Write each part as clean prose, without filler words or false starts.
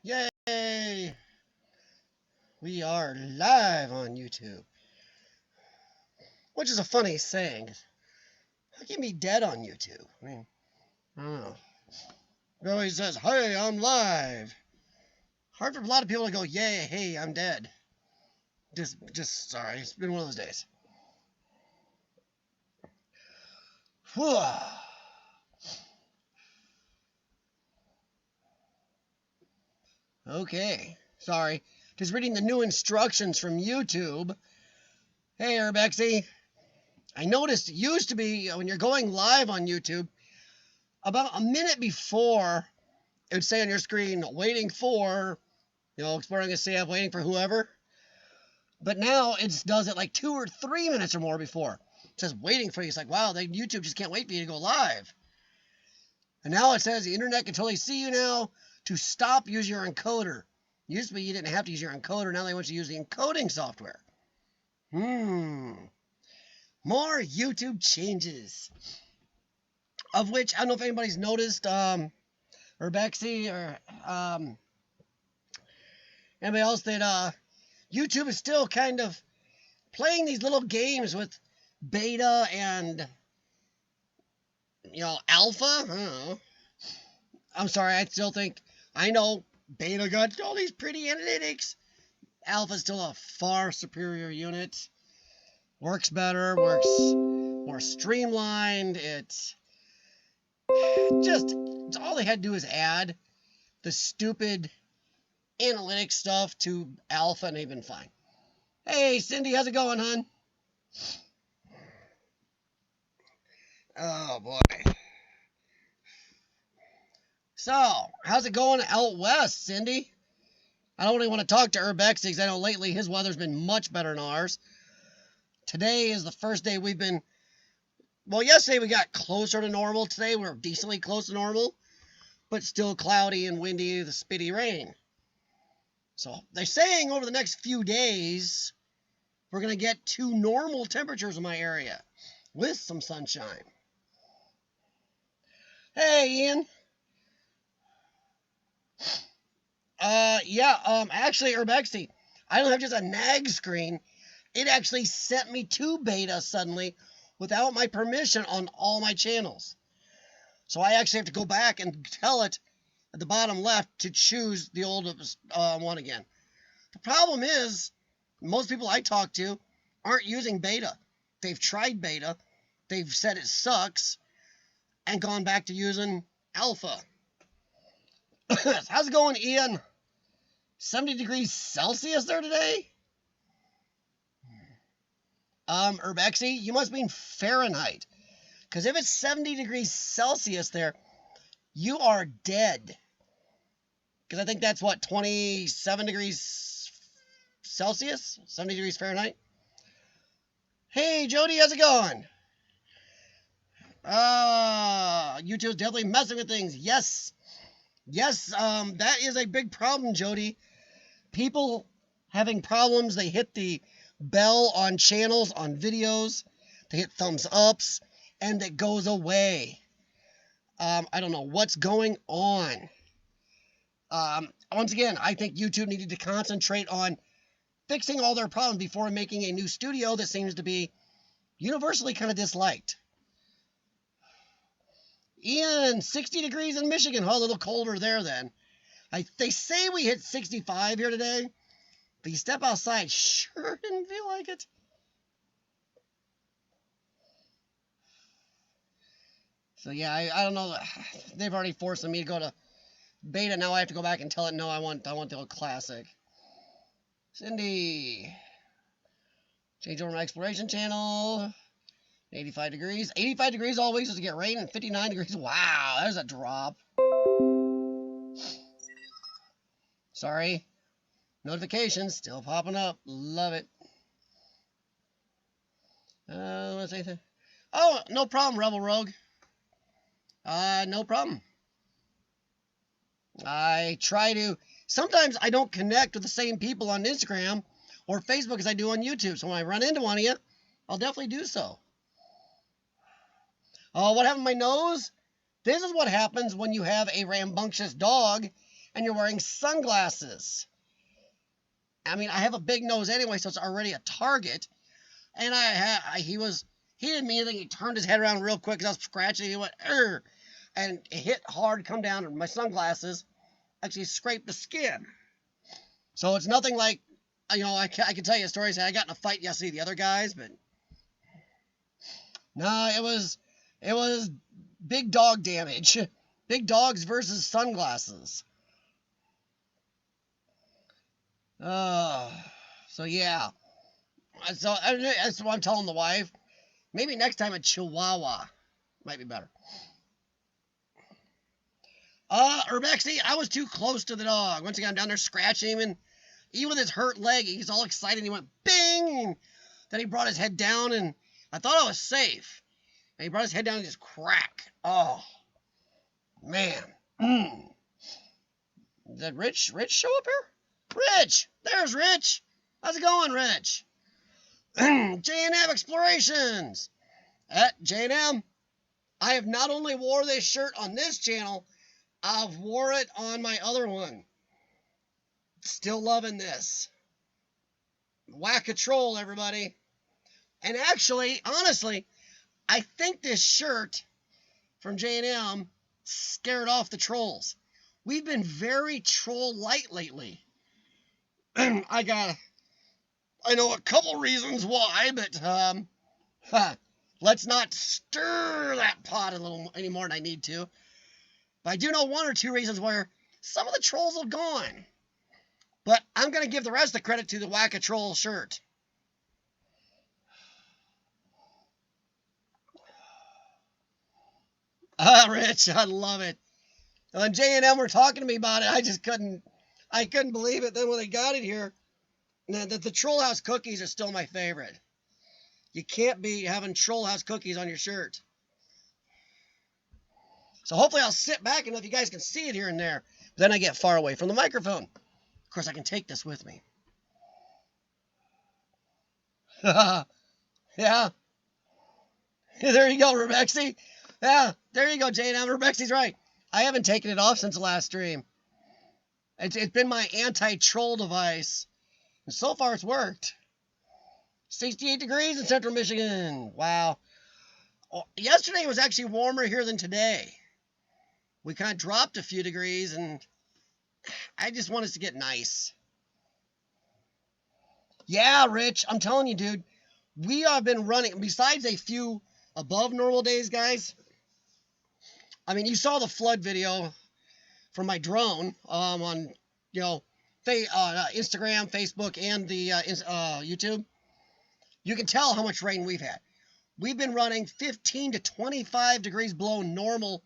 Yay! We are live on YouTube. Which is a funny saying. How can you be dead on YouTube? I mean, I don't know. It always says, hey, I'm live. Hard for a lot of people to go, yay, hey, I'm dead. Just sorry. It's been one of those days. Whew. Okay. Sorry. Just reading the new instructions from YouTube. Hey, Urbexy. I noticed it used to be when you're going live on YouTube, about a minute before, it would say on your screen, waiting for, exploring a CF, waiting for whoever. But now it does it like 2 or 3 minutes or more before. It says waiting for you. It's like, wow, YouTube just can't wait for you to go live. And now it says the internet can totally see you now. To stop, use your encoder. Used to be you didn't have to use your encoder. Now they want you to use the encoding software. More YouTube changes. Of which, I don't know if anybody's noticed, Urbexy or anybody else, that YouTube is still kind of playing these little games with beta and, alpha. I don't know. I'm sorry, I know beta got all these pretty analytics. Alpha's still a far superior unit. Works better, works more streamlined. It's just, all they had to do is add the stupid analytics stuff to alpha and they've been fine. Hey, Cindy, how's it going, hon? Oh, boy. So, how's it going out west, Cindy? I don't really want to talk to Urbex because I know lately his weather's been much better than ours. Today is the first day we've been... Well, yesterday we got closer to normal. Today we're decently close to normal, but still cloudy and windy, the spitty rain. So they're saying over the next few days, we're going to get to normal temperatures in my area with some sunshine. Hey, Ian. Actually, Urbexy, I don't have just a nag screen. It actually sent me to beta suddenly without my permission on all my channels. So I actually have to go back and tell it at the bottom left to choose the old one again. The problem is, most people I talk to aren't using beta. They've tried beta, they've said it sucks, and gone back to using alpha. How's it going, Ian? 70 degrees Celsius there today? Urbexy, you must mean Fahrenheit. Because if it's 70 degrees Celsius there, you are dead. Because I think that's, 27 degrees Celsius? 70 degrees Fahrenheit? Hey, Jody, how's it going? YouTube's definitely messing with things. Yes, that is a big problem, Jody. People having problems, they hit the bell on channels, on videos, they hit thumbs ups, and it goes away. I don't know what's going on. Once again, I think YouTube needed to concentrate on fixing all their problems before making a new studio that seems to be universally kind of disliked. Ian, 60 degrees in Michigan. Oh, a little colder there then. They say we hit 65 here today, but you step outside, sure didn't feel like it. So yeah, I don't know. They've already forced me to go to beta. Now I have to go back and tell it, no, I want the old classic. Cindy, change over my exploration channel. 85 degrees. 85 degrees always is to get rain, and 59 degrees. Wow, there's a drop. Sorry. Notifications still popping up. Love it. What's anything? Oh, no problem, Rebel Rogue. No problem. I try to. Sometimes I don't connect with the same people on Instagram or Facebook as I do on YouTube. So when I run into one of you, I'll definitely do so. Oh, what happened to my nose? This is what happens when you have a rambunctious dog and you're wearing sunglasses. I mean, I have a big nose anyway, so it's already a target. And he didn't mean anything. He turned his head around real quick because I was scratching. He went, "Urgh," and it hit hard, come down, and my sunglasses actually scraped the skin. So it's nothing like, I can tell you a story. Say I got in a fight yesterday with the other guys, but no, it was big dog damage. Big dogs versus sunglasses. So yeah. So that's what I'm telling the wife. Maybe next time a Chihuahua might be better. Urbexy, I was too close to the dog. Once again, I'm down there scratching him, and even with his hurt leg, he's all excited. He went bing, and then he brought his head down, and I thought I was safe. And he brought his head down and just crack. Oh, man. Did Rich show up here? Rich! There's Rich! How's it going, Rich? J&M Explorations! At J&M, I have not only wore this shirt on this channel, I've wore it on my other one. Still loving this. Whack-a-troll, everybody. And actually, honestly, I think this shirt from J&M scared off the trolls. We've been very troll light lately. I know a couple reasons why, but let's not stir that pot a little any more than I need to. But I do know one or two reasons where some of the trolls are gone. But I'm going to give the rest of the credit to the Whack-a-Troll shirt. Rich, I love it. When J&M were talking to me about it, I couldn't believe it. Then when they got it here, the Troll House cookies are still my favorite. You can't be having Troll House cookies on your shirt. So hopefully I'll sit back enough you guys can see it here and there. But then I get far away from the microphone. Of course, I can take this with me. Yeah. There you go, Rebexy. Yeah, there you go, J&M. Rebexy's right. I haven't taken it off since the last stream. It's been my anti-troll device. And so far, it's worked. 68 degrees in central Michigan. Wow. Yesterday was actually warmer here than today. We kind of dropped a few degrees, and I just want us to get nice. Yeah, Rich, I'm telling you, dude. We have been running, besides a few above normal days, guys. I mean, you saw the flood video from my drone on, Instagram, Facebook, and the YouTube. You can tell how much rain we've had. We've been running 15 to 25 degrees below normal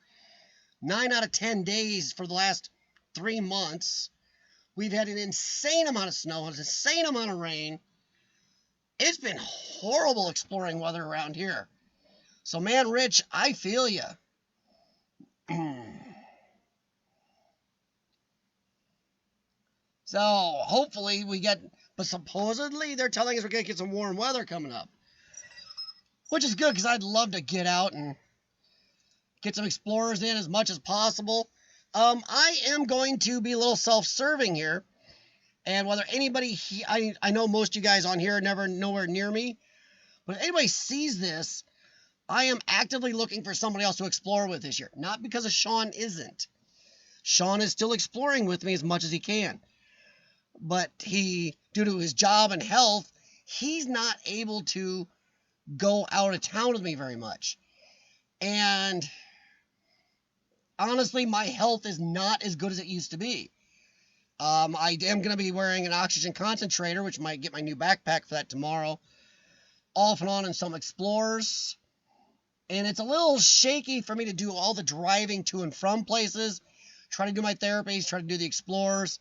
9 out of 10 days for the last 3 months. We've had an insane amount of snow, an insane amount of rain. It's been horrible exploring weather around here. So, man, Rich, I feel you. So, hopefully but supposedly they're telling us we're going to get some warm weather coming up. Which is good, because I'd love to get out and get some explorers in as much as possible. I am going to be a little self-serving here. And whether anybody, I know most of you guys on here are never nowhere near me. But if anybody sees this, I am actively looking for somebody else to explore with this year. Not because of Sean isn't. Sean is still exploring with me as much as he can. But due to his job and health, he's not able to go out of town with me very much. And honestly, my health is not as good as it used to be. I am going to be wearing an oxygen concentrator, which might get my new backpack for that tomorrow. Off and on in some explorers. And it's a little shaky for me to do all the driving to and from places. Try to do my therapies, try to do the explorers.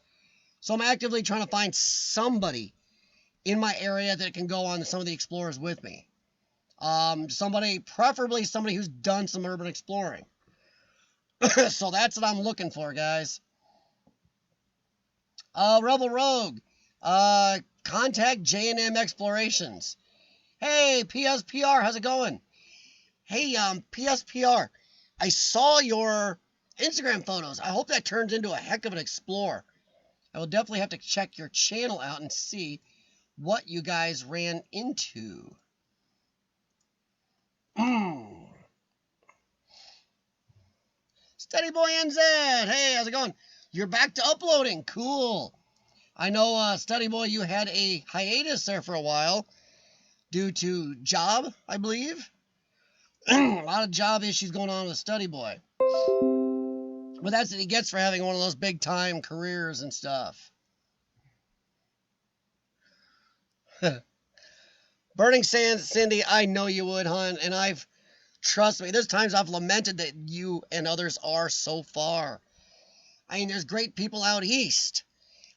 So I'm actively trying to find somebody in my area that can go on some of the explorers with me. Preferably somebody who's done some urban exploring. So that's what I'm looking for, guys. Rebel Rogue, contact J&M Explorations. Hey, PSPR, how's it going? Hey, PSPR, I saw your Instagram photos. I hope that turns into a heck of an explore. I will definitely have to check your channel out and see what you guys ran into. Steady Boy NZ. Hey, how's it going? You're back to uploading. Cool. I know, Steady Boy, you had a hiatus there for a while due to job, I believe. A lot of job issues going on with Steady Boy. But that's what he gets for having one of those big time careers and stuff. Burning Sands, Cindy, I know you would, hon, and trust me, there's times I've lamented that you and others are so far. I mean, there's great people out east.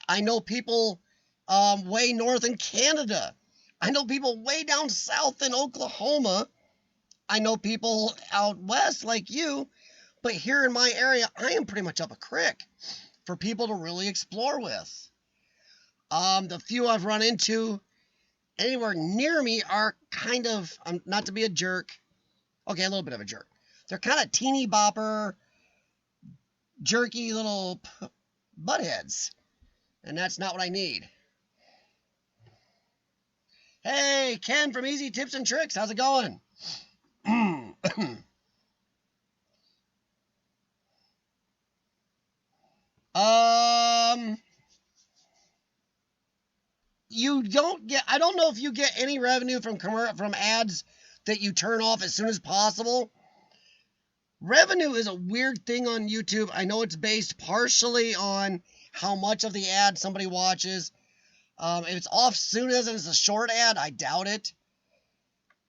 I know people way north in Canada. I know people way down south in Oklahoma. I know people out west like you. But here in my area, I am pretty much up a creek for people to really explore with. The few I've run into anywhere near me are kind of, not to be a jerk, okay, a little bit of a jerk. They're kind of teeny bopper, jerky little buttheads. And that's not what I need. Hey, Ken from Easy Tips and Tricks. How's it going? You don't get, I don't know if you get any revenue from ads that you turn off as soon as possible. Revenue is a weird thing on YouTube. I know it's based partially on how much of the ad somebody watches. If it's off soon as it's a short ad, I doubt it.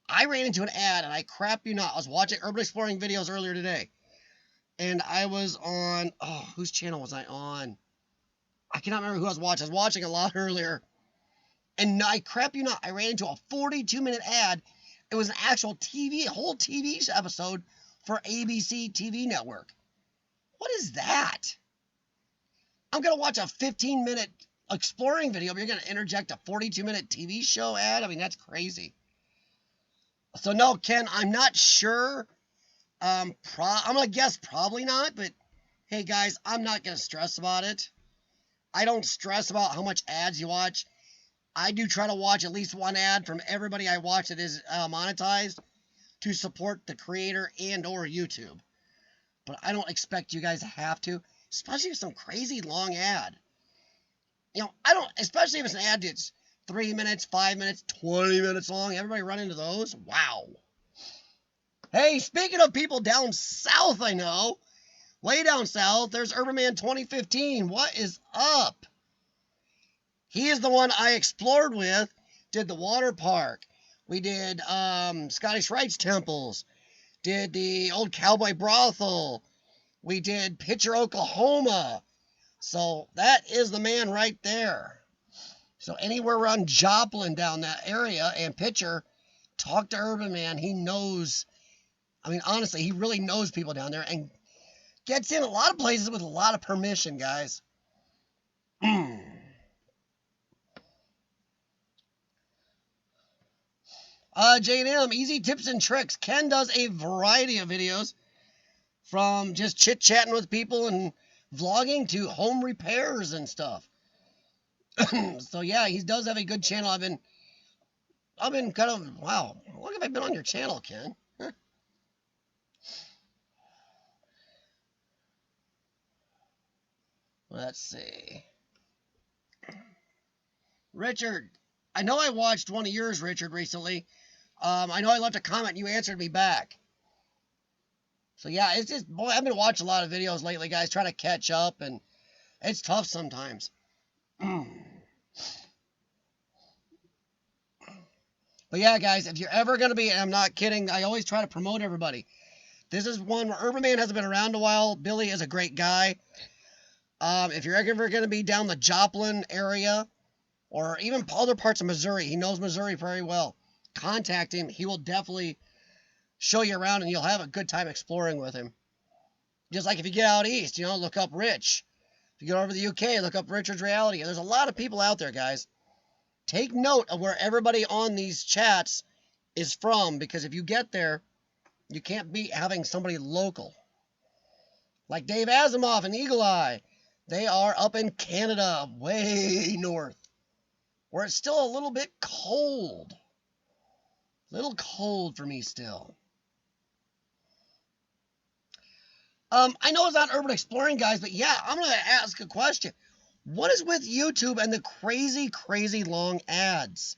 I ran into an ad, and I crap you not, I was watching urban exploring videos earlier today. And I was on, oh, whose channel was I on? I cannot remember who I was watching. I was watching a lot earlier. And I crap you not, I ran into a 42-minute ad. It was an actual whole TV episode for ABC TV network. What is that? I'm going to watch a 15-minute exploring video, but you're going to interject a 42-minute TV show ad? I mean, that's crazy. So, no, Ken, I'm not sure. I'm going to guess probably not, but hey, guys, I'm not going to stress about it. I don't stress about how much ads you watch. I do try to watch at least one ad from everybody I watch that is monetized to support the creator and or YouTube. But I don't expect you guys to have to, especially if some crazy long ad. You know, I don't, especially if it's an ad that's 3 minutes, 5 minutes, 20 minutes long. Everybody run into those? Wow. Hey, speaking of people down south, I know, way down south, there's Urban 2015. What is up? He is the one I explored with, did the water park. We did Scottish Rites temples, did the old cowboy brothel. We did Pitcher, Oklahoma. So that is the man right there. So anywhere around Joplin down that area and Pitcher, talk to Urban Man. He knows, I mean, honestly, he really knows people down there and gets in a lot of places with a lot of permission, guys. J&M, easy tips and tricks. Ken does a variety of videos from just chit-chatting with people and vlogging to home repairs and stuff. So yeah, he does have a good channel. I've been kind of, wow, how long have I been on your channel, Ken? Huh. Let's see. Richard, I know I watched one of yours, Richard, recently. I know I left a comment. You answered me back. So yeah, it's just, boy, I've been watching a lot of videos lately, guys, trying to catch up, and it's tough sometimes. But yeah, guys, if you're ever going to be, and I'm not kidding, I always try to promote everybody. This is one where Urban Man hasn't been around a while. Billy is a great guy. If you're ever going to be down the Joplin area, or even other parts of Missouri, he knows Missouri very well. Contact him. He will definitely show you around, and you'll have a good time exploring with him. Just like if you get out east, look up Rich. If you go over to the UK, look up Richard's Reality. There's a lot of people out there, guys. Take note of where everybody on these chats is from, because if you get there, you can't beat having somebody local. Like Dave Asimov and Eagle Eye. They are up in Canada, way north, where it's still a little bit cold. Little cold for me still. I know it's not urban exploring, guys, but yeah, I'm going to ask a question. What is with YouTube and the crazy, crazy long ads?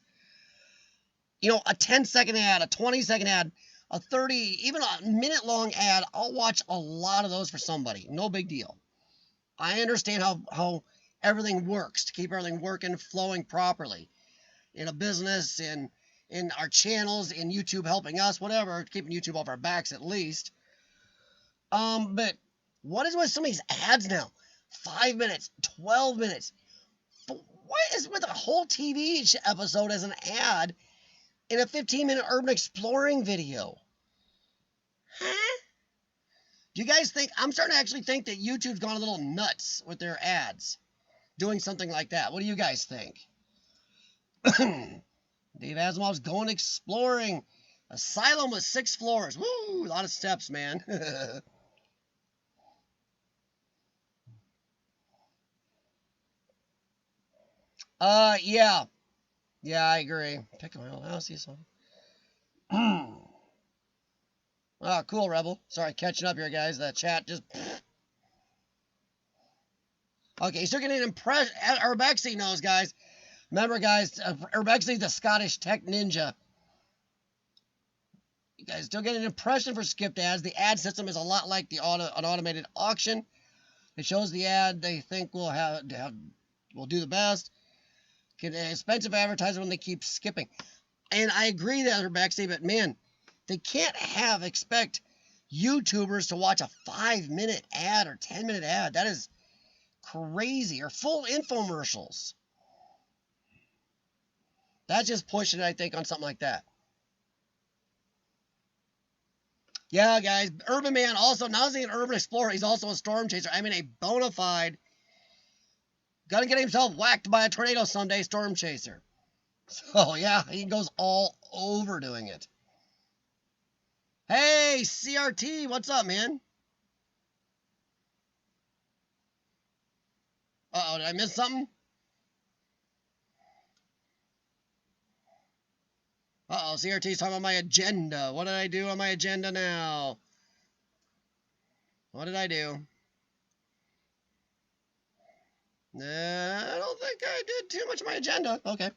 You know, a 10-second ad, a 20-second ad, a 30, even a minute-long ad. I'll watch a lot of those for somebody. No big deal. I understand how everything works, to keep everything working, flowing properly in a business, in our channels, in YouTube helping us, whatever, keeping YouTube off our backs at least. But what is with some of these ads now? 5 minutes, 12 minutes. What is with a whole TV episode as an ad in a 15-minute urban exploring video? Huh? Do you guys think, I'm starting to actually think that YouTube's gone a little nuts with their ads, doing something like that. What do you guys think? Dave Asimov's going exploring. Asylum with 6 floors. Woo, a lot of steps, man. Yeah. Yeah, I agree. Pick my old house, see something. Oh, cool, Rebel. Sorry, catching up here, guys. The chat just... Okay, still getting an impression. Urbexy knows, guys. Remember, guys, Urbexy, the Scottish tech ninja. You guys still get an impression for skipped ads. The ad system is a lot like an automated auction. It shows the ad they think will do the best. Get an expensive advertiser when they keep skipping. And I agree that Urbexy, but man, they can't expect YouTubers to watch a 5-minute ad or 10-minute ad. That is crazy. Or full infomercials. That's just pushing it, I think, on something like that. Yeah, guys. Urban Man also, not only an urban explorer, he's also a storm chaser. I mean, a bona fide, gonna get himself whacked by a tornado someday storm chaser. So, yeah, he goes all over doing it. Hey, CRT, what's up, man? Uh-oh, did I miss something? Uh-oh, CRT's talking about my agenda. What did I do on my agenda now? What did I do? I don't think I did too much of my agenda. Okay.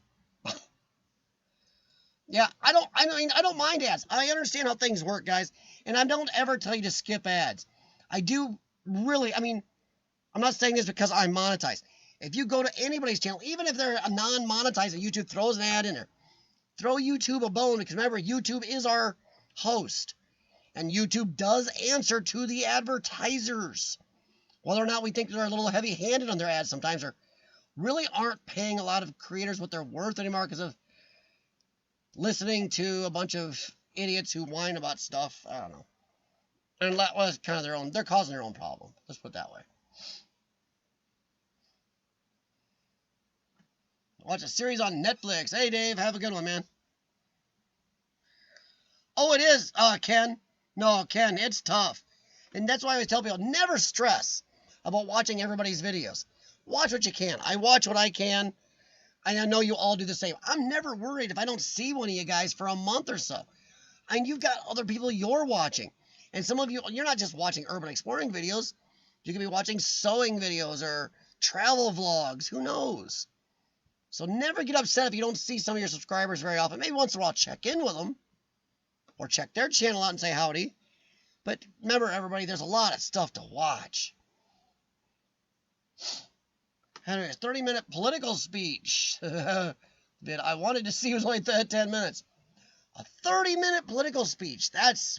Yeah, I don't mind ads. I understand how things work, guys. And I don't ever tell you to skip ads. I do really, I'm not saying this because I'm monetized. If you go to anybody's channel, even if they're a non-monetized and YouTube throws an ad in there, throw YouTube a bone, because remember, YouTube is our host. And YouTube does answer to the advertisers. Whether or not we think they're a little heavy-handed on their ads sometimes, or really aren't paying a lot of creators what they're worth anymore because of listening to a bunch of idiots who whine about stuff. I don't know. And that was kind of their own, they're causing their own problem. Let's put it that way. Watch a series on Netflix. Hey, Dave, have a good one, man. Oh, it is, Ken. No, Ken, it's tough. And that's why I always tell people, never stress about watching everybody's videos. Watch what you can. I watch what I can. I know you all do the same. I'm never worried if I don't see one of you guys for a month or so. And you've got other people you're watching. And some of you, you're not just watching urban exploring videos. You could be watching sewing videos or travel vlogs. Who knows? So never get upset if you don't see some of your subscribers very often. Maybe once in a while check in with them. Or check their channel out and say howdy. But remember, everybody, there's a lot of stuff to watch. Henry, a 30-minute political speech that I wanted to see was only 10 minutes. A 30-minute political speech.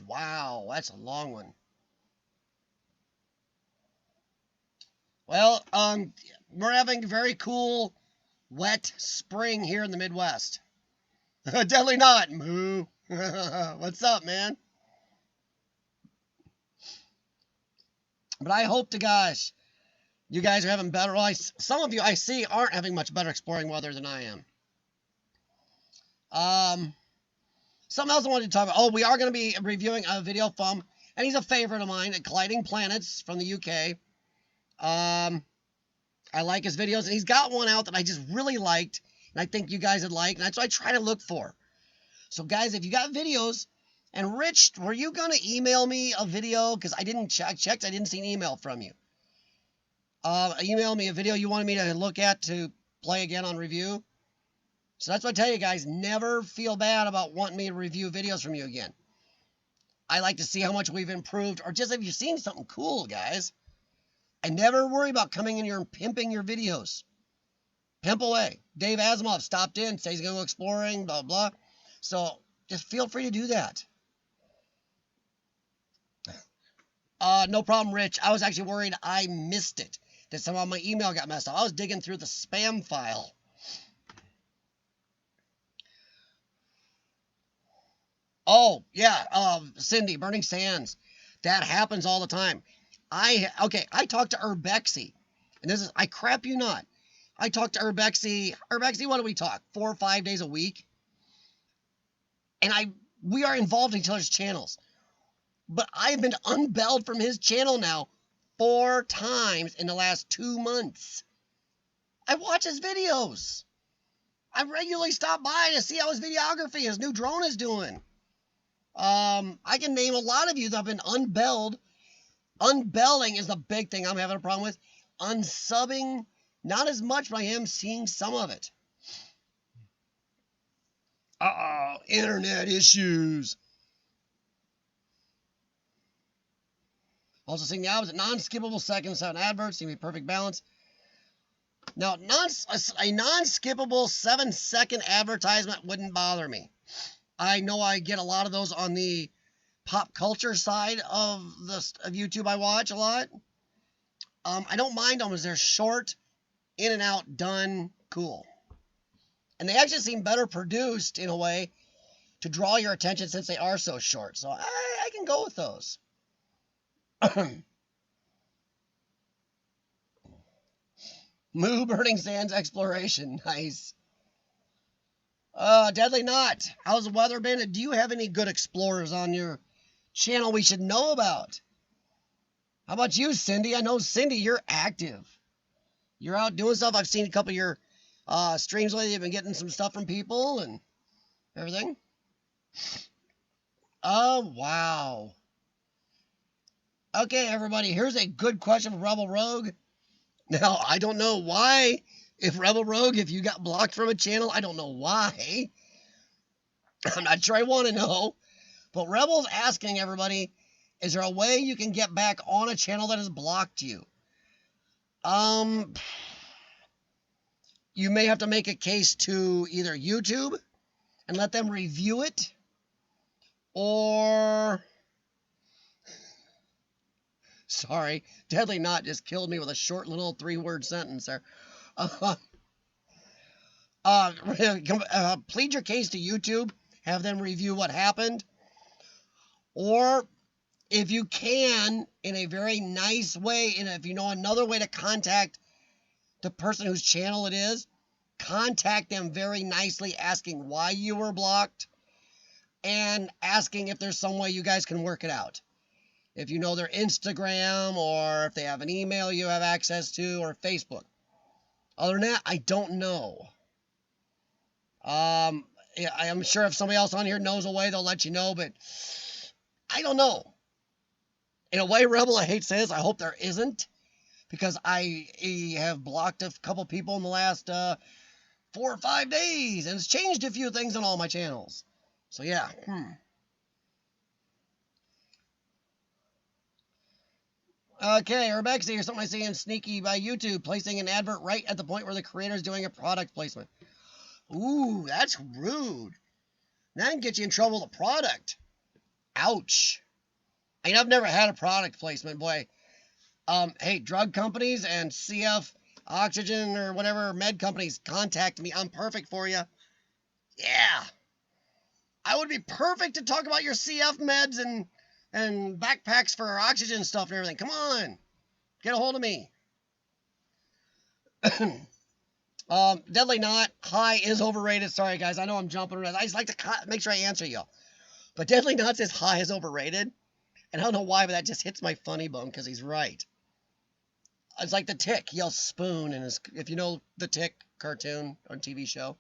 Wow, that's a long one. Well, we're having a very cool, wet spring here in the Midwest. Definitely not. Moo. What's up, man? But I hope to gosh, you guys are having better. Well, some of you I see aren't having much better exploring weather than I am. Something else I wanted to talk about. Oh, we are going to be reviewing a video from And he's a favorite of mine at Colliding Planets from the UK. I like his videos, and he's got one out that I just really liked, and I think you guys would like, and that's what I try to look for. So, guys, if you got videos, and Rich, were you going to email me a video? Because I didn't check, I didn't see an email from you. Email me a video you wanted me to look at to play again on review. So that's what I tell you guys, never feel bad about wanting me to review videos from you again. I like to see how much we've improved, or just if you've seen something cool, guys. I never worry about coming in here and pimping your videos. Pimp away. Dave Asimov stopped in, says he's going to go exploring, blah, blah. So just feel free to do that. No problem, Rich. I was actually worried I missed it, that somehow my email got messed up. I was digging through the spam file. Oh, yeah, Cindy, Burning Sands. That happens all the time. I talked to Urbexy, and this is, I crap you not. I talked to Urbexy. Urbexy, what do we talk? 4 or 5 days a week? And we are involved in each other's channels. But I've been unbelled from his channel now 4 times in the last 2 months. I watch his videos. I regularly stop by to see how his videography, his new drone is doing. I can name a lot of you that have been unbelled. Unbelling is the big thing I'm having a problem with. Unsubbing, not as much, but I am seeing some of it. Uh-oh, internet issues. Also seeing the opposite. Non-skippable seconds without adverts seem to be perfect balance. Now, a non-skippable 7-second advertisement wouldn't bother me. I know I get a lot of those on the pop culture side of YouTube. I watch a lot. I don't mind them as they're short, in and out, done, cool. And they actually seem better produced in a way to draw your attention since they are so short. So I can go with those. Moo Burning Sands Exploration. Nice. Deadly Knot. How's the weather been? And do you have any good explorers on your channel we should know about? How about you, Cindy? I know, Cindy, you're active. You're out doing stuff. I've seen a couple of your streams lately. You've been getting some stuff from people and everything. Oh, wow. Okay, everybody, here's a good question from Rebel Rogue. Now, I don't know why, if Rebel Rogue, if you got blocked from a channel, I don't know why. I'm not sure I want to know. But Rebel's asking everybody, is there a way you can get back on a channel that has blocked you? You may have to make a case to either YouTube and let them review it, or... Sorry, Deadly Knot just killed me with a short little 3-word sentence there. Plead your case to YouTube, have them review what happened, or if you can, in a very nice way, and if you know another way to contact the person whose channel it is, contact them very nicely, asking why you were blocked, and asking if there's some way you guys can work it out. If you know their Instagram, or if they have an email you have access to, or Facebook. Other than that, I don't know. I'm sure if somebody else on here knows a way, they'll let you know, but I don't know. In a way, Rebel, I hate to say this, I hope there isn't, because I have blocked a couple people in the last 4 or 5 days, and it's changed a few things on all my channels. So yeah, Okay, Urbex, here's something I see in Sneaky by YouTube, placing an advert right at the point where the creator is doing a product placement. Ooh, that's rude. That can get you in trouble with a product. Ouch. I mean, I've never had a product placement, boy. Hey, drug companies and CF Oxygen or whatever med companies, contact me. I'm perfect for you. Yeah. I would be perfect to talk about your CF meds and backpacks for oxygen stuff and everything. Come on. Get a hold of me. Deadly Knot. High is overrated. Sorry, guys. I know I'm jumping around. I just like to make sure I answer y'all. But Deadly Knot says high is overrated. And I don't know why, but that just hits my funny bone because he's right. It's like the Tick. He yells spoon in his, if you know the Tick cartoon or TV show.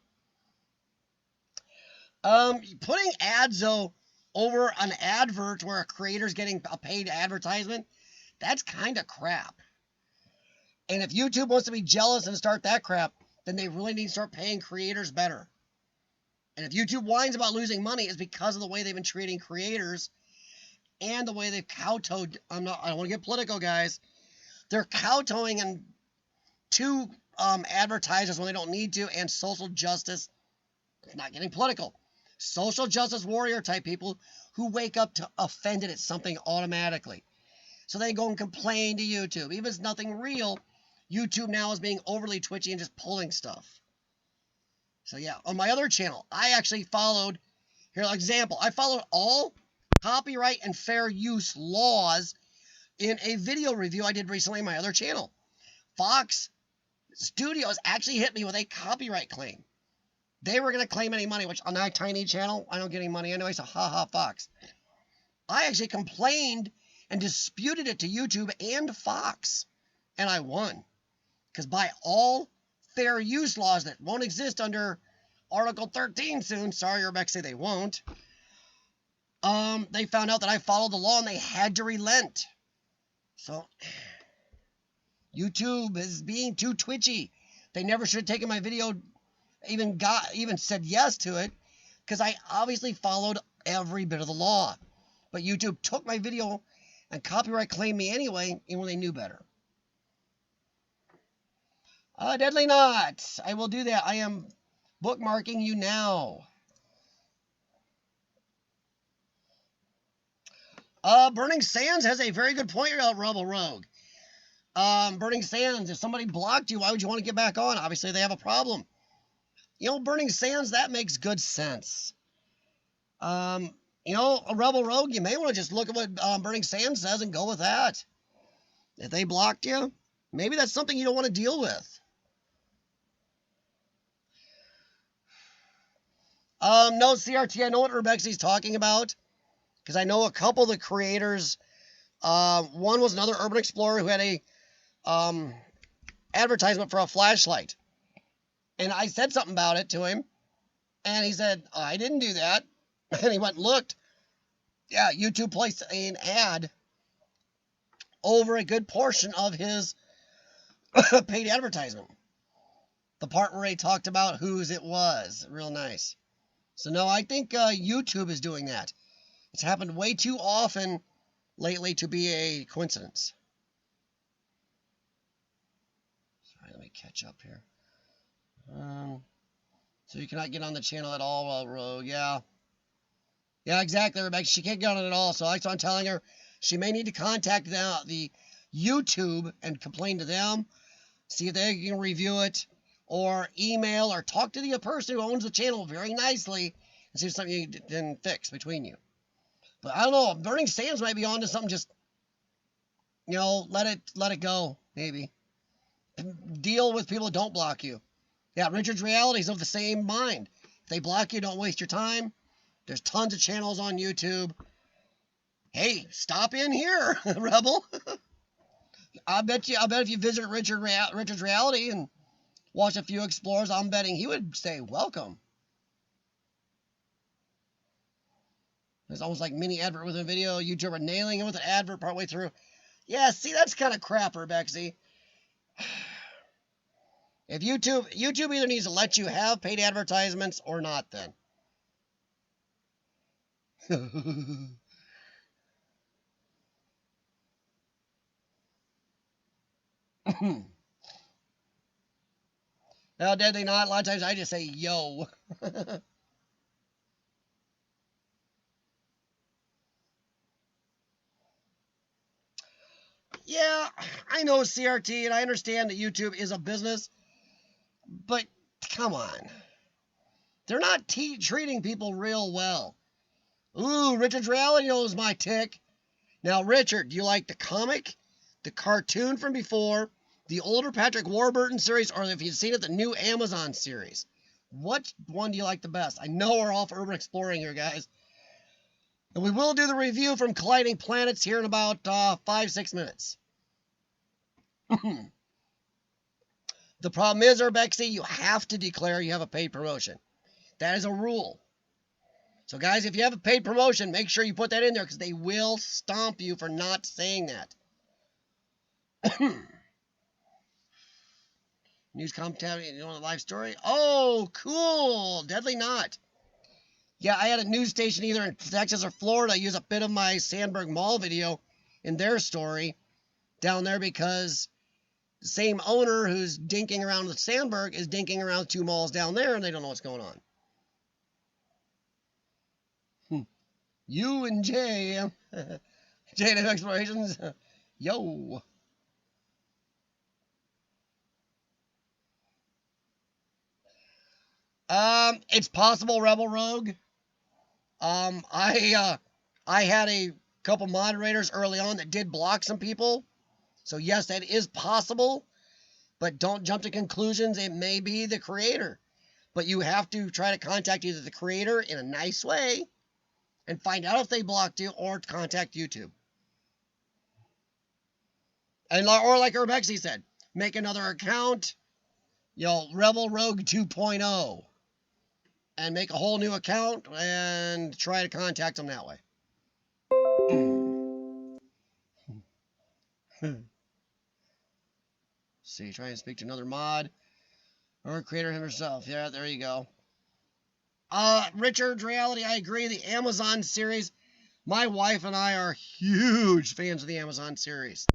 Putting ads though over an advert where a creator's getting a paid advertisement, that's kind of crap. And if YouTube wants to be jealous and start that crap, then they really need to start paying creators better. And if YouTube whines about losing money, it's because of the way they've been treating creators and the way they've kowtowed. I don't want to get political, guys. They're kowtowing and to advertisers when they don't need to, and social justice, not getting political, social justice warrior type people who wake up to offended at something automatically. So they go and complain to YouTube. Even if it's nothing real, YouTube now is being overly twitchy and just pulling stuff. So yeah, on my other channel, I actually followed, here, example, I followed all copyright and fair use laws in a video review I did recently on my other channel. Fox Studios actually hit me with a copyright claim. They were going to claim any money, which on that tiny channel, I don't get any money anyway, so haha, Fox. I actually complained and disputed it to YouTube and Fox, and I won. Because by all fair use laws that won't exist under Article 13 soon, sorry, Urbex say they won't, they found out that I followed the law and they had to relent. So, YouTube is being too twitchy. They never should have taken my video, even said yes to it, because I obviously followed every bit of the law. But YouTube took my video and copyright claimed me anyway, even when they knew better. Deadly not. I will do that. I am bookmarking you now. Burning Sands has a very good point, Rebel Rogue. Burning Sands, if somebody blocked you, why would you want to get back on? Obviously, they have a problem. You know, Burning Sands, that makes good sense. You know, a Rebel Rogue, you may want to just look at what Burning Sands says and go with that. If they blocked you, maybe that's something you don't want to deal with. No, CRT, I know what Urbex talking about, because I know a couple of the creators. One was another urban explorer who had a advertisement for a flashlight. And I said something about it to him, and he said, I didn't do that. And he went and looked. Yeah, YouTube placed an ad over a good portion of his paid advertisement. The part where he talked about whose it was. Real nice. So no, I think YouTube is doing that. It's happened way too often lately to be a coincidence. Sorry, let me catch up here. So you cannot get on the channel at all, Rogue. Yeah. Yeah, exactly, Rebecca. She can't get on it at all. So I'm telling her she may need to contact the YouTube and complain to them, see if they can review it, or email or talk to the person who owns the channel very nicely and see if something you can fix between you. But I don't know. Burning Sands might be onto something. Just, you know, let it go. Maybe deal with people that don't block you. Yeah, Richard's Reality's of the same mind. If they block you, don't waste your time. There's tons of channels on YouTube. Hey, stop in here, Rebel. I bet if you visit Richard's Reality and watch a few explorers, I'm betting he would say welcome. It's almost like mini advert with a video. YouTuber nailing him with an advert partway through. Yeah, see, that's kind of crap, Bexy. If YouTube either needs to let you have paid advertisements or not, then. No, deadly not. A lot of times I just say yo. Yeah, I know CRT, and I understand that YouTube is a business, but come on. They're not treating people real well. Ooh, Richard's Reality knows my tick. Now, Richard, do you like the comic, the cartoon from before, the older Patrick Warburton series, or if you've seen it, the new Amazon series? What one do you like the best? I know we're all for urban exploring here, guys. And we will do the review from Colliding Planets here in about 5-6 minutes. The problem is, Urbexy, you have to declare you have a paid promotion. That is a rule. So, guys, if you have a paid promotion, make sure you put that in there because they will stomp you for not saying that. News commentary, you know, the live story. Oh, cool. Deadly Knot. Yeah, I had a news station either in Texas or Florida use a bit of my Sandberg Mall video in their story down there because the same owner who's dinking around with Sandberg is dinking around 2 malls down there and they don't know what's going on. You and J. J&M Explorations. Yo. It's possible, Rebel Rogue. I had a couple moderators early on that did block some people. So yes, that is possible, but don't jump to conclusions. It may be the creator, but you have to try to contact either the creator in a nice way and find out if they blocked you or contact YouTube. And or like Urbexy said, make another account, Rebel Rogue 2.0, and make a whole new account and try to contact them that way. See, try and speak to another mod or creator himself. Yeah, there you go. Richard's Reality, I agree. The Amazon series, my wife and I are huge fans of the Amazon series.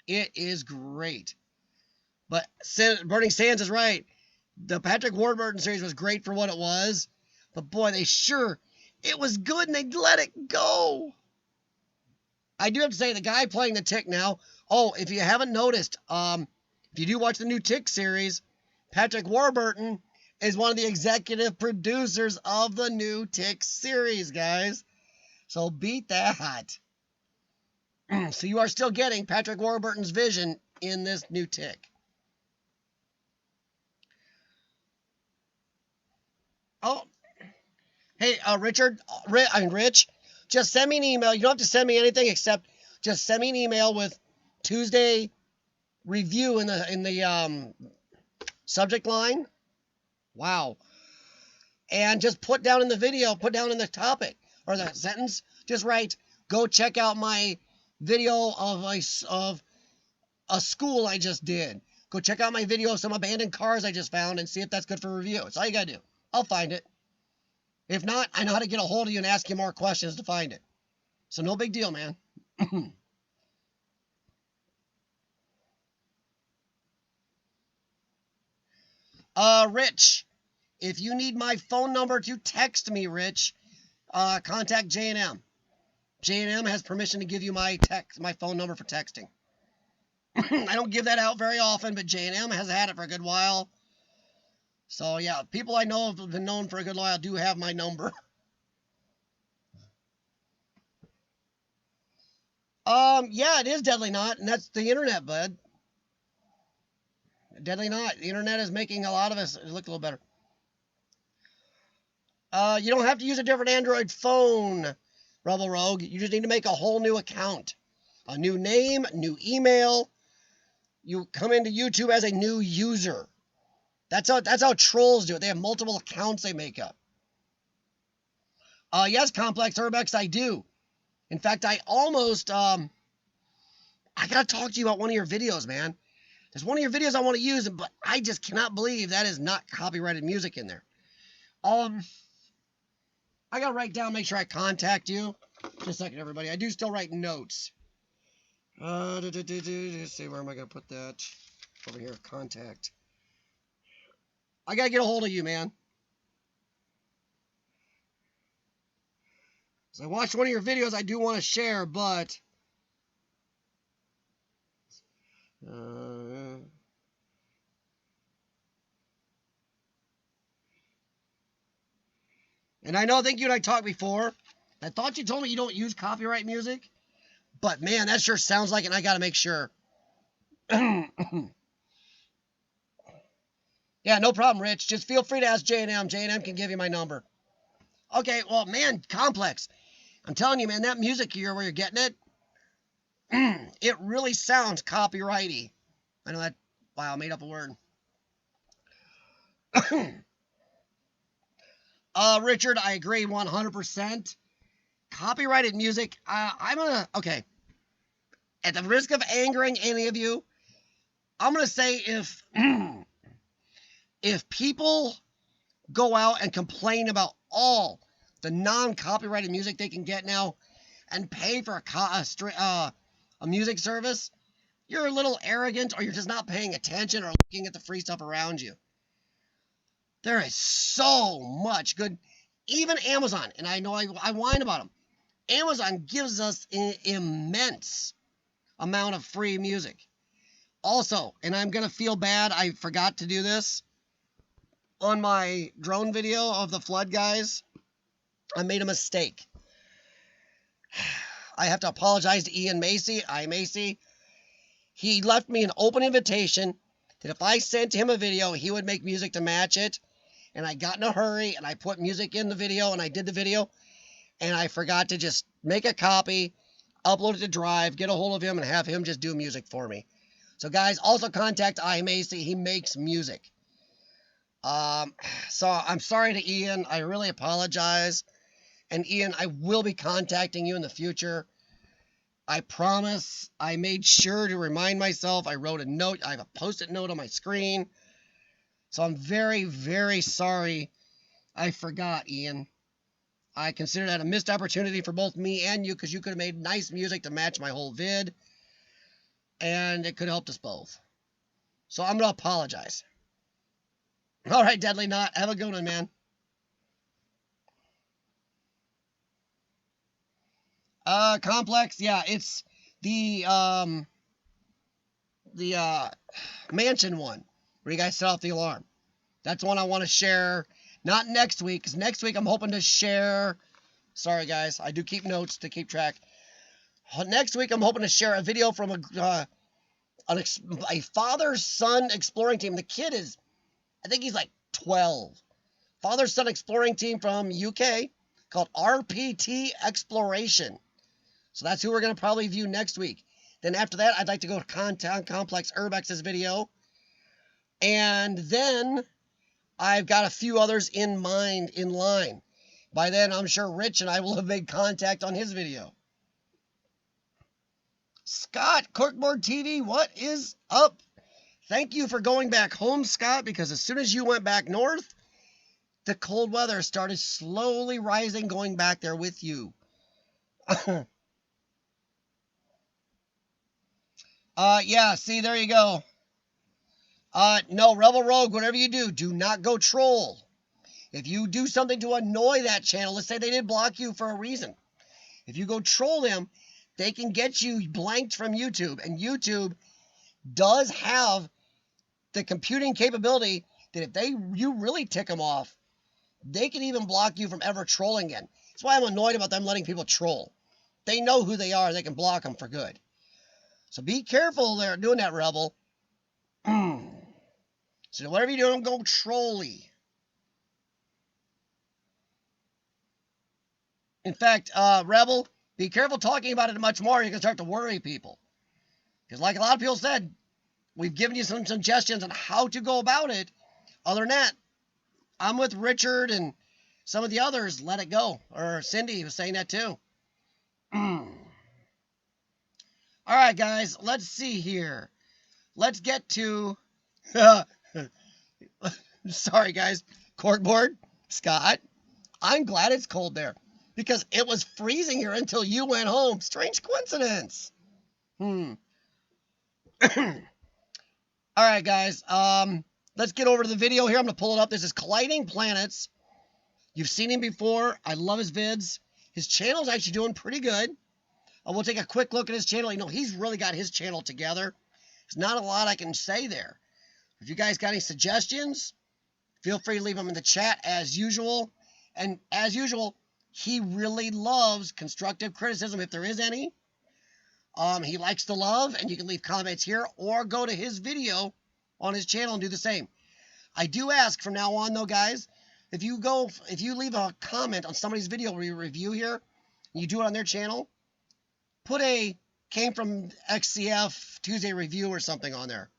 It is great. But Burning Sands is right. The Patrick Warburton series was great for what it was. But boy, it was good and they let it go. I do have to say, the guy playing the Tick now, if you haven't noticed, if you do watch the new Tick series, Patrick Warburton is one of the executive producers of the new Tick series, guys. So beat that. So you are still getting Patrick Warburton's vision in this new Tick. Oh, hey, Rich, just send me an email. You don't have to send me anything except just send me an email with Tuesday review in the subject line. Wow. And just put down in the video, put down in the topic or the sentence, just write, go check out my video of a school I just did. Go check out my video of some abandoned cars I just found and see if that's good for review. That's all you got to do. I'll find it. If not, I know how to get a hold of you and ask you more questions to find it. So no big deal, man. Rich, if you need my phone number to text me, Rich, contact J&M. J&M has permission to give you my phone number for texting. I don't give that out very often, but J&M has had it for a good while. So yeah, people I know have been known for a good while do have my number. Yeah, it is Deadly Knot, and that's the internet, bud. Deadly Knot. The internet is making a lot of us look a little better. You don't have to use a different Android phone, Rebel Rogue. You just need to make a whole new account. A new name, new email. You come into YouTube as a new user. That's how trolls do it. They have multiple accounts they make up. Yes, Complex Urbex, I do. In fact, I almost, I gotta talk to you about one of your videos, man. There's one of your videos I want to use, but I just cannot believe that is not copyrighted music in there. I gotta write down, make sure I contact you. Just a second, everybody. I do still write notes. Let's see, where am I gonna put that? Over here, contact. I gotta get a hold of you, man. So I watched one of your videos I do want to share, but and I think you and I talked before. I thought you told me you don't use copyright music, but man, that sure sounds like it, and I gotta make sure. Yeah, no problem, Rich. Just feel free to ask J&M. J&M can give you my number. Okay, well, man, Complex. I'm telling you, man, that music here where you're getting it, it really sounds copyrighty. I know that, wow, I made up a word. Richard, I agree 100%. Copyrighted music, okay, at the risk of angering any of you, I'm going to say if people go out and complain about all the non-copyrighted music they can get now and pay for a music service, you're a little arrogant or you're just not paying attention or looking at the free stuff around you. There is so much good. Even Amazon, and I know I whine about them. Amazon gives us an immense amount of free music. Also, and I'm going to feel bad, I forgot to do this. On my drone video of the flood guys, I made a mistake. I have to apologize to Ian Macy. Macy. He left me an open invitation that if I sent him a video, he would make music to match it. And I got in a hurry, and I put music in the video, and I did the video, and I forgot to just make a copy, upload it to Drive, get a hold of him, and have him just do music for me. So, guys, also contact Macy. He makes music. So I'm sorry to Ian. I really apologize. And Ian, I will be contacting you in the future. I promise. I made sure to remind myself. I wrote a note. I have a post-it note on my screen. So I'm very, very sorry I forgot, Ian. I consider that a missed opportunity for both me and you because you could have made nice music to match my whole vid. And it could have helped us both. So I'm going to apologize. All right, Deadly Knot. Have a good one, man. Complex. Yeah, it's the mansion one where you guys set off the alarm. That's one I want to share. Not next week, because next week I'm hoping to share. Sorry, guys. I do keep notes to keep track. Next week I'm hoping to share a video from a father-son exploring team. The kid is, I think he's like 12. Father-son exploring team from UK called RPT Exploration. So that's who we're going to probably view next week. Then after that, I'd like to go to Content Complex Urbex's video. And then I've got a few others in mind, in line. By then, I'm sure Rich and I will have made contact on his video. Scott, Corkboard TV, what is up? Thank you for going back home, Scott, because as soon as you went back north, the cold weather started slowly rising, going back there with you. Yeah, see, there you go. No, Rebel Rogue, whatever you do not go troll. If you do something to annoy that channel, let's say they did block you for a reason. If you go troll them, they can get you blanked from YouTube. And YouTube does have the computing capability that if you really tick them off, they can even block you from ever trolling again. That's why I'm annoyed about them letting people troll. They know who they are. They can block them for good. So be careful there doing that, Rebel. So whatever you do, don't go trolly. In fact, Rebel, be careful talking about it much more. You can start to worry people. Because like a lot of people said, we've given you some suggestions on how to go about it. Other than that, I'm with Richard and some of the others. Let it go. Or Cindy was saying that too. All right, guys. Let's see here. Let's get to... Sorry, guys. Corkboard, Scott. I'm glad it's cold there. Because it was freezing here until you went home. Strange coincidence. All right, guys. Let's get over to the video here. I'm going to pull it up. This is Colliding Planets. You've seen him before. I love his vids. His channel's actually doing pretty good. We'll take a quick look at his channel. You know, he's really got his channel together. There's not a lot I can say there. If you guys got any suggestions, feel free to leave them in the chat as usual. And as usual, he really loves constructive criticism if there is any. He likes to love, and you can leave comments here or go to his video on his channel and do the same. I do ask from now on, though, guys, if you leave a comment on somebody's video we review here, you do it on their channel, put a came from XCF Tuesday review or something on there.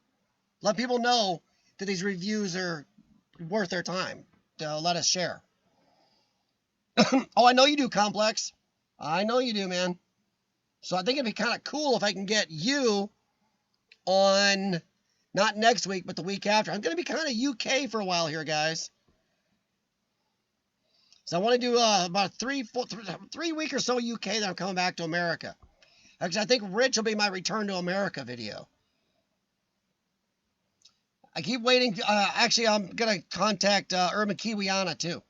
Let people know that these reviews are worth their time to let us share. Oh, I know you do, Complex. I know you do, man. So I think it'd be kind of cool if I can get you on, not next week, but the week after. I'm going to be kind of UK for a while here, guys. So I want to do about 3 week or so UK, then I'm coming back to America. Actually, I think Rich will be my return to America video. I keep waiting. Actually, I'm going to contact Urban Kiwiana, too.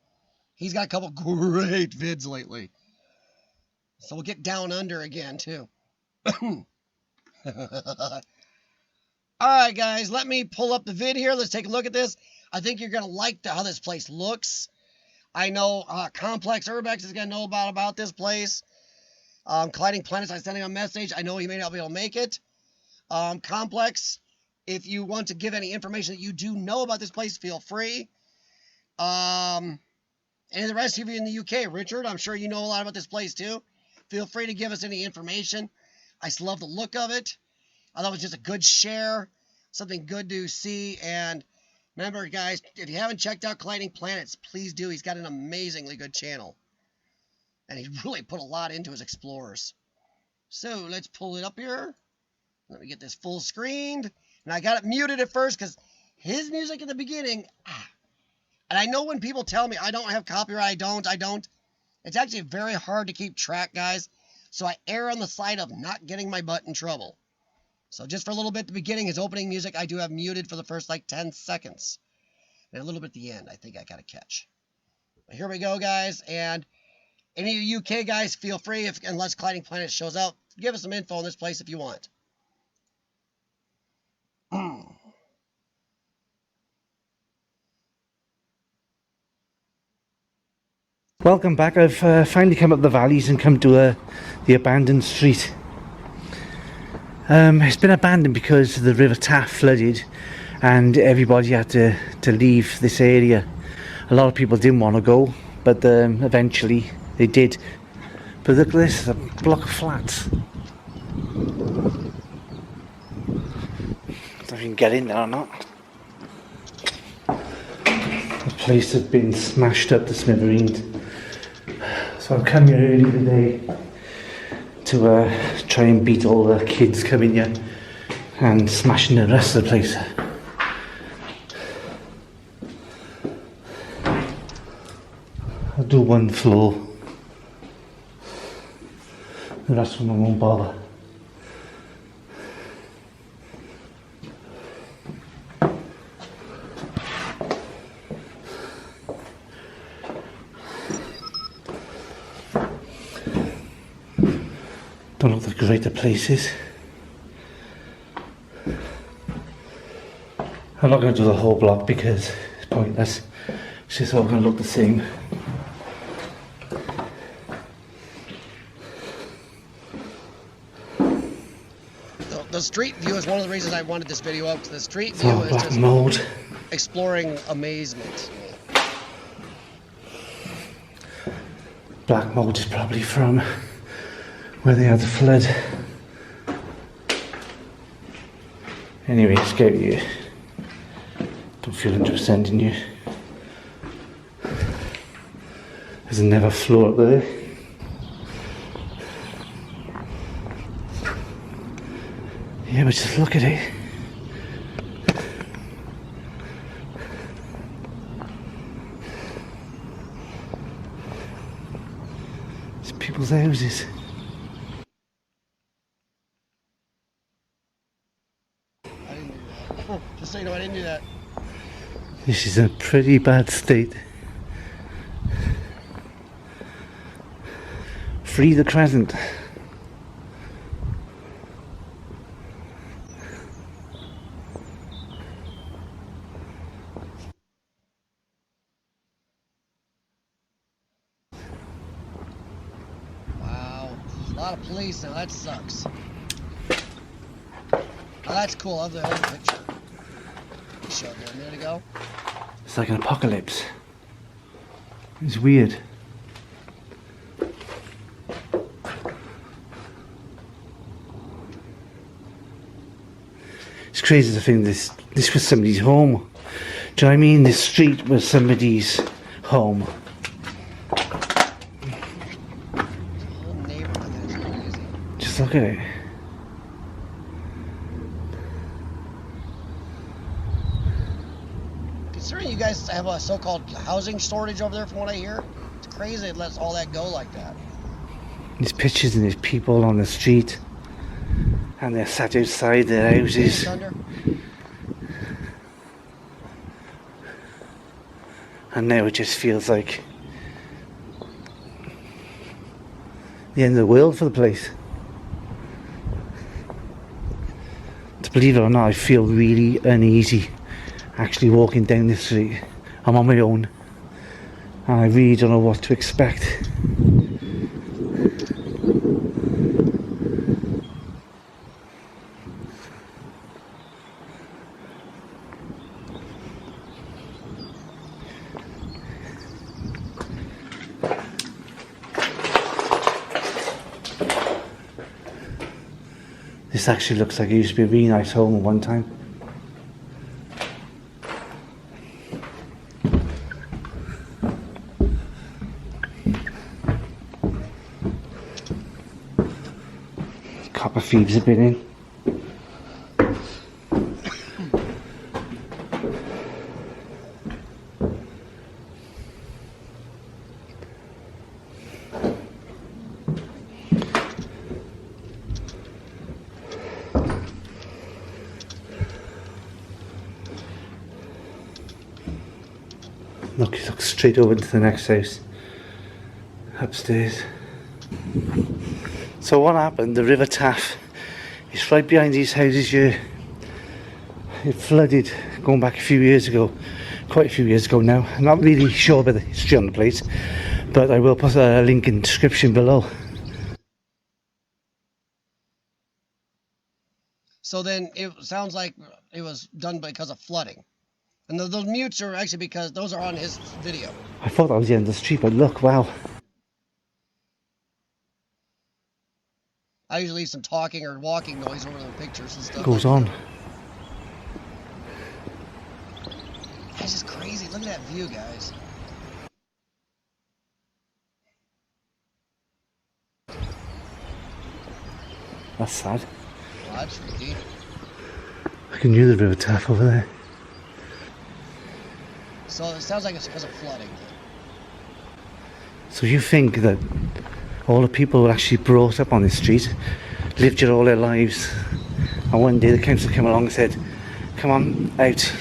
He's got a couple great vids lately. So we'll get down under again, too. Alright, guys. Let me pull up the vid here. Let's take a look at this. I think you're going to like how this place looks. I know Complex Urbex is going to know about this place. Colliding Planets, I sent him a message. I know he may not be able to make it. Complex, if you want to give any information that you do know about this place, feel free. And the rest of you in the UK, Richard, I'm sure you know a lot about this place too. Feel free to give us any information. I just love the look of it. I thought it was just a good share, something good to see. And remember, guys, if you haven't checked out Colliding Planets, please do. He's got an amazingly good channel. And he really put a lot into his explorers. So let's pull it up here. Let me get this full screened. And I got it muted at first because his music in the beginning. And I know when people tell me I don't have copyright, I don't. It's actually very hard to keep track, guys. So I err on the side of not getting my butt in trouble. So just for a little bit at the beginning, his opening music, I do have muted for the first like 10 seconds. And a little bit at the end, I think I got to catch. But here we go, guys. And any of you UK guys, feel free, unless Colliding Planets shows up, give us some info on this place if you want. Welcome back. I've finally come up the valleys and come to the abandoned street. It's been abandoned because the River Taff flooded and everybody had to leave this area. A lot of people didn't want to go, but eventually they did. But look at this, a block of flats. I don't know if you can get in there or not. The place has been smashed up to smithereens. So I've come here early today to try and beat all the kids coming here and smashing the rest of the place. I'll do one floor. The rest of them I won't bother. Don't look the greater places. I'm not going to do the whole block because it's pointless. It's just all going to look the same. The street view is one of the reasons I wanted this video up. The street view is black just mold. Exploring amazement. Black mold is probably from where they had the flood. Anyway, scare you. Don't feel 100% in you. There's another floor up there. Yeah, but just look at it. It's people's houses. I didn't do that. Just so you know, I didn't do that. This is a pretty bad state. Free the Crescent. Wow, a lot of police now. That sucks. Oh, that's cool. I love the other picture you showed me a minute ago. It's like an apocalypse. It's weird. crazy to think this was somebody's home. Do you know what I mean? This street was somebody's home. The whole neighborhood, that's crazy. Just look at it. Considering you guys have a so-called housing shortage over there, from what I hear, it's crazy it lets all that go like that. There's pictures and there's people on the street, and they're sat outside their houses. And now it just feels like the end of the world for the place. To believe it or not, I feel really uneasy actually walking down this street. I'm on my own and I really don't know what to expect. This actually looks like it used to be a really nice home at one time. Copper thieves have been in. Look, he looks straight over into the next house, upstairs. So what happened, the River Taff is right behind these houses here. It flooded going back a few years ago, quite a few years ago now. I'm not really sure about the history on the place, but I will put a link in the description below. So then it sounds like it was done because of flooding. And those mutes are actually because those are on his video. I thought that was the end of the street, but look, wow. I usually leave some talking or walking noise over the pictures and stuff. It goes on. That's just crazy. Look at that view, guys. That's sad. Oh, that's freaky. I can hear the River Taff over there. So it sounds like it's because of flooding. So you think that all the people who actually brought up on this street lived here all their lives, and one day the council came along and said, come on out.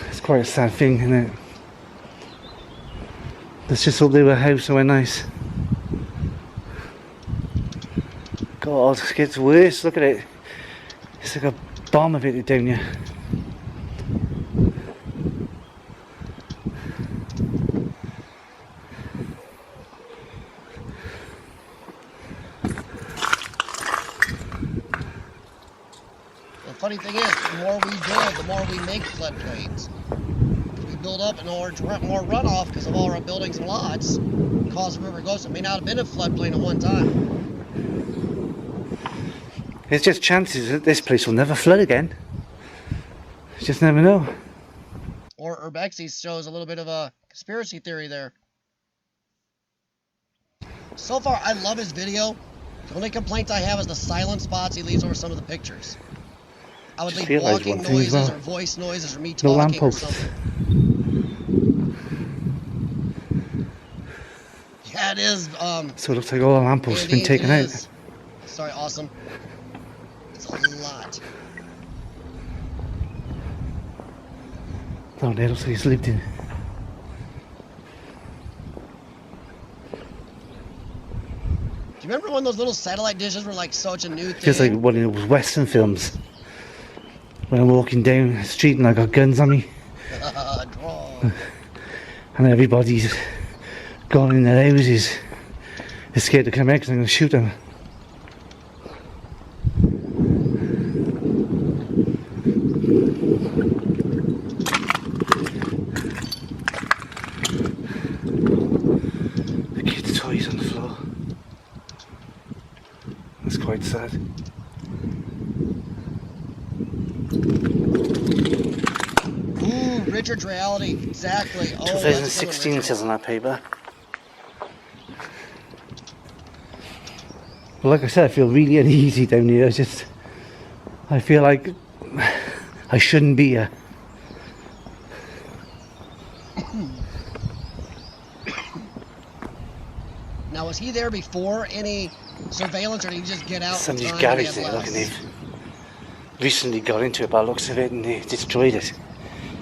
It's quite a sad thing, isn't it? Let's just hope they were a house somewhere nice. God, it gets worse, look at it. It's like a bomb of it down here. The funny thing is, the more we build, the more we make floodplains. We build up in order to run more runoff because of all our buildings and lots. Cause the river to go, so it may not have been a floodplain at one time. There's just chances that this place will never flood again. You just never know. Or Urbex shows a little bit of a conspiracy theory there. So far, I love his video. The only complaint I have is the silent spots he leaves over some of the pictures. I would leave walking noises or voice noises or me talking no lampposts. Or something. Yeah, it is. So it looks like all the lampposts have been taken out. Sorry, awesome. It's a lot. Down there looks like he's lived in. Do you remember when those little satellite dishes were like such a new thing? Feels like one of those Western films. When I'm walking down the street and I got guns on me. And everybody's gone in their houses. They're scared to come out because I'm going to shoot them. The kids' toys on the floor. That's quite sad. picture to reality. Exactly. Oh, that's a good one, 2016 Richard. says on that paper. But like I said, I feel really uneasy down here. I feel like I shouldn't be here. Now, was he there before any surveillance, or did he just get out in Somebody's time when he garage had there, look, and less? they've recently got into it by the looks of it, and they destroyed it.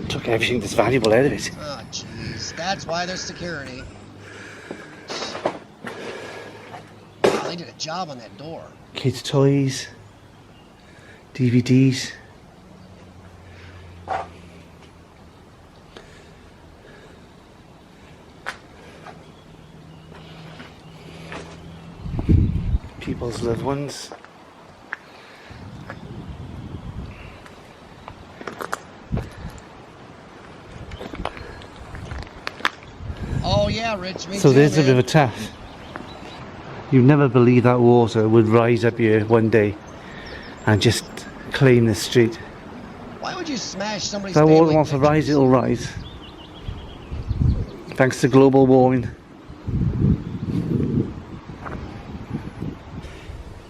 Took everything that's valuable out of it. Oh, jeez. That's why there's security. Wow, they did a job on that door. Kids' toys, DVDs. People's loved ones. Oh, yeah, Rich. Me So too, there's the man. River Taff. You'd never believe that water would rise up here one day and just claim the street. Why would you smash somebody's If that water family wants to rise, pictures? it'll rise. Thanks to global warming.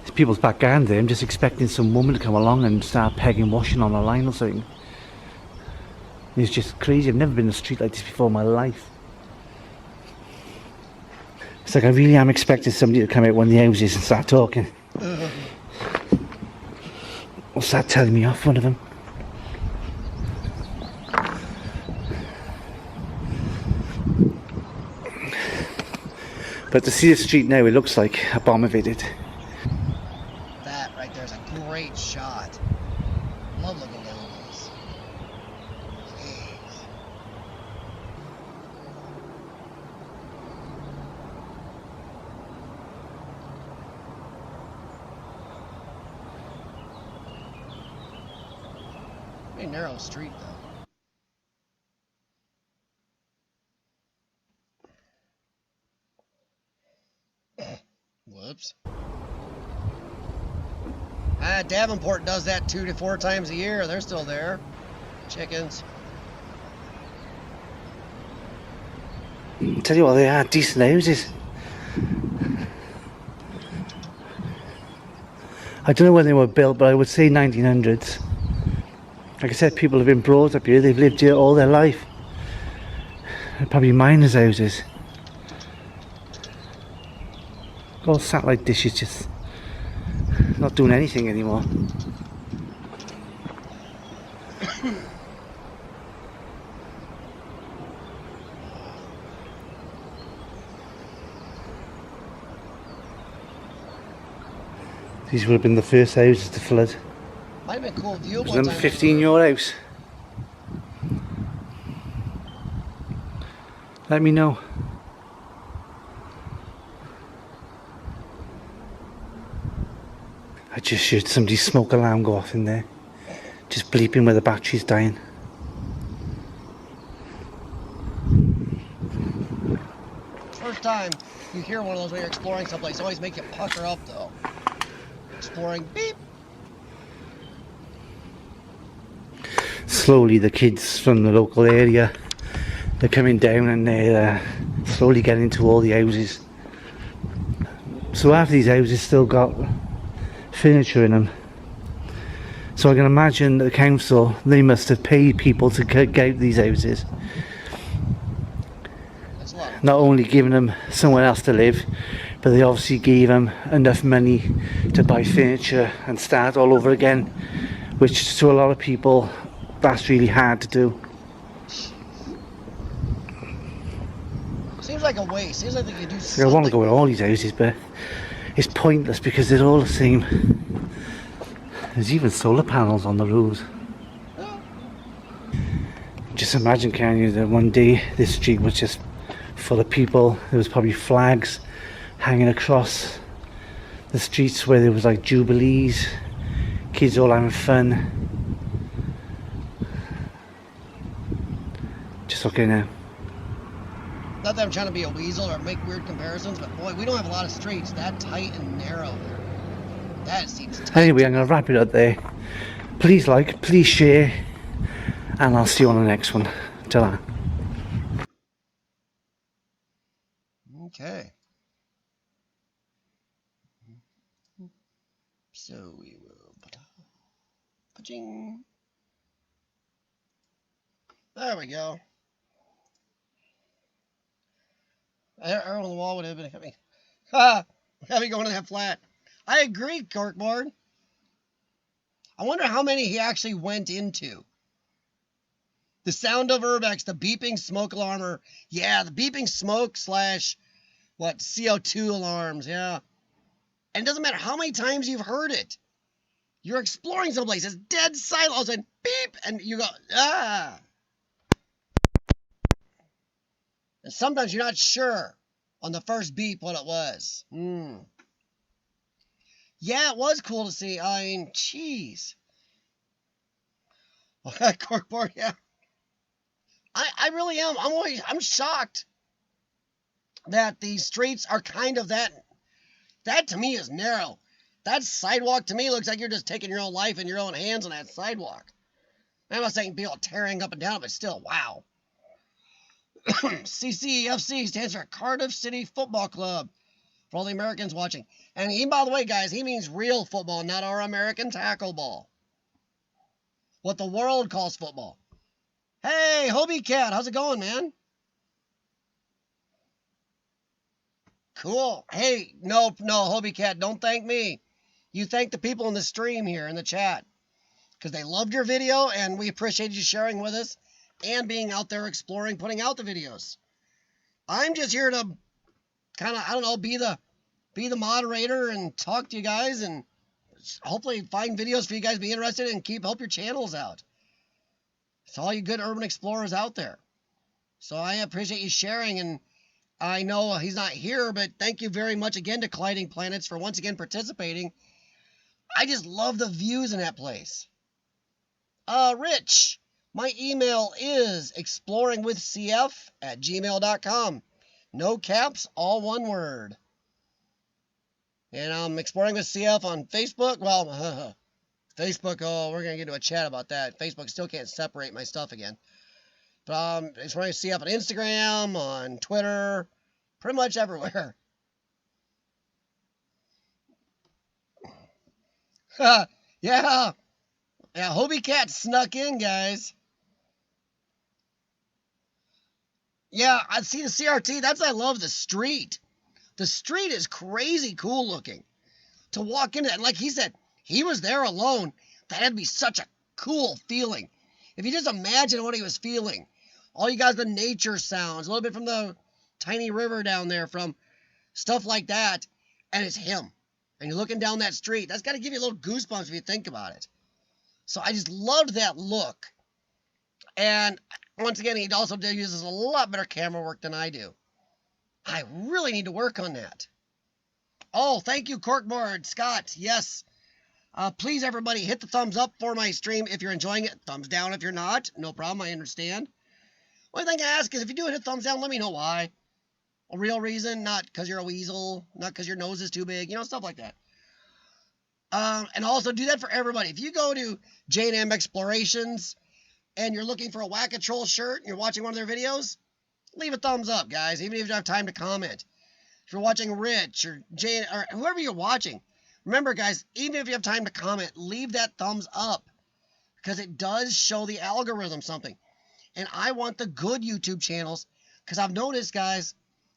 It's people's back garden there. I'm just expecting some woman to come along and start pegging washing on a line or something. It's just crazy. I've never been in a street like this before in my life. It's like I really am expecting somebody to come out one of the houses and start talking. Or start telling me off, one of them. But to see the street now, it looks like a bomb evaded. That right there is a great shot. Love looking down this. Jeez. Pretty narrow street, though. Whoops. Davenport does that 2 to 4 times a year. They're still there. Chickens. Tell you what, they are decent houses. I don't know when they were built, but I would say 1900s. Like I said, people have been brought up here. They've lived here all their life. They're probably miners' houses. All satellite dishes just not doing anything anymore. These would have been the first houses to flood. Might have been a cool view. Was number 15 your house? Let me know. I just heard somebody's smoke alarm go off in there. Just bleeping where the battery's dying. First time you hear one of those when you're exploring someplace, always make you pucker up though. Exploring, beep. Slowly the kids from the local area, they're coming down and they're slowly getting into all the houses. So half of these houses still got furniture in them. So I can imagine the council, they must have paid people to get out these houses. That's a lot. Not only giving them somewhere else to live, but they obviously gave them enough money to buy furniture and start all over again, which to a lot of people that's really hard to do. Seems like a waste. Seems like they could do I something. want to go in all these houses, but it's pointless because they're all the same. There's even solar panels on the roofs. Just imagine, can you, that one day this street was just full of people. There was probably flags hanging across the streets where there was like jubilees, kids all having fun. Just looking now. Not that I'm trying to be a weasel or make weird comparisons, but boy, we don't have a lot of streets that tight and narrow. That seems tight. Anyway, I'm going to wrap it up there. Please like, please share, and I'll see you on the next one. Ta-ra. Okay. So we will Paching. There we go. Arrow on the wall would have been heavy. Ha! Heavy going to that flat. I agree, Corkboard. I wonder how many he actually went into. The sound of Urbex, the beeping smoke alarm, yeah, the beeping smoke slash CO2 alarms, yeah. And it doesn't matter how many times you've heard it. You're exploring someplace, it's dead silent, all of a sudden, beep, and you go, ah. And sometimes you're not sure on the first beep what it was. Yeah, it was cool to see. I mean, jeez. Corkboard, yeah. I really am. I'm shocked that these streets are kind of that. That to me is narrow. That sidewalk to me looks like you're just taking your own life in your own hands on that sidewalk. I'm not saying people tearing up and down, but still, wow. CCFC stands for Cardiff City Football Club, for all the Americans watching. And he, by the way, guys, he means real football, not our American tackle ball. What the world calls football. Hey, Hobie Cat, how's it going, man? Cool. Hey, no, Hobie Cat, don't thank me. You thank the people in the stream here in the chat, because they loved your video, and we appreciate you sharing with us and being out there exploring, putting out the videos. I'm just here to kind of, I don't know, be the moderator and talk to you guys and hopefully find videos for you guys to be interested in and help your channels out. It's all you good urban explorers out there. So I appreciate you sharing, and I know he's not here, but thank you very much again to Colliding Planets for once again participating. I just love the views in that place. Rich, my email is exploringwithcf@gmail.com. No caps, all one word. And I'm Exploring with CF on Facebook. Well, Facebook, oh, we're going to get into a chat about that. Facebook still can't separate my stuff again. But Exploring with CF on Instagram, on Twitter, pretty much everywhere. Yeah. Yeah, Hobie Cat snuck in, guys. Yeah, I see the CRT. I love the street. The street is crazy cool looking. To walk into that, and like he said, he was there alone. That had to be such a cool feeling. If you just imagine what he was feeling. All you guys, the nature sounds, a little bit from the tiny river down there, from stuff like that, and it's him. And you're looking down that street. That's got to give you a little goosebumps if you think about it. So I just loved that look. And once again, he also uses a lot better camera work than I do. I really need to work on that. Oh, thank you, Corkboard. Scott, yes. Please, everybody, hit the thumbs up for my stream if you're enjoying it. Thumbs down if you're not. No problem, I understand. Only thing I ask is if you do hit a thumbs down, let me know why. A real reason, not because you're a weasel, not because your nose is too big, stuff like that. And also do that for everybody. If you go to J&M Explorations and you're looking for a Whack-A-Troll shirt and you're watching one of their videos, leave a thumbs up, guys, even if you don't have time to comment. If you're watching Rich or Jane or whoever you're watching, remember, guys, even if you have time to comment, leave that thumbs up because it does show the algorithm something. And I want the good YouTube channels because I've noticed, guys,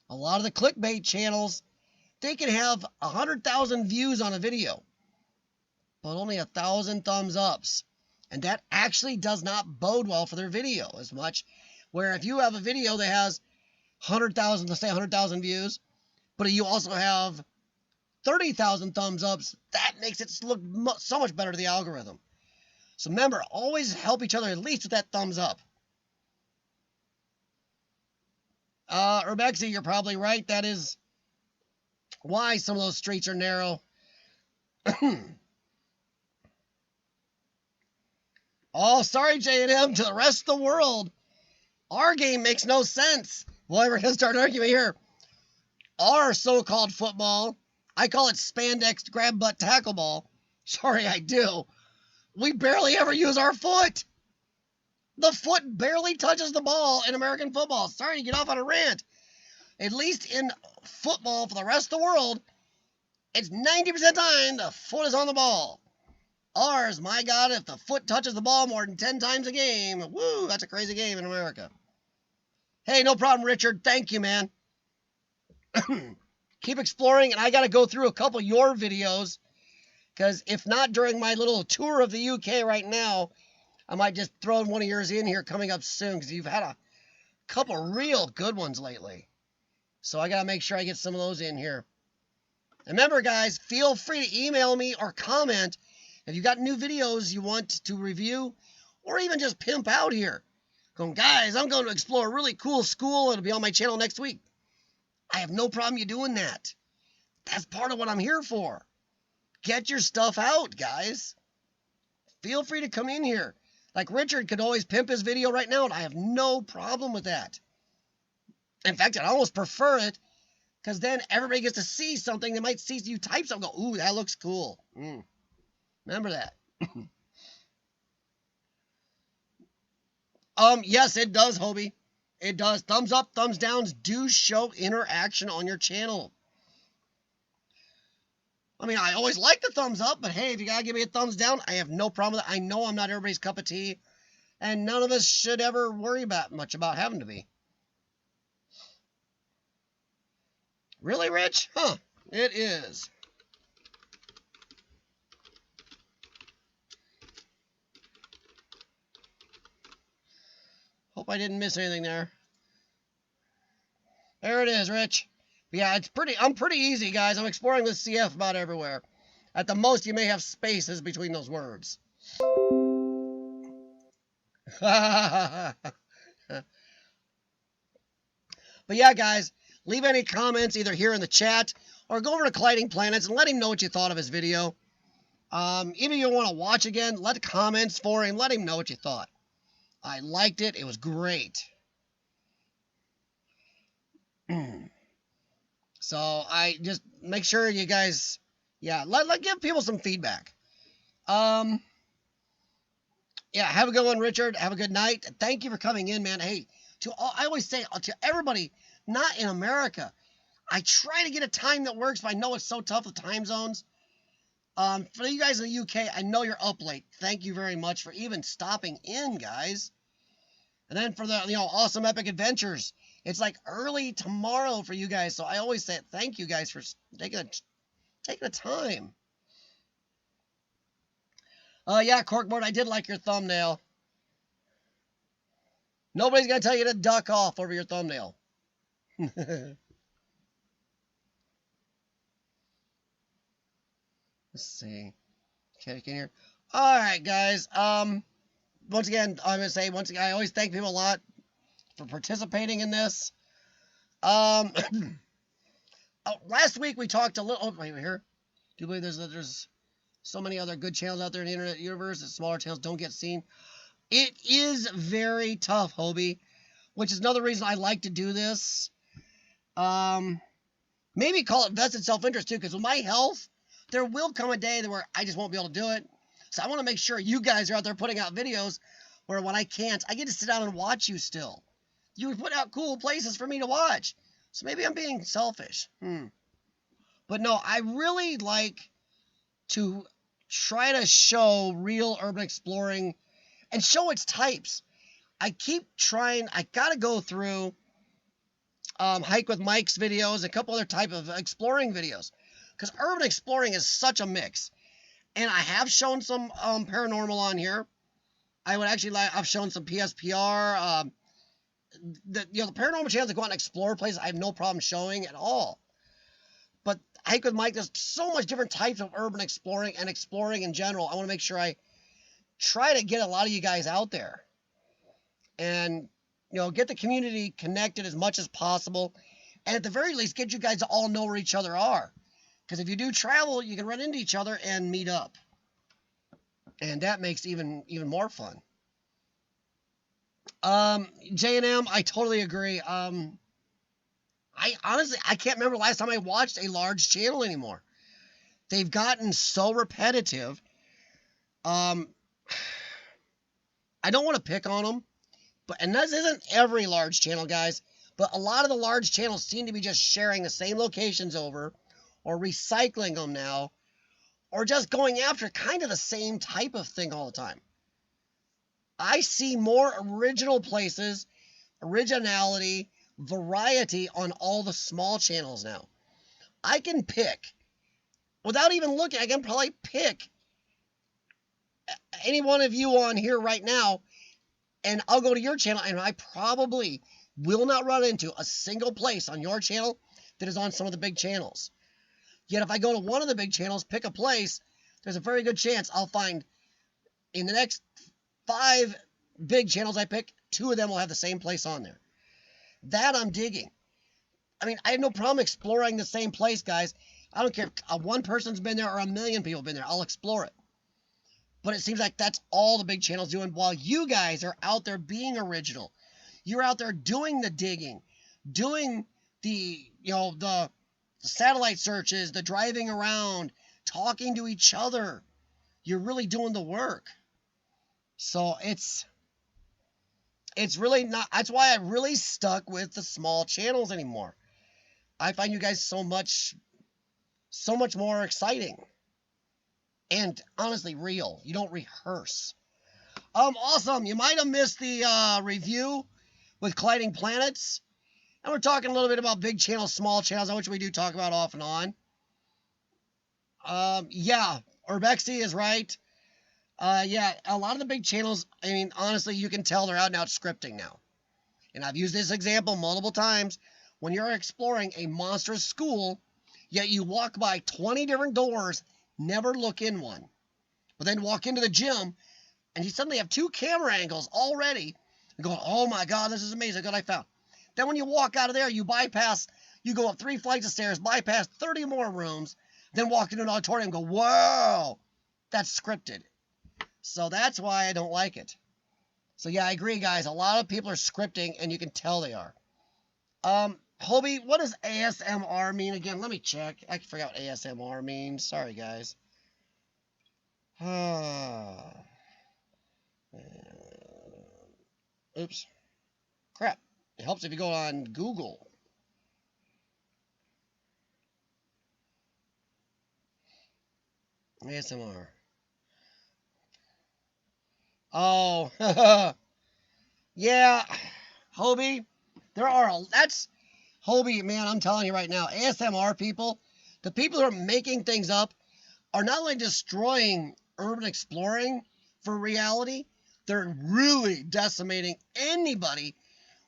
a lot of the clickbait channels, they can have 100,000 views on a video, but only 1,000 thumbs ups. And that actually does not bode well for their video as much. Where if you have a video that has 100,000, let's say 100,000 views, but you also have 30,000 thumbs ups, that makes it look so much better to the algorithm. So remember, always help each other at least with that thumbs up. Urbexy, you're probably right. That is why some of those streets are narrow. Oh, sorry, J&M, to the rest of the world. Our game makes no sense. Well, we're going to start arguing here. Our so-called football, I call it spandex grab butt tackle ball. Sorry, I do. We barely ever use our foot. The foot barely touches the ball in American football. Sorry to get off on a rant. At least in football for the rest of the world, it's 90% of the time the foot is on the ball. Ours, my God, if the foot touches the ball more than 10 times a game, woo, that's a crazy game in America. Hey, no problem, Richard. Thank you, man. Keep exploring, and I got to go through a couple of your videos, because if not during my little tour of the UK right now, I might just throw one of yours in here coming up soon, because you've had a couple real good ones lately. So I got to make sure I get some of those in here. And remember, guys, feel free to email me or comment if you got new videos you want to review, or even just pimp out here. Going, guys, I'm going to explore a really cool school. It'll be on my channel next week. I have no problem you doing that. That's part of what I'm here for. Get your stuff out, guys. Feel free to come in here. Like Richard could always pimp his video right now, and I have no problem with that. In fact, I'd almost prefer it, because then everybody gets to see something. They might see you type something, go, ooh, that looks cool. Remember that. Yes, it does, Hobie. It does. Thumbs up, thumbs downs do show interaction on your channel. I mean, I always like the thumbs up, but hey, if you gotta give me a thumbs down, I have no problem with it. I know I'm not everybody's cup of tea, and none of us should ever worry much about having to be. Really, Rich? Huh. It is. Hope I didn't miss anything there. There it is, Rich. Yeah, I'm pretty easy, guys. I'm exploring this CF about everywhere. At the most, you may have spaces between those words. But yeah, guys, leave any comments either here in the chat or go over to Colliding Planets and let him know what you thought of his video. Even if you want to watch again, let the comments for him. Let him know what you thought. I liked it. It was great. So I just make sure you guys, yeah, let give people some feedback. Yeah, have a good one, Richard. Have a good night. Thank you for coming in, man. Hey, I always say to everybody, not in America, I try to get a time that works, but I know it's so tough with time zones. For you guys in the UK, I know you're up late. Thank you very much for even stopping in, guys. And then for the awesome epic adventures, it's like early tomorrow for you guys. So I always say thank you guys for taking the time. Yeah, Corkboard, I did like your thumbnail. Nobody's gonna tell you to duck off over your thumbnail. Let's see. Okay, can you hear? All right, guys. Once again, I'm gonna say I always thank people a lot for participating in this. Last week we talked a little. Oh, wait here. Do you believe there's so many other good channels out there in the internet universe that smaller channels don't get seen? It is very tough, Hobie, which is another reason I like to do this. Maybe call it vested self-interest too, because with my health, there will come a day where I just won't be able to do it. So I want to make sure you guys are out there putting out videos where when I can't, I get to sit down and watch you still. You put out cool places for me to watch. So maybe I'm being selfish. But no, I really like to try to show real urban exploring and show its types. I keep trying. I got to go through Hike with Mike's videos, a couple other type of exploring videos, because urban exploring is such a mix. And I have shown some paranormal on here. I would actually I've shown some PSPR. The paranormal channels that go out and explore places, I have no problem showing at all. But Hike with Mike, there's so much different types of urban exploring and exploring in general. I want to make sure I try to get a lot of you guys out there and get the community connected as much as possible, and at the very least get you guys to all know where each other are, because if you do travel, you can run into each other and meet up, and that makes even more fun. J&M, I totally agree. I honestly can't remember the last time I watched a large channel anymore. They've gotten so repetitive. I don't want to pick on them, and this isn't every large channel, guys, but a lot of the large channels seem to be just sharing the same locations over, or recycling them now, or just going after kind of the same type of thing all the time. I see more original places, originality, variety on all the small channels now. I can pick, without even looking, I can probably pick any one of you on here right now, and I'll go to your channel, and I probably will not run into a single place on your channel that is on some of the big channels. Yet if I go to one of the big channels, pick a place, there's a very good chance I'll find in the next 5 big channels I pick, 2 of them will have the same place on there. That I'm digging. I mean, I have no problem exploring the same place, guys. I don't care if one person's been there or a million people have been there. I'll explore it. But it seems like that's all the big channels doing, while you guys are out there being original. You're out there doing the digging, doing the, the satellite searches, the driving around, talking to each other. You're really doing the work. So it's really not, that's why I really stuck with the small channels anymore. I find you guys so much more exciting. And honestly, real. You don't rehearse. Awesome. You might have missed the review with Colliding Planets. And we're talking a little bit about big channels, small channels, which we do talk about off and on. Yeah, Urbexy is right. Yeah, a lot of the big channels, I mean, honestly, you can tell they're out and out scripting now. And I've used this example multiple times. When you're exploring a monstrous school, yet you walk by 20 different doors, never look in one. But then walk into the gym, and you suddenly have 2 camera angles already. And going, oh my God, this is amazing. Look what I found. Then when you walk out of there, you go up 3 flights of stairs, bypass 30 more rooms, then walk into an auditorium and go, whoa, that's scripted. So that's why I don't like it. So yeah, I agree, guys. A lot of people are scripting, and you can tell they are. Hobie, what does ASMR mean again? Let me check. I forgot what ASMR means. Sorry, guys. Oops. Crap. It helps if you go on Google. ASMR. Oh. Yeah. Hobie, that's Hobie, man, I'm telling you right now, ASMR people, the people who are making things up are not only destroying urban exploring for reality, they're really decimating anybody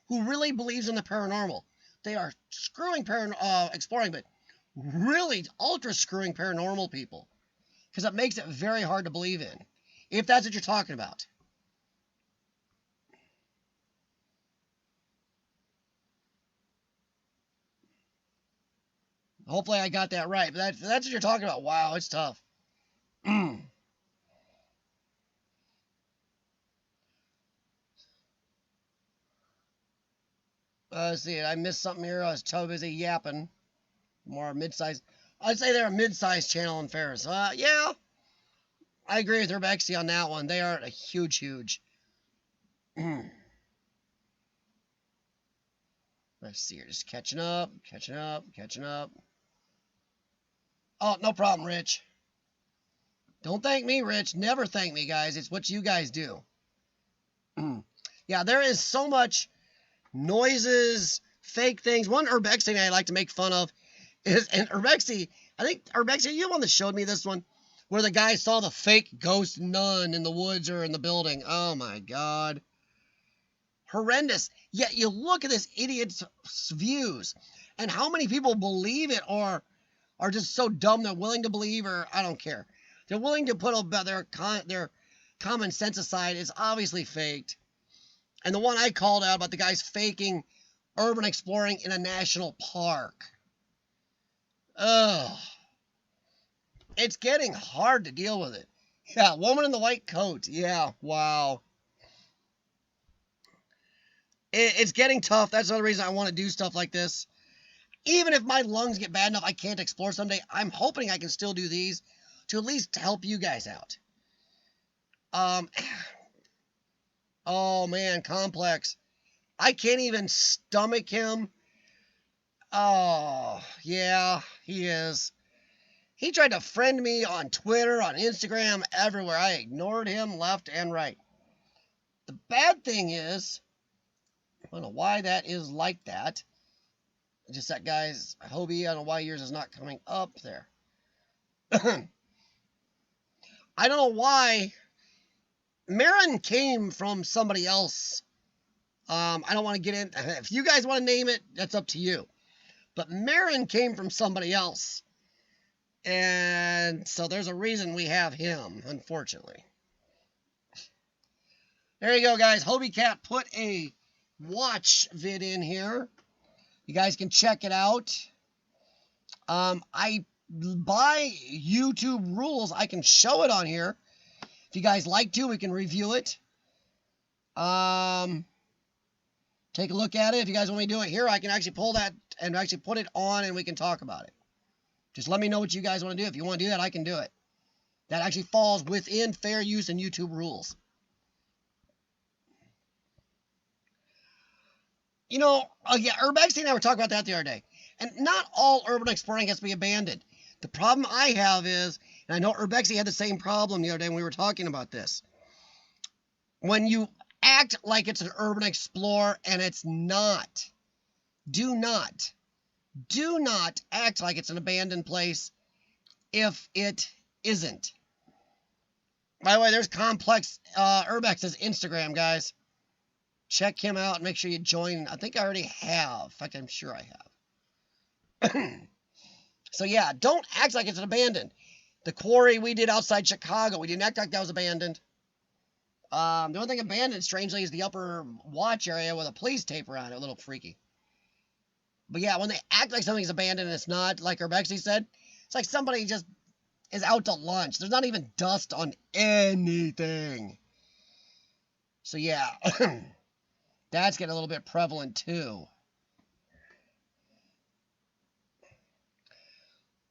who really believes in the paranormal. They are screwing exploring, but really ultra screwing paranormal people, because it makes it very hard to believe in, if that's what you're talking about. Hopefully I got that right, but that's what you're talking about. Wow, it's tough. Let's see, I missed something here. I was too busy yapping. More mid-sized. I'd say they're a mid-sized channel in Ferris. Yeah, I agree with Urbexy on that one. They aren't a huge. Let's see here. Just catching up. Oh, no problem, Rich. Don't thank me, Rich. Never thank me, guys. It's what you guys do. Yeah, there is so much noises, fake things. One Urbexy I like to make fun of is, and Urbexy, I think Urbexy, you the one that showed me this one, where the guy saw the fake ghost nun in the woods or in the building. Oh my God. Horrendous. Yet you look at this idiot's views, and how many people believe it or are just so dumb they're willing to believe, or I don't care. They're willing to put their common sense aside. It's obviously faked. And the one I called out about the guys faking urban exploring in a national park. Ugh. It's getting hard to deal with it. Yeah, woman in the white coat. Yeah, wow. It's getting tough. That's another reason I want to do stuff like this. Even if my lungs get bad enough I can't explore someday, I'm hoping I can still do these to at least help you guys out. Oh man, complex. I can't even stomach him. Oh, yeah, he is. He tried to friend me on Twitter, on Instagram, everywhere. I ignored him left and right. The bad thing is, I don't know why that is like that. Just that guy's Hobie. I don't know why yours is not coming up there. I don't know why. Marin came from somebody else. I don't want to get in. If you guys want to name it, that's up to you. But Marin came from somebody else. And so there's a reason we have him, unfortunately. There you go, guys. Hobie Cat put a watch vid in here. You guys can check it out. I by YouTube rules, I can show it on here. If you guys like to, we can review it. Take a look at it. If you guys want me to do it here, I can actually pull that and actually put it on and we can talk about it. Just let me know what you guys want to do. If you want to do that, I can do it. That actually falls within fair use and YouTube rules. You know, yeah, Urbex and I were talking about that the other day. And not all urban exploring has to be abandoned. The problem I have is, and I know Urbexy had the same problem the other day when we were talking about this. When you act like it's an urban explorer and it's not, do not act like it's an abandoned place if it isn't. By the way, there's Complex Urbex's Instagram, guys. Check him out and make sure you join. I think I already have. In fact, I'm sure I have. So yeah, don't act like it's an abandoned. The quarry we did outside Chicago, we didn't act like that was abandoned. The only thing abandoned, strangely, is the upper watch area with a police tape around it. A little freaky. But yeah, when they act like something's abandoned and it's not, like Urbexy said, it's like somebody just is out to lunch. There's not even dust on anything. So yeah, that's getting a little bit prevalent too.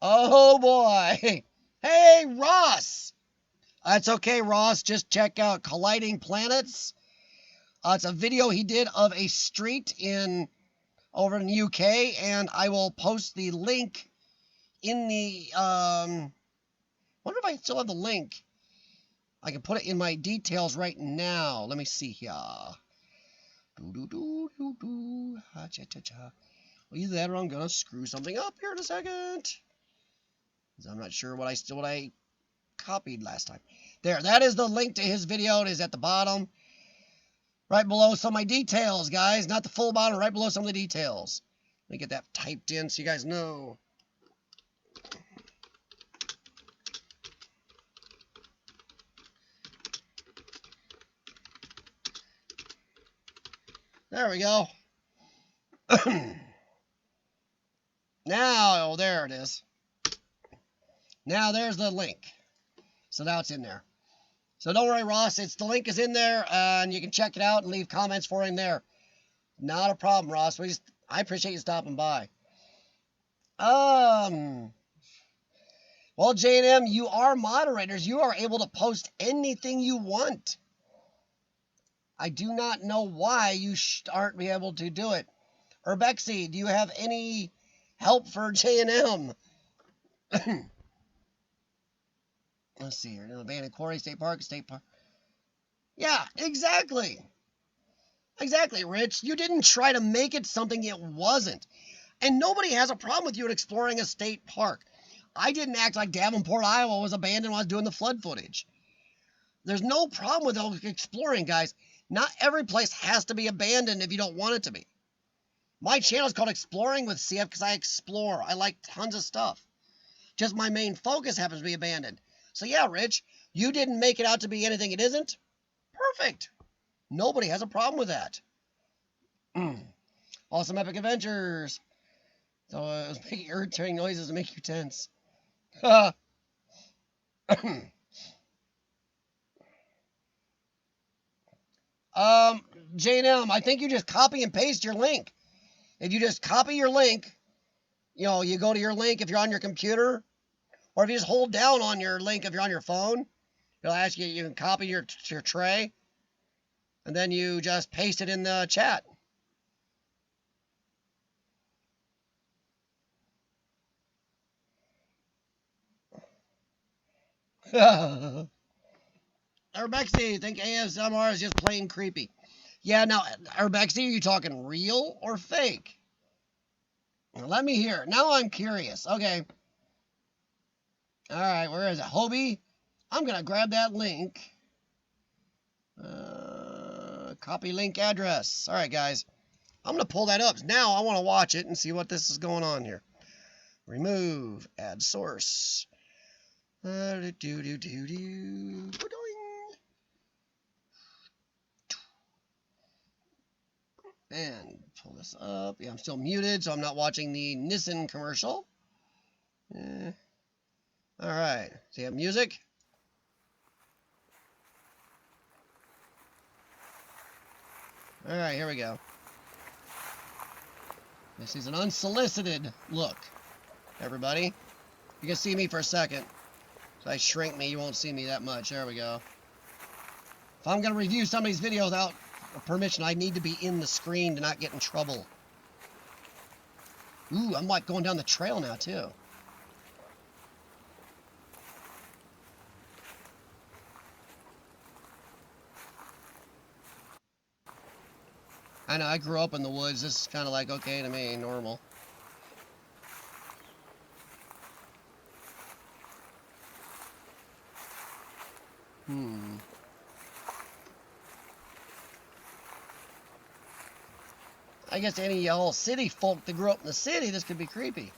Oh boy. Hey, Ross. That's okay, Ross. Just check out Colliding Planets. It's a video he did of a street over in the UK, and I will post the link in the, wonder if I still have the link. I can put it in my details right now. Let me see here. Either that or I'm gonna screw something up here in a second. I'm not sure what I copied last time. There, that is the link to his video. It is at the bottom. Right below some of my details, guys. Not the full bottom, right below some of the details. Let me get that typed in so you guys know. There we go. Now, oh, there it is. Now there's the link. So now it's in there. So don't worry, Ross. The link is in there, and you can check it out and leave comments for him there. Not a problem, Ross. I appreciate you stopping by. Well, J&M, you are moderators. You are able to post anything you want. I do not know why you aren't be able to do it. Urbexy, do you have any help for J&M? Let's see here. Abandoned quarry, state park. Yeah, exactly. Exactly, Rich. You didn't try to make it something it wasn't. And nobody has a problem with you exploring a state park. I didn't act like Davenport, Iowa was abandoned when I was doing the flood footage. There's no problem with exploring, guys. Not every place has to be abandoned if you don't want it to be. My channel is called Exploring with CF because I explore. I like tons of stuff. Just my main focus happens to be abandoned. So yeah, Rich, you didn't make it out to be anything it isn't. Perfect. Nobody has a problem with that. Awesome epic adventures. So it was making irritating noises to make you tense. J&M, I think you just copy and paste your link. If you just copy your link, you go to your link if you're on your computer, or if you just hold down on your link if you're on your phone, it'll ask you, you can copy your tray. and then you just paste it in the chat. Urbexy, think ASMR is just plain creepy. Yeah, now, Urbexy, are you talking real or fake? Let me hear. Now I'm curious. Okay. All right, where is it? Hobie? I'm going to grab that link. Copy link address. All right, guys. I'm going to pull that up. Now I want to watch it and see what this is going on here. Remove. Add source. And pull this up. Yeah, I'm still muted, so I'm not watching the Nissan commercial. All right. So you have music? All right, here we go. This is an unsolicited look, everybody. You can see me for a second. If I shrink me, you won't see me that much. There we go. If I'm going to review somebody's video without permission, I need to be in the screen to not get in trouble. Ooh, I'm like going down the trail now, too. I know, I grew up in the woods. This is kind of like okay to me, normal. I guess any y'all city folk that grew up in the city, this could be creepy.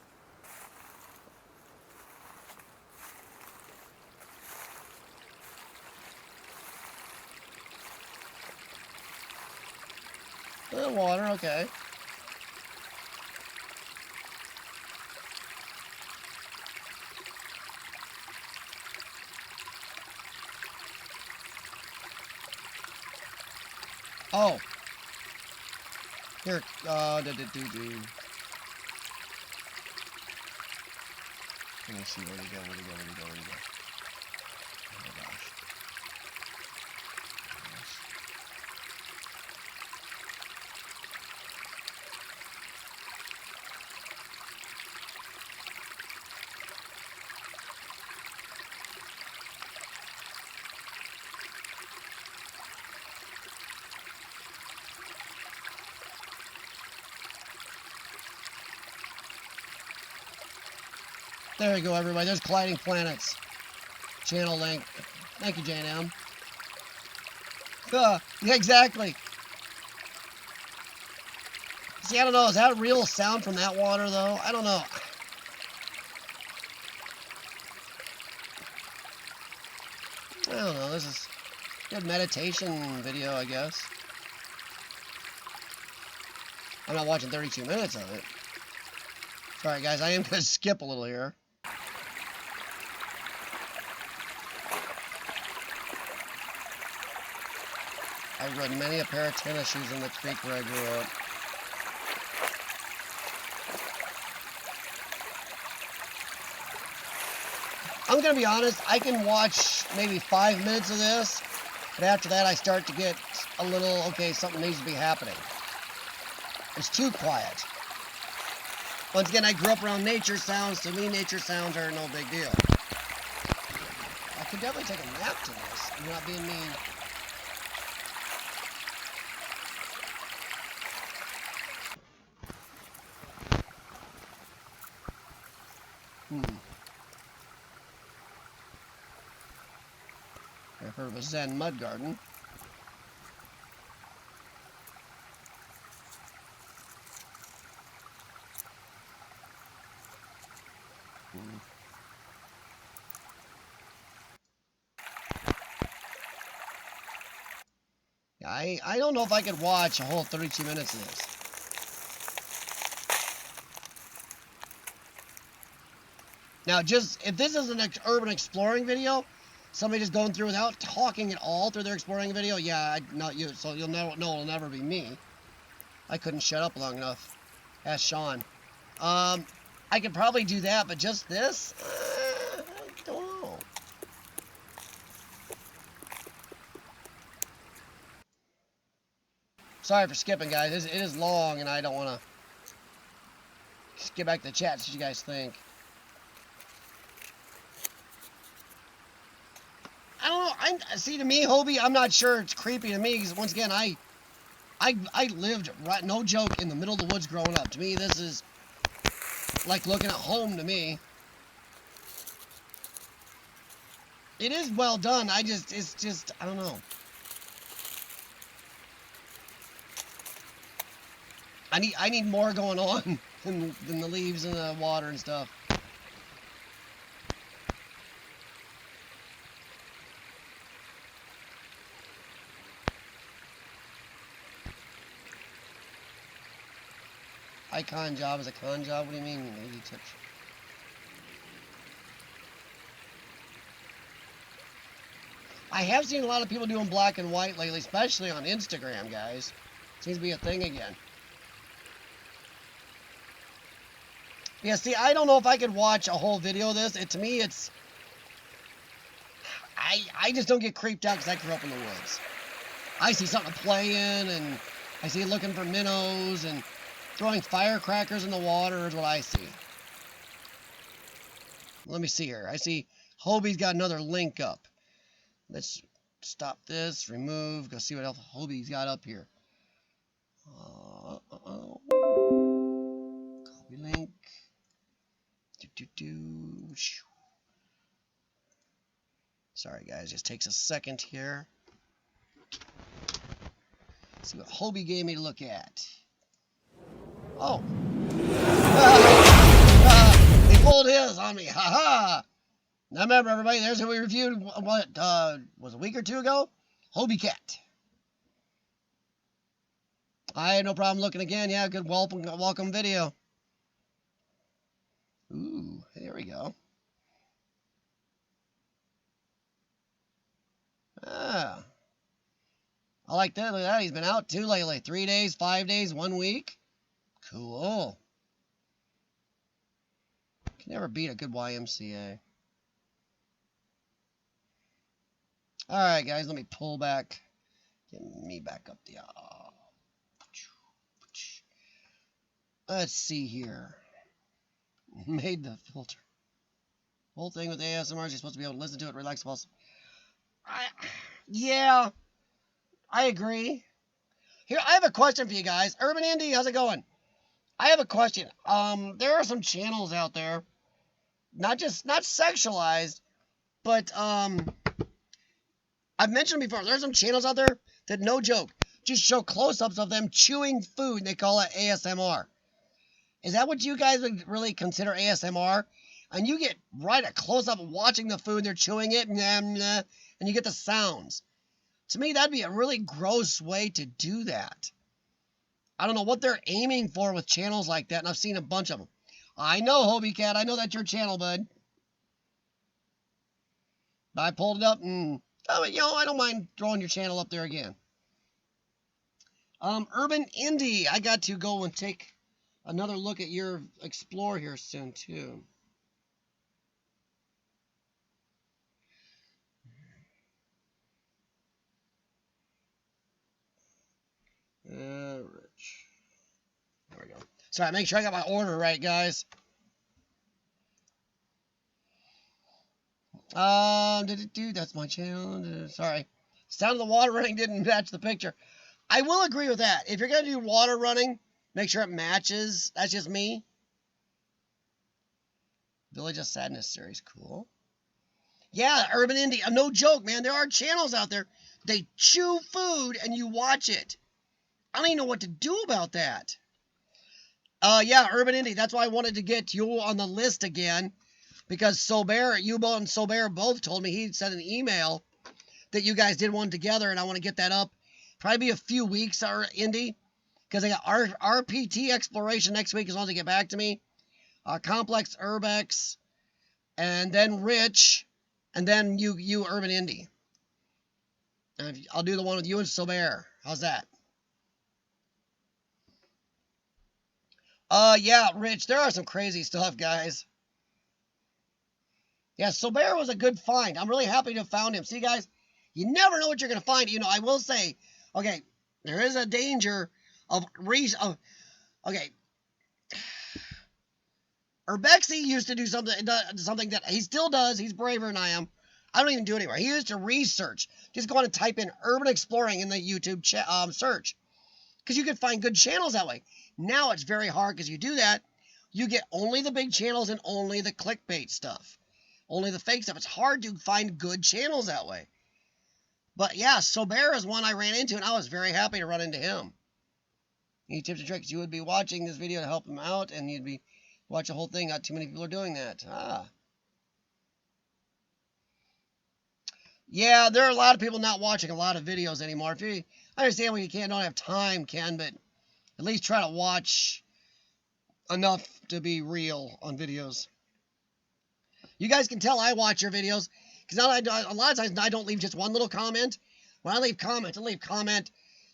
Water, okay. Oh. Here, Let me see, where'd he go? Oh my gosh. There you go, everybody. There's Colliding Planets. Channel link. Thank you, J&M. Yeah, exactly. See, I don't know. Is that real sound from that water, though? I don't know. I don't know. This is a good meditation video, I guess. I'm not watching 32 minutes of it. Sorry, guys. I am going to skip a little here. I rode many a pair of tennis shoes in the creek where I grew up. I'm going to be honest, I can watch maybe 5 minutes of this, but after that I start to get a little, okay, something needs to be happening. It's too quiet. Once again, I grew up around nature sounds. To me, nature sounds are no big deal. I could definitely take a nap to this. I'm not being mean. I've heard of a Zen mud garden. I don't know if I could watch a whole 32 minutes of this. Now, just if this is an urban exploring video, somebody just going through without talking at all through their exploring video, yeah, not you. So you'll never know it'll never be me. I couldn't shut up long enough. Ask Sean. I could probably do that, but just this, I don't know. Sorry for skipping, guys. It is long, and I don't want to get back to the chat. See what you guys think. I don't know. See, to me, Hobie, I'm not sure it's creepy to me because once again, I lived right, no joke, in the middle of the woods growing up. To me, this is like looking at home to me. It is well done. It's just, I don't know. I need more going on than the leaves and the water and stuff. Icon job is a con job? What do you mean? I have seen a lot of people doing black and white lately, especially on Instagram, guys. Seems to be a thing again. Yeah, see, I don't know if I could watch a whole video of this. To me, it's... I just don't get creeped out because I grew up in the woods. I see something playing, and I see it looking for minnows, and throwing firecrackers in the water is what I see. Let me see here. I see Hobie's got another link up. Let's stop this, remove, go see what else Hobie's got up here. Copy link. Sorry, guys, just takes a second here. Let's see what Hobie gave me to look at. Oh. He pulled his on me. Ha-ha. Now remember, everybody, there's who we reviewed, what, was a week or two ago? Hobie Cat. I had no problem looking again. Yeah, good welcome video. Ooh, there we go. Ah. I like that. Look at that. He's been out too lately. 3 days, 5 days, 1 week. Cool. Can never beat a good YMCA. Alright, guys, let me pull back. Get me back up the... Let's see here. Made the filter. Whole thing with ASMR, you're supposed to be able to listen to it, relax, pulse. Yeah, I agree. Here, I have a question for you guys. Urban Indie, how's it going? I have a question. There are some channels out there, not sexualized, but I've mentioned before, there's some channels out there that, no joke, just show close-ups of them chewing food, and they call it ASMR. Is that what you guys would really consider ASMR? And you get right a close-up watching the food, they're chewing it, and you get the sounds. To me, that'd be a really gross way to do that. I don't know what they're aiming for with channels like that, and I've seen a bunch of them. I know, Hobie Cat, I know that's your channel, bud. But I pulled it up, and, I don't mind throwing your channel up there again. Urban Indie, I got to go and take another look at your Explore here soon, too. Rich. There we go. Sorry, make sure I got my order right, guys. That's my channel. Sorry. Sound of the water running didn't match the picture. I will agree with that. If you're going to do water running, make sure it matches. That's just me. Village of Sadness series. Cool. Yeah, Urban Indie. No joke, man. There are channels out there. They chew food and you watch it. I don't even know what to do about that. Yeah, Urban Indie. That's why I wanted to get you on the list again. Because Sober, U-Boat and Sober both told me, he sent an email that you guys did one together, and I want to get that up. Probably be a few weeks, Indie. Because I got RPT Exploration next week as long as they get back to me. Complex Urbex. And then Rich. And then you Urban Indie. And I'll do the one with you and Sober. How's that? Yeah, Rich, there are some crazy stuff, guys. Yeah, Sober was a good find. I'm really happy to have found him. See, guys, you never know what you're going to find. I will say, okay, There is a danger of okay. Urbexy used to do something that he still does. He's braver than I am. I don't even do it anymore. He used to research. Just go on and type in urban exploring in the YouTube search, because you can find good channels that way. Now it's very hard, because you do that, you get only the big channels and only the clickbait stuff, only the fake stuff. It's hard to find good channels that way. But yeah, Sober is one I ran into, and I was very happy to run into him. Any tips and tricks? You would be watching this video to help him out, and you'd be watch the whole thing. Not too many people are doing that. Yeah, there are a lot of people not watching a lot of videos anymore. I understand when you don't have time, Ken, but at least try to watch enough to be real on videos. You guys can tell I watch your videos, because a lot of times I don't leave just one little comment. When I leave comments, I leave comment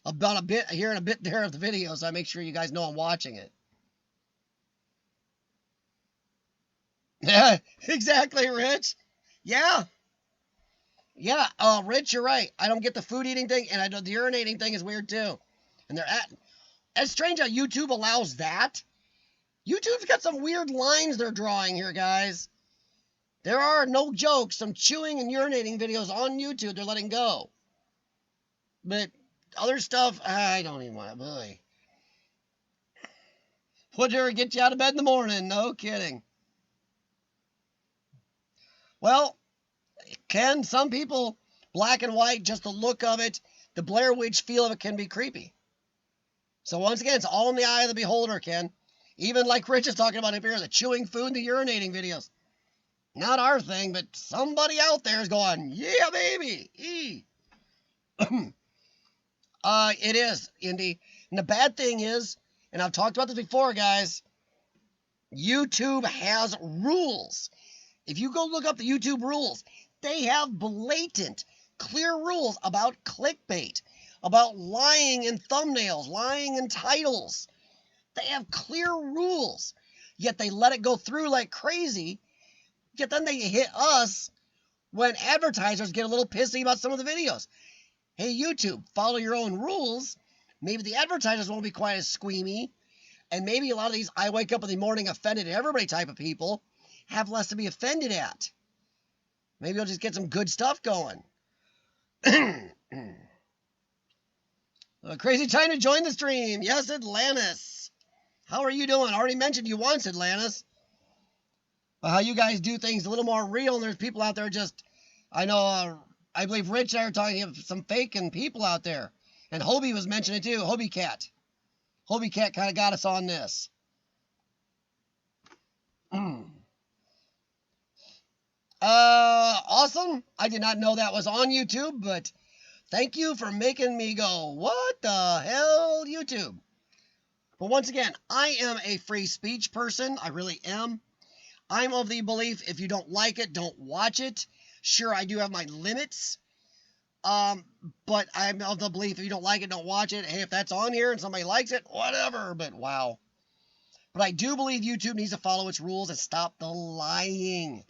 about a bit here and a bit there of the video, so I make sure you guys know I'm watching it. Yeah, exactly, Rich. Yeah. Yeah, Rich, you're right. I don't get the food eating thing, and the urinating thing is weird too. And it's strange how YouTube allows that. YouTube's got some weird lines they're drawing here, guys. There are, no joke, some chewing and urinating videos on YouTube they're letting go. But other stuff, I don't even want to, boy. Whatever get you out of bed in the morning, no kidding. Well, Ken, some people, black and white, just the look of it, the Blair Witch feel of it can be creepy. So once again, it's all in the eye of the beholder, Ken. Even like Rich is talking about up here, the chewing food, the urinating videos. Not our thing, but somebody out there is going, yeah, baby. It is, Indy. And the bad thing is, and I've talked about this before, guys, YouTube has rules. If you go look up the YouTube rules, they have blatant, clear rules about clickbait, about lying in thumbnails, lying in titles. They have clear rules, yet they let it go through like crazy, yet then they hit us when advertisers get a little pissy about some of the videos. Hey, YouTube, follow your own rules. Maybe the advertisers won't be quite as squeamy, and maybe a lot of these I wake up in the morning offended at everybody type of people have less to be offended at. Maybe we'll just get some good stuff going. A crazy time to join the stream. Yes, Atlantis. How are you doing? I already mentioned you once, Atlantis. How you guys do things a little more real, and there's people out there just, I know, I believe Rich and I were talking of some faking people out there. And Hobie was mentioning it too, Hobie Cat. Hobie Cat kind of got us on this. Awesome. I did not know that was on YouTube, but thank you for making me go, what the hell, YouTube? But once again, I am a free speech person. I really am. I'm of the belief if you don't like it, don't watch it. Sure, I do have my limits. But I'm of the belief if you don't like it, don't watch it. Hey, if that's on here and somebody likes it, whatever. But wow. But I do believe YouTube needs to follow its rules and stop the lying.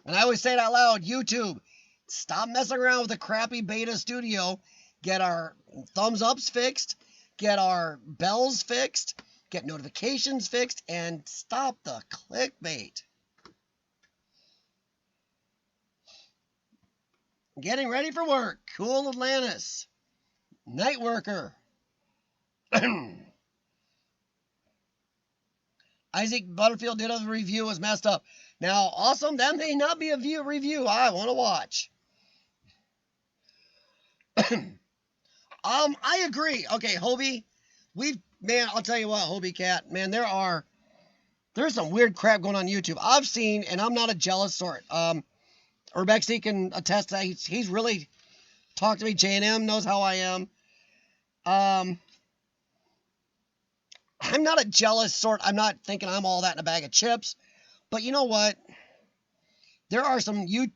And I always say it out loud, YouTube, stop messing around with the crappy beta studio. Get our thumbs ups fixed. Get our bells fixed. Get notifications fixed. And stop the clickbait. Getting ready for work. Cool Atlantis. Night worker. Isaac Butterfield did a review, was messed up. Now, awesome, that may not be a review I want to watch. I agree. Okay, Hobie, man, I'll tell you what, Hobie Cat, man, there's some weird crap going on YouTube. I've seen, and I'm not a jealous sort. Urbex can attest to that. He's really talked to me. J&M knows how I am. I'm not a jealous sort. I'm not thinking I'm all that in a bag of chips. But you know what? There's some even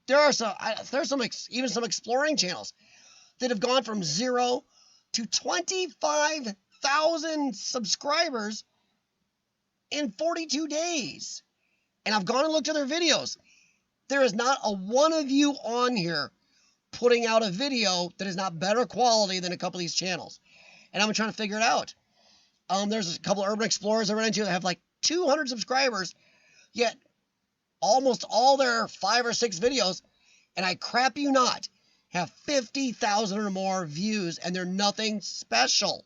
some exploring channels that have gone from 0 to 25,000 subscribers in 42 days. And I've gone and looked at their videos. There is not a one of you on here putting out a video that is not better quality than a couple of these channels. And I'm trying to figure it out. There's a couple of urban explorers I run into that have like 200 subscribers, yet almost all their 5 or 6 videos, and I crap you not, have 50,000 or more views, and they're nothing special.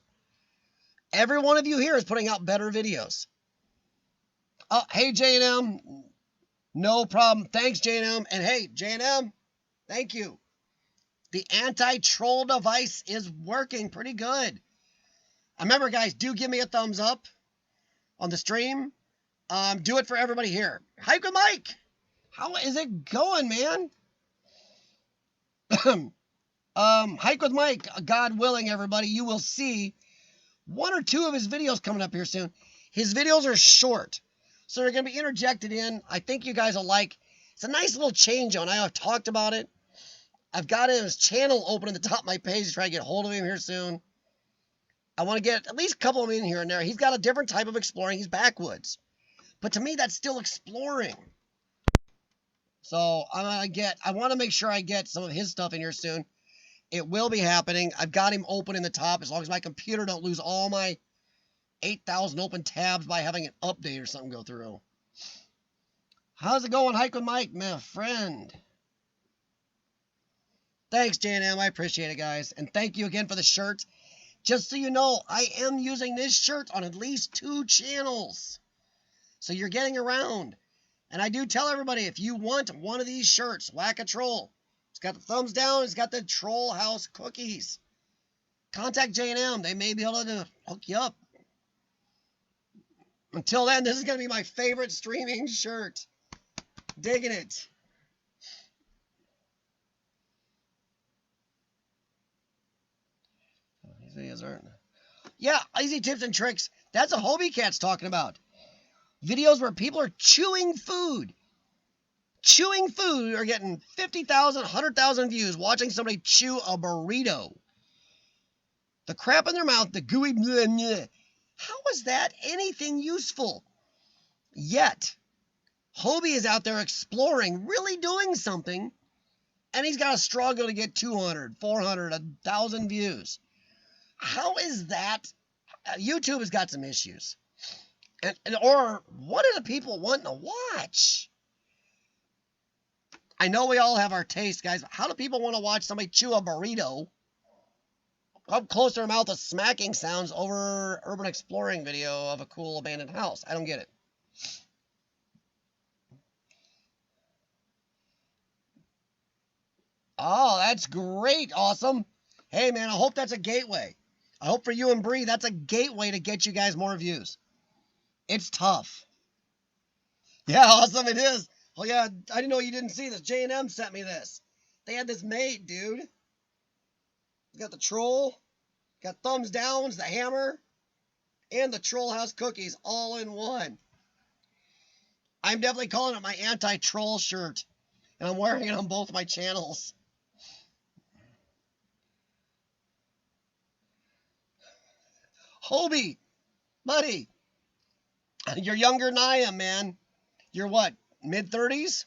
Every one of you here is putting out better videos. Oh, hey, J&M. No problem. Thanks, J&M. And hey, J&M, thank you. The anti-troll device is working pretty good. Remember, guys, do give me a thumbs up on the stream. Do it for everybody here. Hike with Mike. How is it going, man? Hike with Mike, God willing, everybody, you will see 1 or 2 of his videos coming up here soon. His videos are short, so they're going to be interjected in. I think you guys will like. It's a nice little change on. I have talked about it. I've got his channel open at the top of my page to try to get a hold of him here soon. I want to get at least a couple of them in here and there. He's got a different type of exploring. He's backwoods. But to me, that's still exploring. So I want to make sure I get some of his stuff in here soon. It will be happening. I've got him open in the top as long as my computer don't lose all my 8,000 open tabs by having an update or something go through. How's it going, Hike with Mike, my friend? Thanks, J&M. I appreciate it, guys. And thank you again for the shirt. Just so you know, I am using this shirt on at least 2 channels. So you're getting around. And I do tell everybody, if you want one of these shirts, Whack a Troll. It's got the thumbs down. It's got the Troll House cookies. Contact J&M. They may be able to hook you up. Until then, this is going to be my favorite streaming shirt. Digging it. These videos aren't. Yeah, easy tips and tricks. That's what Hobie Cat's talking about. Videos where people are chewing food. Chewing food are getting 50,000, 100,000 views watching somebody chew a burrito. The crap in their mouth, the gooey bleh, bleh. How is that anything useful? Yet, Hobie is out there exploring, really doing something, and he's got to struggle to get 200, 400, 1,000 views. How is that? YouTube has got some issues. Or what are the people wanting to watch? I know we all have our taste, guys, but how do people want to watch somebody chew a burrito up close to their mouth with smacking sounds over urban exploring video of a cool abandoned house? I don't get it. Oh, that's great. Awesome. Hey, man, I hope that's a gateway. I hope for you and Bree, that's a gateway to get you guys more views. It's tough. Yeah, awesome it is. Oh, yeah, I didn't know you didn't see this. J&M sent me this. They had this made, dude. You got the troll, got thumbs downs, the hammer, and the Troll House cookies all in one. I'm definitely calling it my anti-troll shirt, and I'm wearing it on both my channels. Hobie, buddy, you're younger than I am, man. You're what, mid-30s?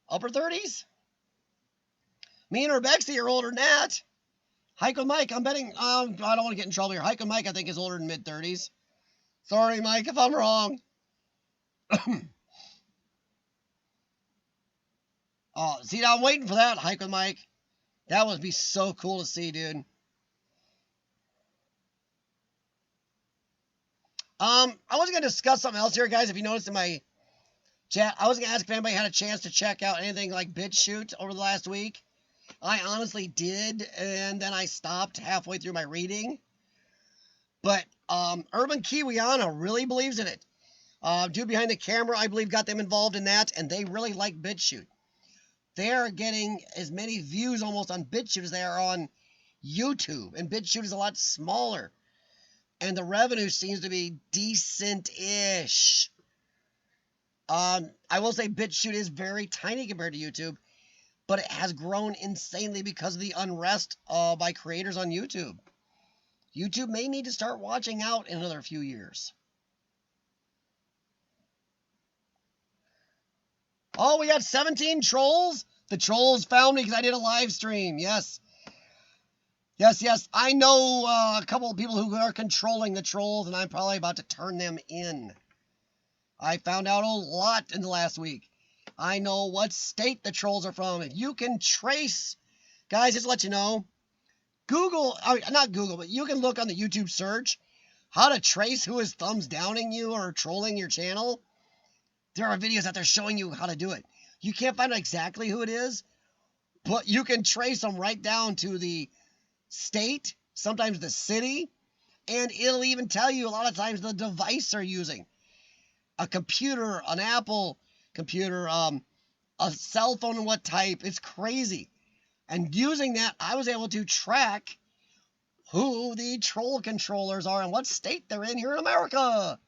Upper 30s? Me and Urbexy are older than that. Hike with Mike, I'm betting, I don't want to get in trouble here. Hike with Mike, I think, is older than mid-30s. Sorry, Mike, if I'm wrong. Oh, see, now I'm waiting for that, Hike with Mike. That would be so cool to see, dude. I was going to discuss something else here, guys. If you noticed in my chat, I was going to ask if anybody had a chance to check out anything like BitChute over the last week. I honestly did, and then I stopped halfway through my reading. But Urban Kiwiana really believes in it. Dude behind the camera, I believe, got them involved in that, and they really like BitChute. They're getting as many views almost on BitChute as they are on YouTube, and BitChute is a lot smaller. And the revenue seems to be decent-ish. I will say BitChute is very tiny compared to YouTube, but it has grown insanely because of the unrest by creators on YouTube. YouTube may need to start watching out in another few years. Oh, we got 17 trolls? The trolls found me because I did a live stream. Yes. Yes. I know a couple of people who are controlling the trolls, and I'm probably about to turn them in. I found out a lot in the last week. I know what state the trolls are from. If you can trace, guys, just to let you know, Google, not Google, but you can look on the YouTube search how to trace who is thumbs downing you or trolling your channel. There are videos out there showing you how to do it. You can't find out exactly who it is, but you can trace them right down to the state, sometimes the city, and it'll even tell you a lot of times the device they're using. A computer, an Apple computer, a cell phone, and what type. It's crazy. And using that, I was able to track who the troll controllers are and what state they're in here in America.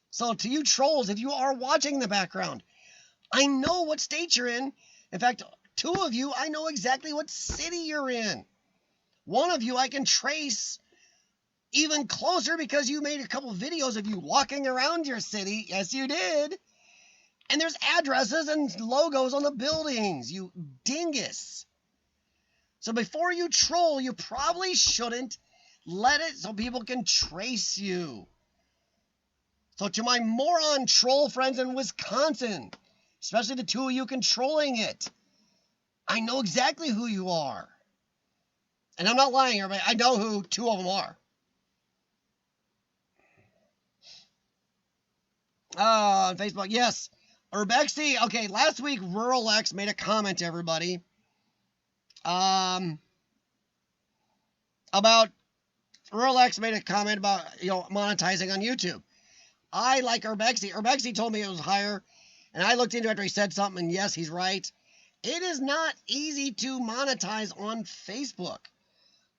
So to you trolls, if you are watching the background, I know what state you're in. In fact, two of you, I know exactly what city you're in. One of you I can trace even closer because you made a couple videos of you walking around your city. Yes, you did. And there's addresses and logos on the buildings, you dingus. So before you troll, you probably shouldn't let it so people can trace you. So to my moron troll friends in Wisconsin, especially the two of you controlling it, I know exactly who you are. And I'm not lying, everybody. I know who two of them are. On Facebook, yes. Urbexy, okay, last week Rural X made a comment to everybody about Rural X made a comment about monetizing on YouTube. I like Urbexy. Urbexy told me it was higher, and I looked into it after he said something, and yes, he's right. It is not easy to monetize on Facebook.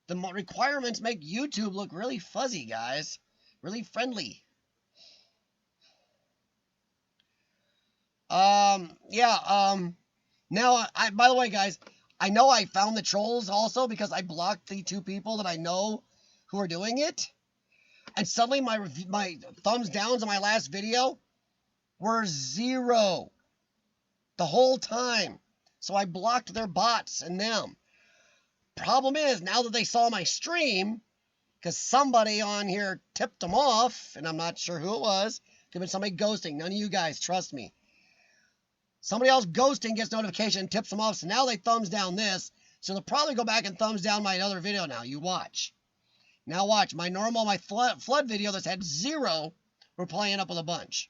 The requirements make YouTube look really fuzzy, guys. Really friendly. Now, by the way, guys, I know I found the trolls also because I blocked the two people that I know who are doing it. And suddenly my thumbs downs on my last video were 0 the whole time. So I blocked their bots and them. Problem is, now that they saw my stream, because somebody on here tipped them off, and I'm not sure who it was, could have been somebody ghosting. None of you guys, trust me. Somebody else ghosting gets notification and tips them off, so now they thumbs down this. So they'll probably go back and thumbs down my other video now. You watch. Now watch. My flood video that's had 0, we're playing up with a bunch.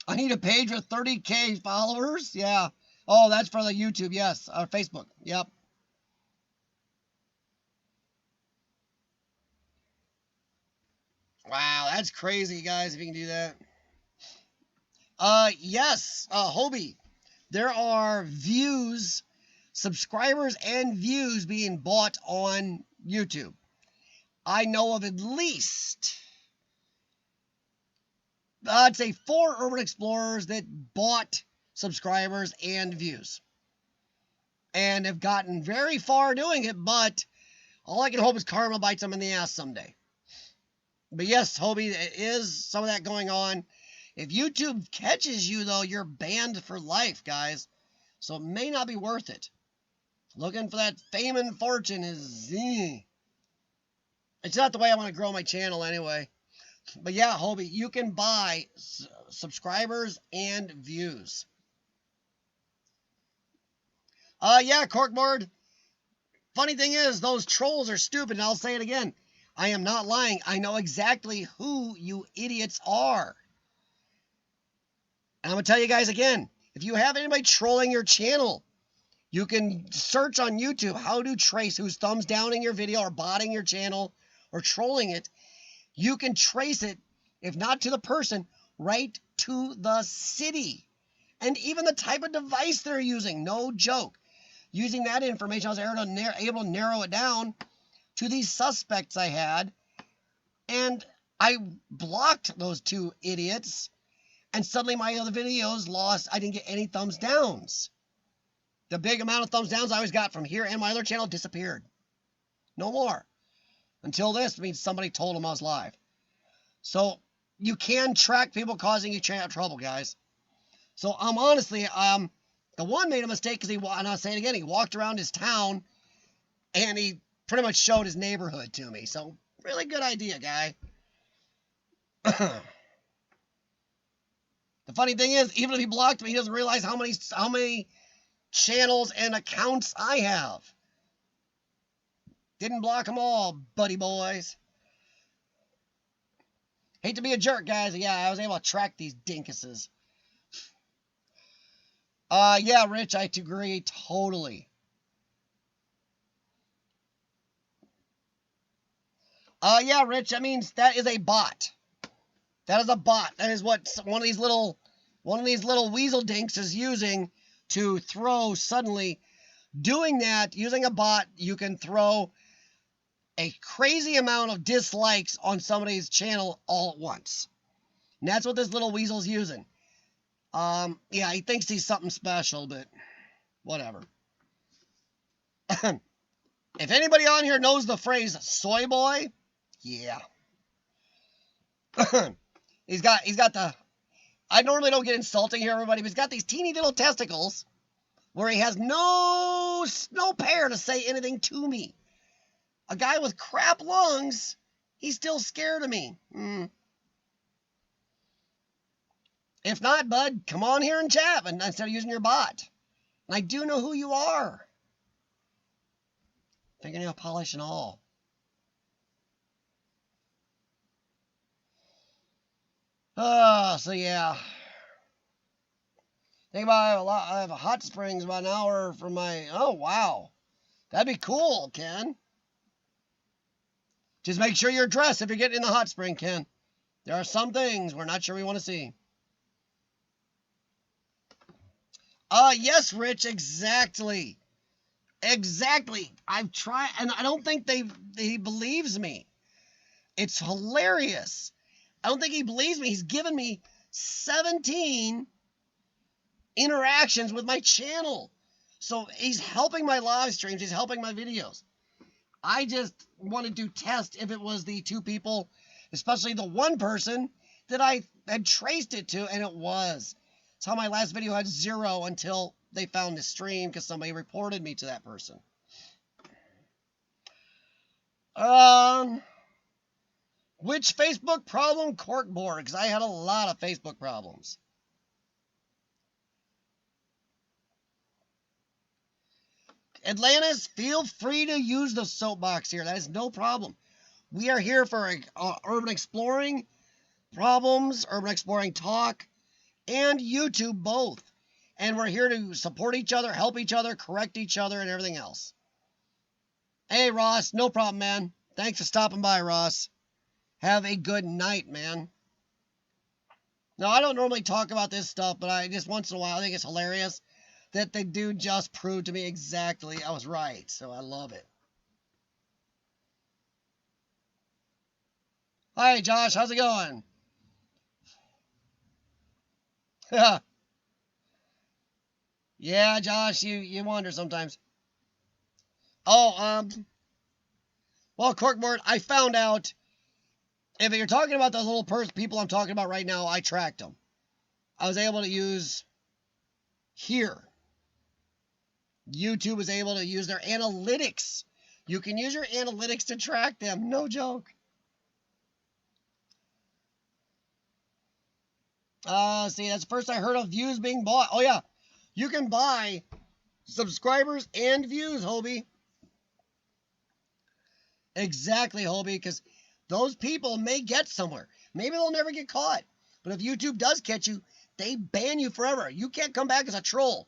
I need a page with 30K followers? Yeah. Oh, that's for the YouTube, yes. Or Facebook, yep. Wow, that's crazy, guys, if you can do that. Yes, Hobie. There are views, subscribers and views being bought on YouTube. I know of at least, I'd say 4 urban explorers that bought subscribers and views. And have gotten very far doing it, but all I can hope is karma bites them in the ass someday. But yes, Hobie, there is some of that going on. If YouTube catches you, though, you're banned for life, guys. So it may not be worth it. Looking for that fame and fortune is... It's not the way I want to grow my channel anyway. But yeah, Hobie, you can buy subscribers and views. Yeah, Corkboard. Funny thing is, those trolls are stupid, and I'll say it again. I am not lying. I know exactly who you idiots are. And I'm going to tell you guys again, if you have anybody trolling your channel, you can search on YouTube how to trace who's thumbs downing your video or botting your channel or trolling it. You can trace it, if not to the person, right to the city. And even the type of device they're using. No joke. Using that information, I was able to narrow it down to these suspects I had. And I blocked those 2 idiots. And suddenly my other videos lost. I didn't get any thumbs downs. The big amount of thumbs downs I always got from here and my other channel disappeared. No more. Until this means somebody told them I was live. So you can track people causing you trouble, guys. So honestly, the one made a mistake because and I'll say it again, he walked around his town and he pretty much showed his neighborhood to me. So really good idea, guy. The funny thing is, even if he blocked me, he doesn't realize how many channels and accounts I have. Didn't block them all, buddy boys. Hate to be a jerk, guys. Yeah, I was able to track these dinkuses. Yeah, Rich, I agree totally. Yeah, Rich, that means that is a bot. That is a bot. That is what one of these little weasel dinks is using to throw suddenly. Doing that, using a bot, you can throw a crazy amount of dislikes on somebody's channel all at once. And that's what this little weasel's using. Yeah, he thinks he's something special, but whatever. If anybody on here knows the phrase soy boy, yeah. he's got the, I normally don't get insulting here, everybody, but he's got these teeny little testicles where he has no pair to say anything to me. A guy with crap lungs, he's still scared of me. If not, bud, come on here and chat instead of using your bot. And I do know who you are. Fingernail polish and all. So yeah. Think about it, I have a hot springs about an hour from my. Oh wow, that'd be cool, Ken. Just make sure you're dressed if you're getting in the hot spring, Ken. There are some things we're not sure we want to see. Yes, Rich, exactly. Exactly. I've tried, and I don't think he believes me. It's hilarious. I don't think he believes me. He's given me 17 interactions with my channel. So he's helping my live streams. He's helping my videos. I just wanted to test if it was the two people, especially the one person that I had traced it to, and it was. That's how my last video had 0 until they found the stream because somebody reported me to that person. Which Facebook problem? Corkboard, because I had a lot of Facebook problems. Atlantis, feel free to use the soapbox here. That is no problem. We are here for urban exploring problems, urban exploring talk, and YouTube both. And we're here to support each other, help each other, correct each other, and everything else. Hey, Ross, no problem, man. Thanks for stopping by, Ross. Have a good night, man. No, I don't normally talk about this stuff, but I just once in a while, I think it's hilarious that the dude just proved to me exactly I was right. So I love it. Hi, Josh. How's it going? Yeah, Josh, you wonder sometimes. Oh, well, Corkboard, I found out if you're talking about those little people I'm talking about right now, I tracked them. I was able to use here. YouTube was able to use their analytics. You can use your analytics to track them. No joke. See, that's the first I heard of views being bought. Oh, yeah. You can buy subscribers and views, Hobie. Exactly, Hobie, because those people may get somewhere. Maybe they'll never get caught. But if YouTube does catch you, they ban you forever. You can't come back as a troll.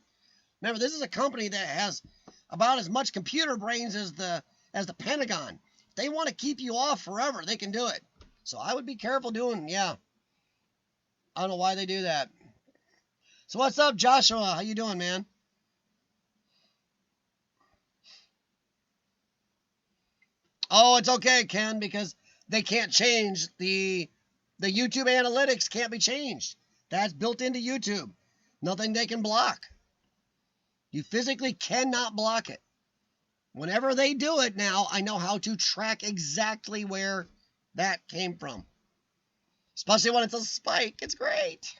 Remember, this is a company that has about as much computer brains as the Pentagon. If they want to keep you off forever, they can do it. So I would be careful doing, yeah. I don't know why they do that. So what's up, Joshua? How you doing, man? Oh, it's okay, Ken, because they can't change the YouTube analytics can't be changed. That's built into YouTube. Nothing they can block. You physically cannot block it. Whenever they do it now, I know how to track exactly where that came from. Especially when it's a spike. It's great.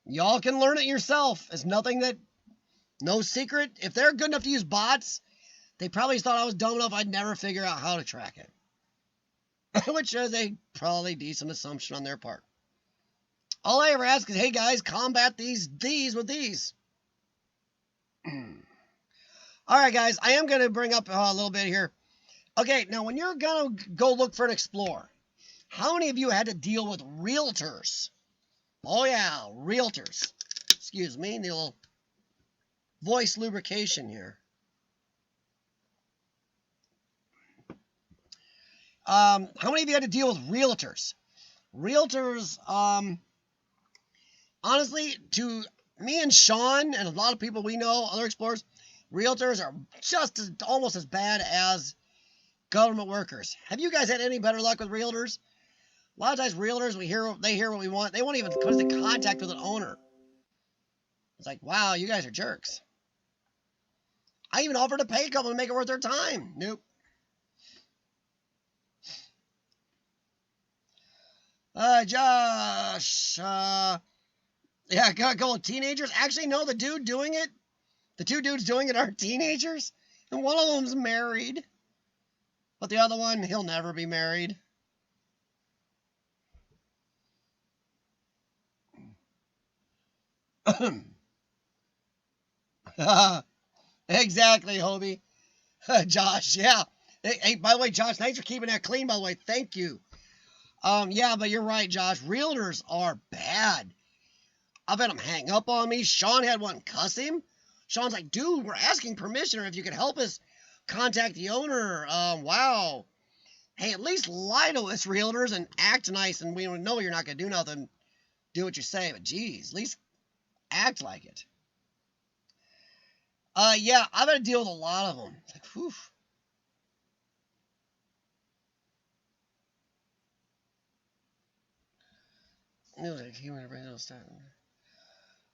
Y'all can learn it yourself. It's nothing that, no secret. If they're good enough to use bots, they probably thought I was dumb enough I'd never figure out how to track it. Which is a probably decent assumption on their part. All I ever ask is, hey guys, combat these with these. Alright guys, I am going to bring up a little bit here. Okay, now when you're going to go look for an Explorer, how many of you had to deal with Realtors? Oh yeah, Realtors. Excuse me, the little voice lubrication here. How many of you had to deal with Realtors? Realtors, honestly, to me and Sean and a lot of people we know, other explorers, Realtors are just almost as bad as government workers. Have you guys had any better luck with Realtors? A lot of times Realtors, they hear what we want. They won't even put us in contact with an owner. It's like, wow, you guys are jerks. I even offered to pay a couple to make it worth their time. Nope. Josh, yeah, go with teenagers. Actually, no, the two dudes doing it are teenagers, and one of them's married, but the other one, he'll never be married. Exactly, Hobie. Josh, yeah. Hey, by the way, Josh, thanks for keeping that clean, by the way. Thank you. Yeah, but you're right, Josh. Realtors are bad. I've had them hang up on me. Sean had one cuss him. Sean's like, dude, we're asking permission, or if you could help us contact the owner. Wow. Hey, at least lie to us, Realtors, and act nice, and we know you're not going to do nothing. Do what you say, but geez, at least act like it. Yeah, I've had to deal with a lot of them. Like, whew.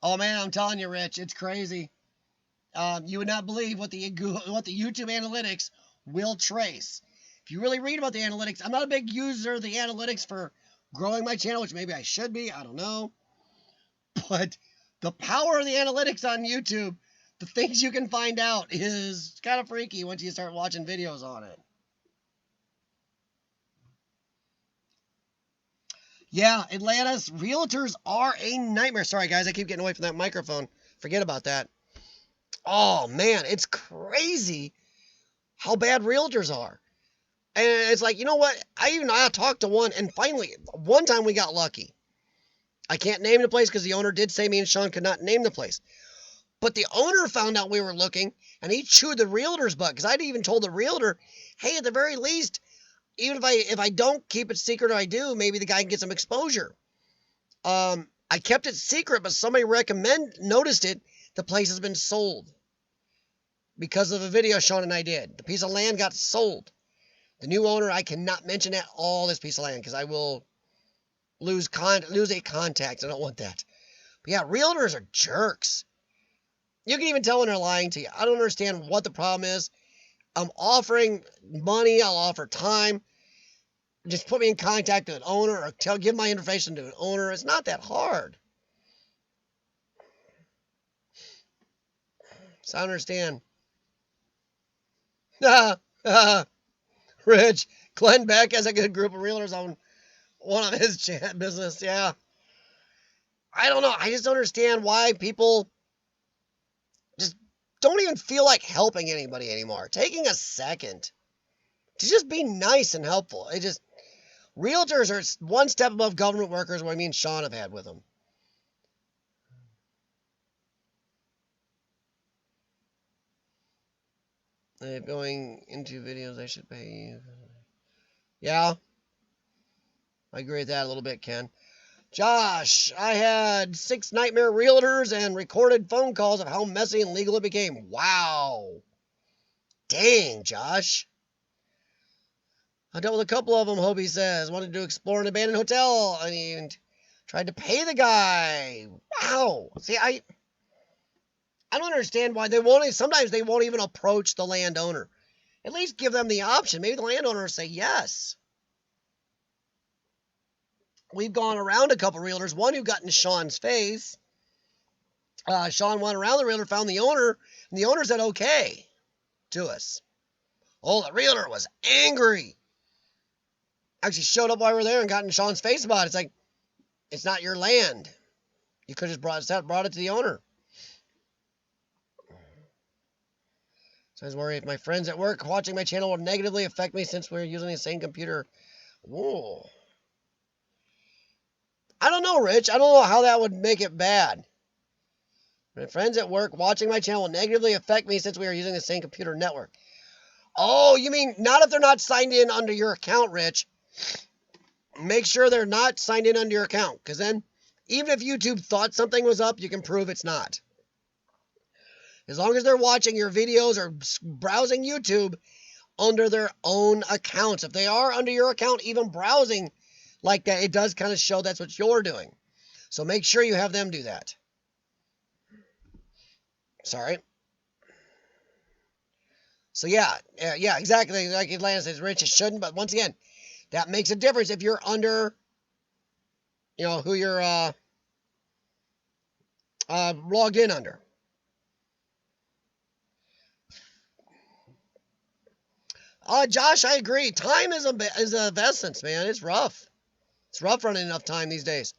Oh man, I'm telling you, Rich, it's crazy. You would not believe what the YouTube analytics will trace. If you really read about the analytics, I'm not a big user of the analytics for growing my channel, which maybe I should be. I don't know. But the power of the analytics on YouTube, the things you can find out, is kind of freaky once you start watching videos on it. Yeah, Atlanta's Realtors are a nightmare. Sorry, guys, I keep getting away from that microphone. Forget about that. Oh, man, it's crazy how bad Realtors are. And it's like, you know what? I talked to one, and finally, one time we got lucky. I can't name the place because the owner did say me and Sean could not name the place. But the owner found out we were looking, and he chewed the Realtor's butt because I'd even told the Realtor, hey, at the very least, even if I don't keep it secret or I do, maybe the guy can get some exposure. I kept it secret, but somebody noticed it. The place has been sold because of a video Sean and I did. The piece of land got sold. The new owner, I cannot mention at all this piece of land because I will lose a contact. I don't want that. But yeah, Realtors are jerks. You can even tell when they're lying to you. I don't understand what the problem is. I'm offering money. I'll offer time. Just put me in contact with an owner or give my information to an owner. It's not that hard. So I understand. Rich, Glenn Beck has a good group of realtors on one of his business. Yeah. I don't know. I just don't understand why people just don't even feel like helping anybody anymore. Taking a second to just be nice and helpful. Realtors are one step above government workers, what me and Sean have had with them. Going into videos, I should pay you. Yeah, I agree with that a little bit, Ken. Josh, I had 6 nightmare realtors and recorded phone calls of how messy and legal it became. Wow. Dang, Josh. I dealt with a couple of them, Hobie says. Wanted to explore an abandoned hotel and tried to pay the guy. Wow. See, I don't understand why sometimes they won't even approach the landowner. At least give them the option. Maybe the landowner will say yes. we've gone around a couple realtors. One who got in Sean's face. Sean went around the realtor, found the owner, and the owner said okay to us. Oh, the realtor was angry. Actually showed up while we were there and got in Sean's face about it. It's like, it's not your land. You could have just brought it to the owner. So I was worried if my friends at work watching my channel will negatively affect me since we're using the same computer. Whoa. I don't know, Rich. I don't know how that would make it bad. My friends at work watching my channel will negatively affect me since we are using the same computer network. Oh, you mean not if they're not signed in under your account, Rich. Make sure they're not signed in under your account, because then even if YouTube thought something was up, you can prove it's not. As long as they're watching your videos or browsing YouTube under their own accounts. If they are under your account, even browsing like that, it does kind of show that's what you're doing. So make sure you have them do that. Sorry. So yeah, exactly. Like Atlanta says, Rich, it shouldn't. But once again, that makes a difference if you're under, who you're logged in under. Josh, I agree. Time is of essence, man. It's rough. It's rough running enough time these days.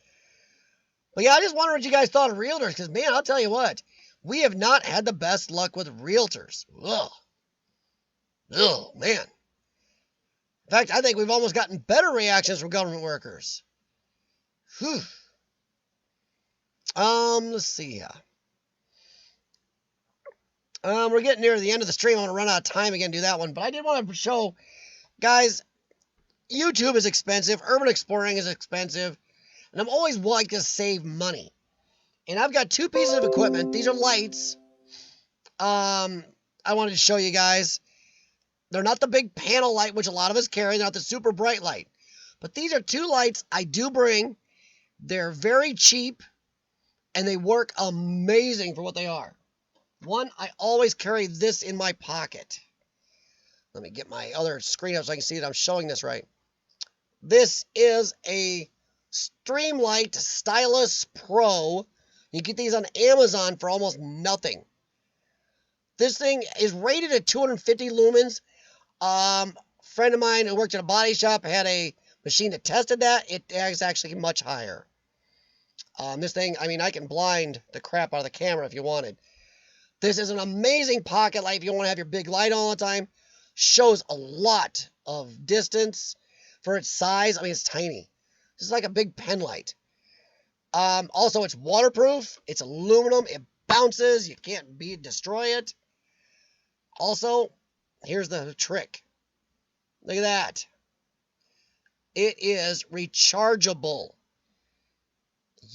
But yeah, I just wonder what you guys thought of realtors, because man, I'll tell you what, we have not had the best luck with realtors. Ugh, man. In fact, I think we've almost gotten better reactions from government workers. Whew. Let's see here. We're getting near the end of the stream. I want to run out of time again, do that one. But I did want to show, guys, YouTube is expensive. Urban exploring is expensive. And I'm always like to save money. And I've got two pieces of equipment. These are lights. I wanted to show you guys. They're not the big panel light, which a lot of us carry. They're not the super bright light. But these are two lights I do bring. They're very cheap. And they work amazing for what they are. One, I always carry this in my pocket. Let me get my other screen up so I can see that I'm showing this right. This is a Streamlight Stylus Pro. You get these on Amazon for almost nothing. This thing is rated at 250 lumens. Friend of mine who worked at a body shop had a machine that tested that. It is actually much higher. This thing, I mean, I can blind the crap out of the camera if you wanted. This is an amazing pocket light if you want to have your big light all the time. Shows a lot of distance for its size. I mean, it's tiny. This is like a big pen light. Also, it's waterproof. It's aluminum. It bounces. You can't destroy it. Also, here's the trick. Look at that. It is rechargeable.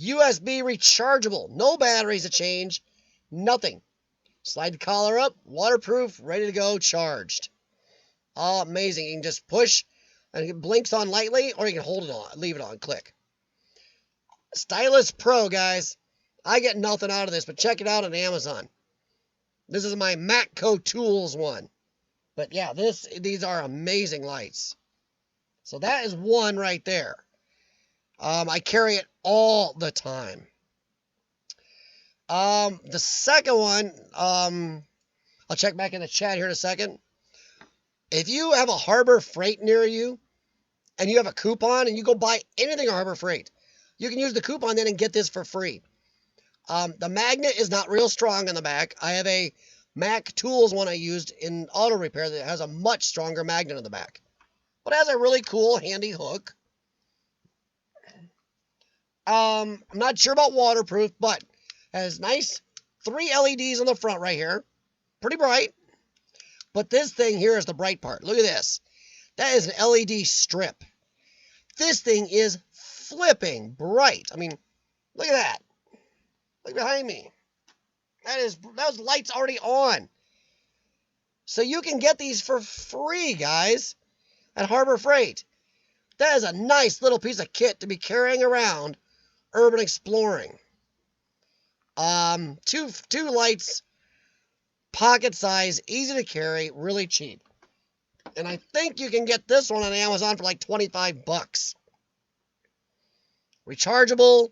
USB rechargeable. No batteries to change. Nothing. Slide the collar up. Waterproof. Ready to go. Charged. Oh, amazing. You can just push and it blinks on lightly, or you can hold it on. Leave it on. Click. Stylus Pro, guys. I get nothing out of this, but check it out on Amazon. This is my Matco Tools one. But yeah, these are amazing lights. So that is one right there. I carry it all the time. The second one, I'll check back in the chat here in a second. If you have a Harbor Freight near you, and you have a coupon, and you go buy anything on Harbor Freight, you can use the coupon then and get this for free. The magnet is not real strong on the back. I have a Mac Tools one I used in auto repair that has a much stronger magnet on the back. But it has a really cool, handy hook. I'm not sure about waterproof, but it has nice 3 LEDs on the front right here. Pretty bright. But this thing here is the bright part. Look at this. That is an LED strip. This thing is flipping bright. I mean, look at that. Look behind me. Those lights already on. So you can get these for free, guys, at Harbor Freight. That is a nice little piece of kit to be carrying around urban exploring. Two lights, pocket size, easy to carry, really cheap. And I think you can get this one on Amazon for like 25 bucks. Rechargeable,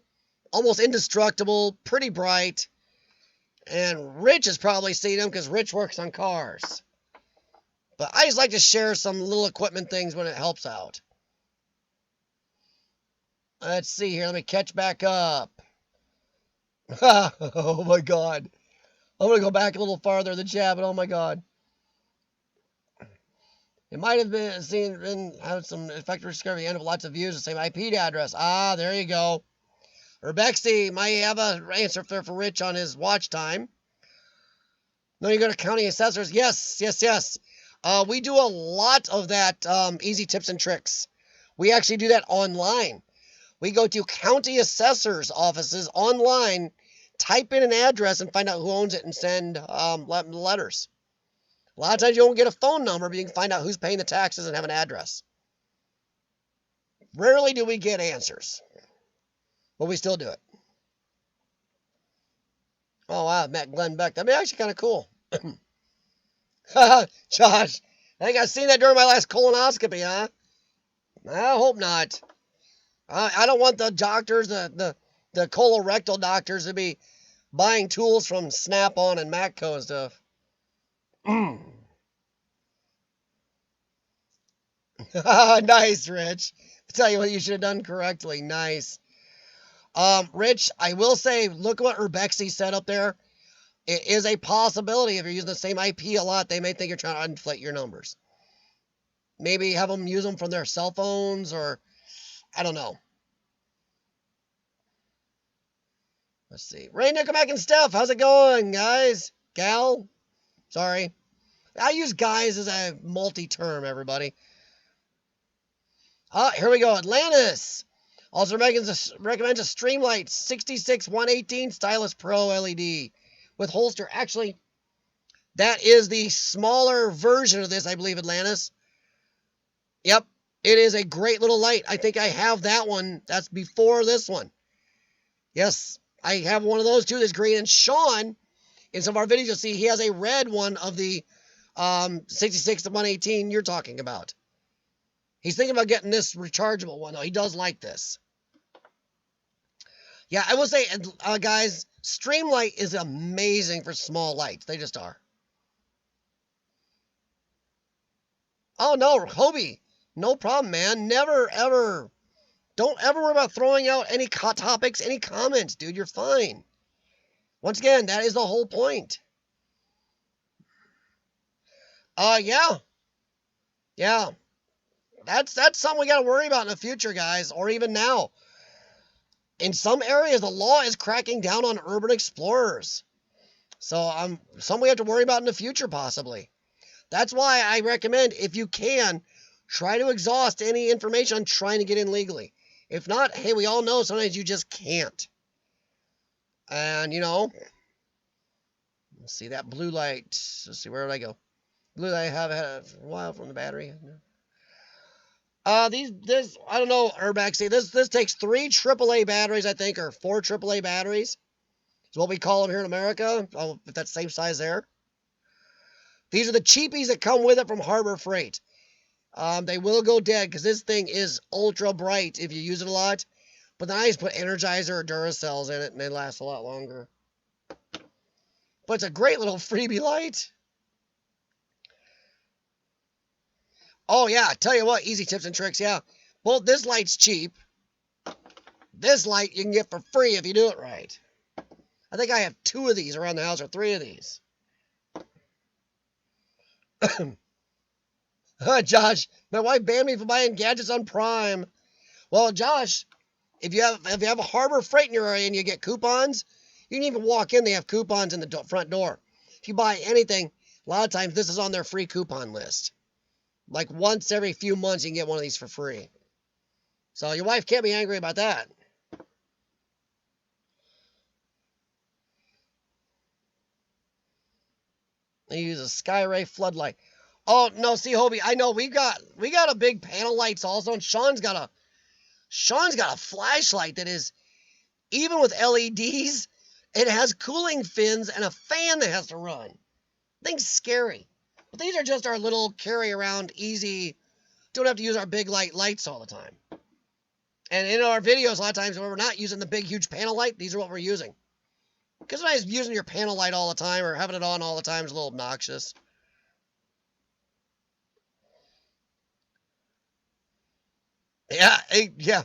almost indestructible, pretty bright. And Rich has probably seen them because Rich works on cars. But I just like to share some little equipment things when it helps out. Let's see here. Let me catch back up. Oh my god. I'm going to go back a little farther in the chat, but oh my god. It might have been had some effective discovery, the end of lots of views, the same IP address. Ah, there you go. Urbexy might have an answer there for Rich on his watch time. No, you go to county assessors. Yes. We do a lot of that easy tips and tricks. We actually do that online. We go to county assessors' offices online, type in an address, and find out who owns it and send letters. A lot of times you won't get a phone number, but you can find out who's paying the taxes and have an address. Rarely do we get answers, but we still do it. Oh, wow, met Glenn Beck. That'd be actually kind of cool. Josh, I think I've seen that during my last colonoscopy, huh? I hope not. I don't want the doctors, the colorectal doctors, to be buying tools from Snap-on and Matco and stuff. Nice, Rich. I'll tell you what you should have done correctly. Nice. Rich, I will say, look what Urbexy said up there. It is a possibility if you're using the same IP a lot, they may think you're trying to inflate your numbers. Maybe have them use them from their cell phones, or I don't know. Let's see. Ray, Nickelback, and Steph, how's it going, guys? Gal? Sorry. I use guys as a multi-term, everybody. Here we go. Atlantis. Also recommends a Streamlight 66-118 Stylus Pro LED with holster. Actually, that is the smaller version of this, I believe, Atlantis. Yep. It is a great little light. I think I have that one. That's before this one. Yes, I have one of those too that's green. And Sean, in some of our videos, you'll see he has a red one of the 66-118 you're talking about. He's thinking about getting this rechargeable one, though. He does like this. Yeah, I will say, guys, Streamlight is amazing for small lights. They just are. Oh, no, Hobie. No problem, man. Never, ever. Don't ever worry about throwing out any topics, any comments, dude. You're fine. Once again, that is the whole point. Yeah. Yeah. That's something we got to worry about in the future, guys, or even now. In some areas, the law is cracking down on urban explorers. So something we have to worry about in the future, possibly. That's why I recommend, if you can, try to exhaust any information on trying to get in legally. If not, hey, we all know sometimes you just can't. And, let's see that blue light. Let's see, where did I go? Blue light have had a while from the battery. I don't know, Urbex. See, this takes 3 AAA batteries, I think, or 4 AAA batteries. Is what we call them here in America. Oh, if that's the same size there. These are the cheapies that come with it from Harbor Freight. They will go dead because this thing is ultra bright if you use it a lot. But then I just put Energizer or Duracells in it and they last a lot longer. But it's a great little freebie light. Oh, yeah. Tell you what, easy tips and tricks. Yeah. Well, this light's cheap. This light you can get for free if you do it right. I think I have 2 of these around the house, or 3 of these. Josh, my wife banned me from buying gadgets on Prime. Well, Josh, if you have a Harbor Freight in your area and you get coupons, you can even walk in. They have coupons in the front door. If you buy anything, a lot of times this is on their free coupon list. Like once every few months, you can get one of these for free. So your wife can't be angry about that. They use a Skyray floodlight. Oh no, see, Hobie, I know we got a big panel lights also, and Sean's got a flashlight that is, even with LEDs, it has cooling fins and a fan that has to run. Thing's scary. But these are just our little carry around easy. Don't have to use our big lights all the time. And in our videos, a lot of times when we're not using the big, huge panel light, these are what we're using. Because sometimes using your panel light all the time or having it on all the time is a little obnoxious. Yeah, yeah.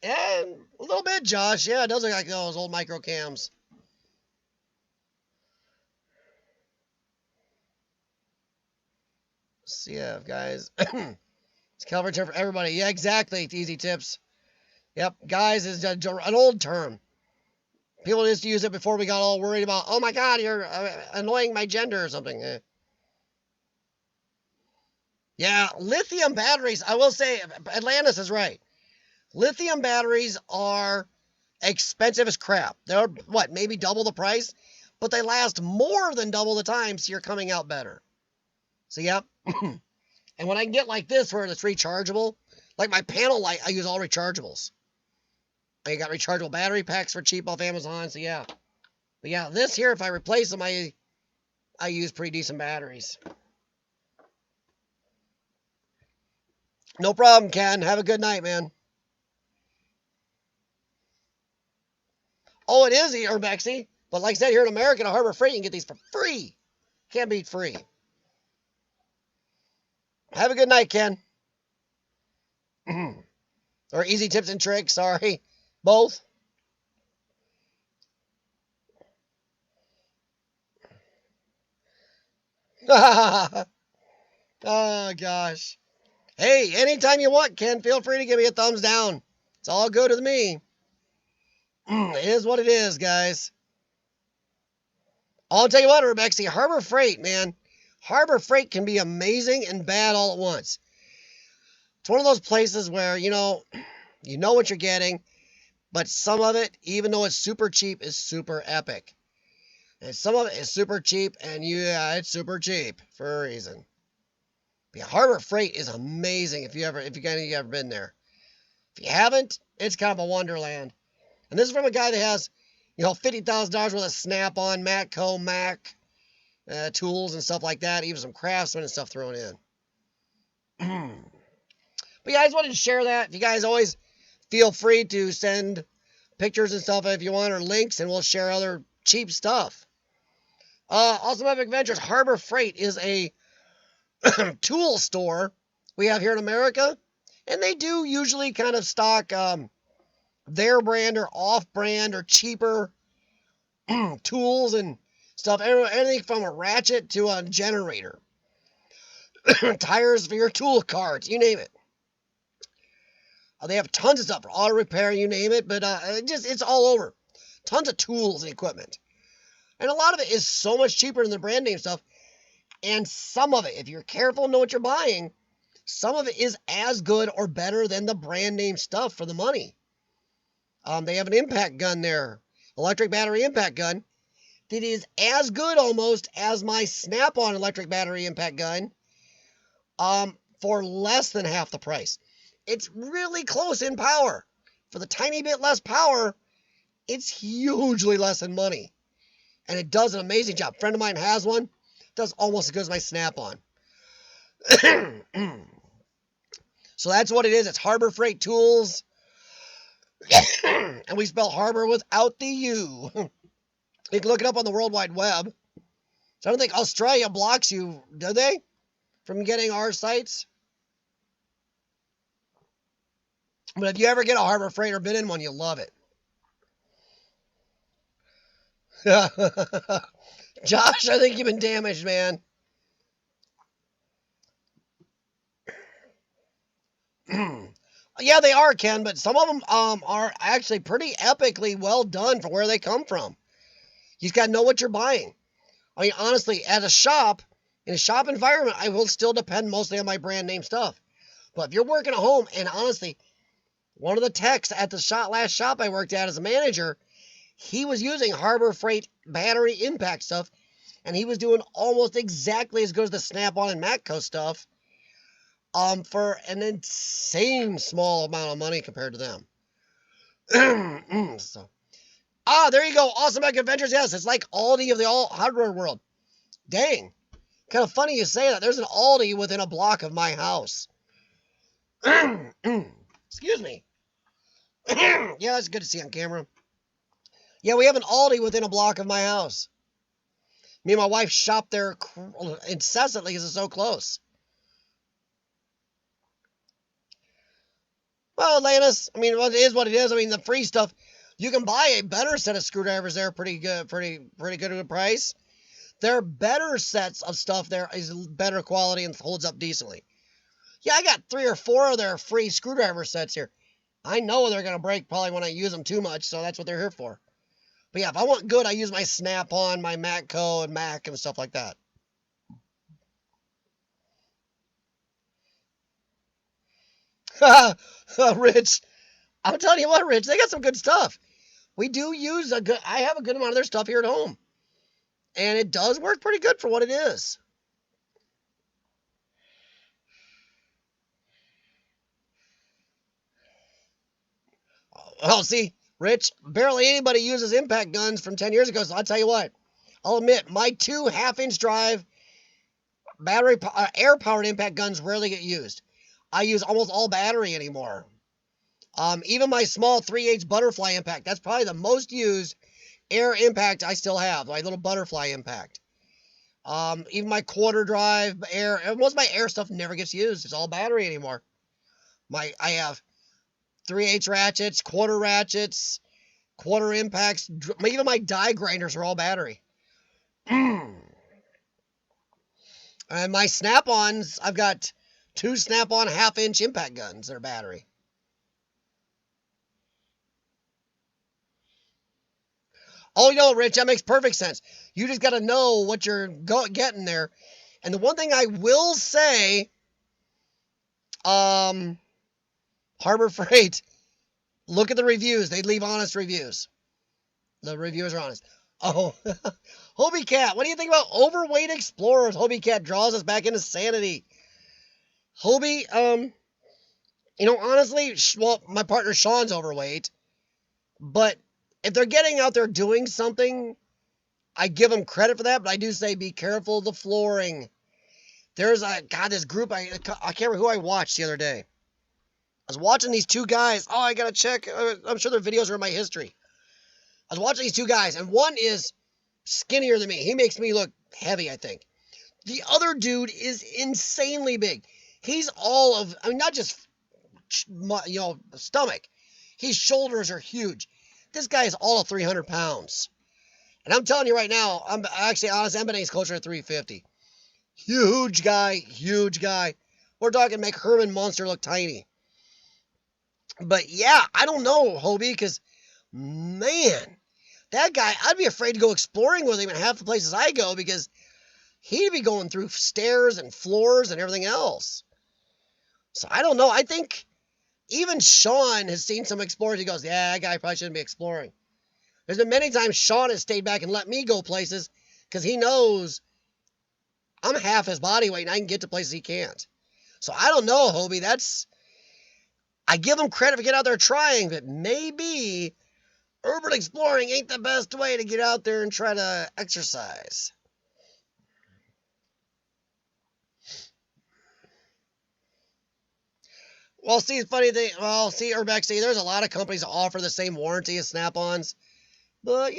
And a little bit, Josh. Yeah, it does look like those old micro cams. So yeah, guys. It's coverage for everybody. Yeah, exactly. Easy tips. Yep, guys is an old term. People used to use it before we got all worried about, oh my God, you're annoying my gender or something. Yeah, lithium batteries. I will say, Atlantis is right. Lithium batteries are expensive as crap. They're, what, maybe double the price? But they last more than double the time, so you're coming out better. So, yep. And when I can get like this where it's rechargeable, like my panel light, I use all rechargeables. I got rechargeable battery packs for cheap off Amazon, so yeah. But yeah, this here, if I replace them, I use pretty decent batteries. No problem, Ken. Have a good night, man. Oh, it is Urbexy. But like I said, here in America, at Harbor Freight, you can get these for free. Can't beat free. Have a good night, Ken. Or easy tips and tricks, sorry. Both. Oh, gosh. Hey, anytime you want, Ken, feel free to give me a thumbs down. It's all good with me. It is what it is, guys. I'll tell you what, Rebecca, Harbor Freight, man. Harbor Freight can be amazing and bad all at once. It's one of those places where, you know what you're getting, but some of it, even though it's super cheap, is super epic. And some of it is super cheap, and yeah, it's super cheap for a reason. But yeah, Harbor Freight is amazing if you ever been there. If you haven't, it's kind of a wonderland. And this is from a guy that has, $50,000 worth of Snap-on, Matco, Mac tools and stuff like that. Even some Craftsman and stuff thrown in. But yeah, I just wanted to share that. If you guys always feel free to send pictures and stuff if you want, or links, and we'll share other cheap stuff. Awesome Epic Ventures Harbor Freight is a tool store we have here in America, and they do usually kind of stock their brand or off-brand or cheaper tools and stuff. Anything from a ratchet to a generator, tires for your tool carts, you name it. They have tons of stuff for auto repair, you name it, but it's all over. Tons of tools and equipment. And a lot of it is so much cheaper than the brand name stuff. And some of it, if you're careful and know what you're buying, some of it is as good or better than the brand name stuff for the money. They have an impact gun there, electric battery impact gun, that is as good almost as my Snap-on electric battery impact gun, for less than half the price. It's really close in power. For the tiny bit less power, it's hugely less in money. And it does an amazing job. A friend of mine has one. Does almost as good as my Snap-on. So that's what it is. It's Harbor Freight Tools. And we spell harbor without the U. You can look it up on the World Wide Web. So I don't think Australia blocks you, do they? From getting our sites? But if you ever get a Harbor Freight or been in one, you'll love it. Josh, I think you've been damaged, man. Yeah, they are, Ken, but some of them are actually pretty epically well done for where they come from. You just got to know what you're buying. I mean, honestly, at a shop, in a shop environment, I will still depend mostly on my brand name stuff. But if you're working at home, and honestly, one of the techs at the last shop I worked at as a manager, he was using Harbor Freight battery impact stuff, and he was doing almost exactly as good as the Snap-on and Matco stuff, for an insane small amount of money compared to them. So, there you go. Awesome Epic Adventures. Yes, it's like Aldi of the all hardware world. Dang. Kind of funny you say that. There's an Aldi within a block of my house. Excuse me. Yeah, that's good to see on camera. Yeah, we have an Aldi within a block of my house. Me and my wife shop there incessantly because it's so close. Well, Atlantis, I mean, it is what it is. I mean, the free stuff, you can buy a better set of screwdrivers there, pretty good, pretty good at a price. There are better sets of stuff there is better quality and holds up decently. Yeah, I got 3 or 4 of their free screwdriver sets here. I know they're going to break probably when I use them too much, so that's what they're here for. But yeah, if I want good, I use my Snap-on, my Matco, and Mac and stuff like that. Rich, I'm telling you what, Rich, they got some good stuff. We do use I have a good amount of their stuff here at home. And it does work pretty good for what it is. Oh, see, Rich, barely anybody uses impact guns from 10 years ago, so I'll tell you what. I'll admit, my 2 half-inch drive battery air-powered impact guns rarely get used. I use almost all battery anymore. Even my small 3/8 butterfly impact, that's probably the most used air impact I still have, my little butterfly impact. Even my quarter drive air, most of my air stuff never gets used. It's all battery anymore. I have 3/8 ratchets, quarter impacts, even my die grinders are all battery. And my Snap-ons, I've got 2 Snap-on half-inch impact guns that are battery. Oh, you know, Rich, that makes perfect sense. You just got to know what you're getting there. And the one thing I will say, Harbor Freight, look at the reviews. They leave honest reviews. The reviewers are honest. Oh, Hobie Cat, what do you think about overweight explorers? Hobie Cat draws us back into sanity. Hobie, you know, honestly, well, my partner Sean's overweight, but if they're getting out there doing something, I give them credit for that, but I do say be careful of the flooring. There's this group, I can't remember who I watched the other day. I was watching these 2 guys. Oh, I gotta check. I'm sure their videos are in my history. I was watching these 2 guys, and one is skinnier than me. He makes me look heavy, I think. The other dude is insanely big. He's all of, I mean, not just, stomach. His shoulders are huge. This guy is all of 300 pounds. And I'm telling you right now, I'm actually, honestly, I'm betting he's closer to 350. Huge guy, huge guy. We're talking make Herman Monster look tiny. But yeah, I don't know, Hobie, because, man, that guy, I'd be afraid to go exploring with him in half the places I go because he'd be going through stairs and floors and everything else. So I don't know. I think even Sean has seen some explorers. He goes, yeah, that guy probably shouldn't be exploring. There's been many times Sean has stayed back and let me go places because he knows I'm half his body weight and I can get to places he can't. So I don't know, Hobie. I give him credit for getting out there trying, but maybe urban exploring ain't the best way to get out there and try to exercise. Well, see, the funny thing, Urbex, there's a lot of companies that offer the same warranty as Snap-ons, but,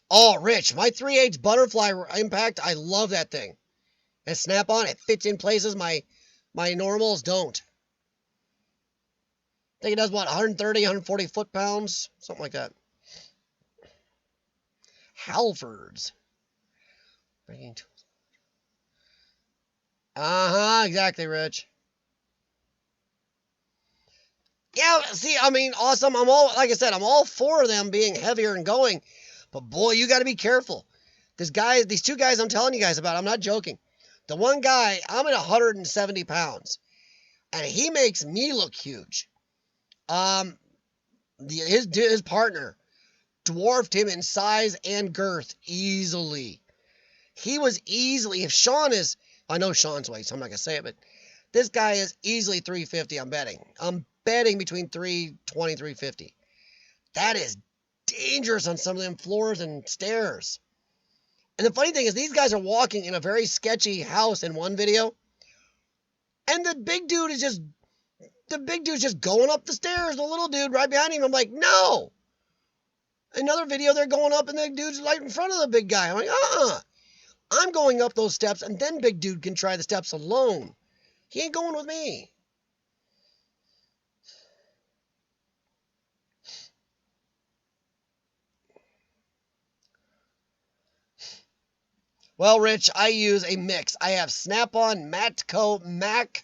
Oh, Rich, my 3/8 butterfly impact, I love that thing. And Snap-on, it fits in places my normals don't. I think it does, 130, 140 foot-pounds? Something like that. Halfords. Uh-huh, exactly, Rich. Yeah, see, I mean, awesome. Like I said, I'm all for them being heavier and going. But boy, you got to be careful. These 2 guys I'm telling you guys about, I'm not joking. The one guy, I'm at 170 pounds. And he makes me look huge. His partner dwarfed him in size and girth easily. He was easily, if Sean is, I know Sean's weight, so I'm not going to say it, but this guy is easily 350, I'm betting. I'm betting between 320 and 350. That is dangerous on some of them floors and stairs. And the funny thing is, these guys are walking in a very sketchy house in one video, and the big dude is just the big dude's just going up the stairs. The little dude right behind him. I'm like, no. Another video, they're going up and the dude's right in front of the big guy. I'm like, I'm going up those steps and then big dude can try the steps alone. He ain't going with me. Well, Rich, I use a mix. I have Snap-on, Matco, Mac,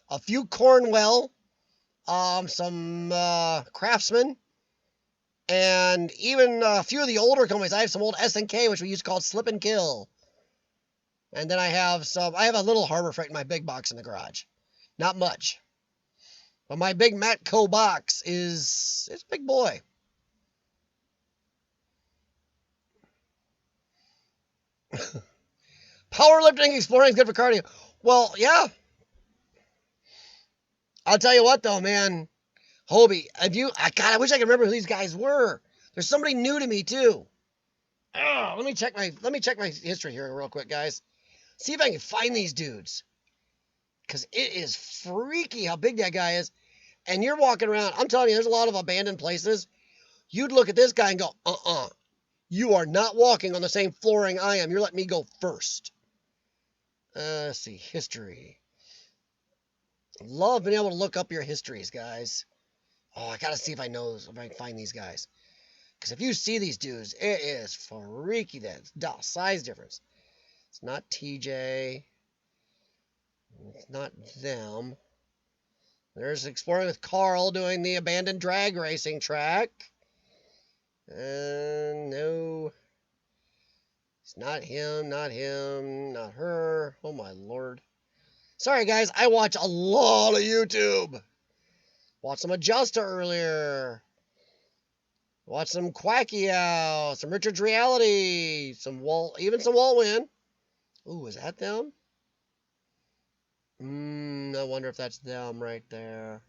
a few Cornwell, some Craftsman, and even a few of the older companies. I have some old S&K, which we used to call Slip and Kill. And then I have a little Harbor Freight in my big box in the garage. Not much. But my big Matco box it's a big boy. Powerlifting, exploring is good for cardio. Well, yeah. I'll tell you what, though, man. Hobie, I wish I could remember who these guys were. There's somebody new to me, too. Let me check my history here real quick, guys. See if I can find these dudes. Because it is freaky how big that guy is. And you're walking around. I'm telling you, there's a lot of abandoned places. You'd look at this guy and go, you are not walking on the same flooring I am. You're letting me go first. Let's see, history. Love being able to look up your histories, guys. Oh, I gotta see if I can find these guys. Because if you see these dudes, it is freaky that size difference. It's not TJ. It's not them. There's Exploring with Carl doing the abandoned drag racing track. No. It's not him, not her. Oh my lord. Sorry guys, I watch a lot of YouTube. Watched some Adjusta earlier. Watched some Quacky Out, some Richard's Reality, even some Waltwin. Ooh, is that them? I wonder if that's them right there.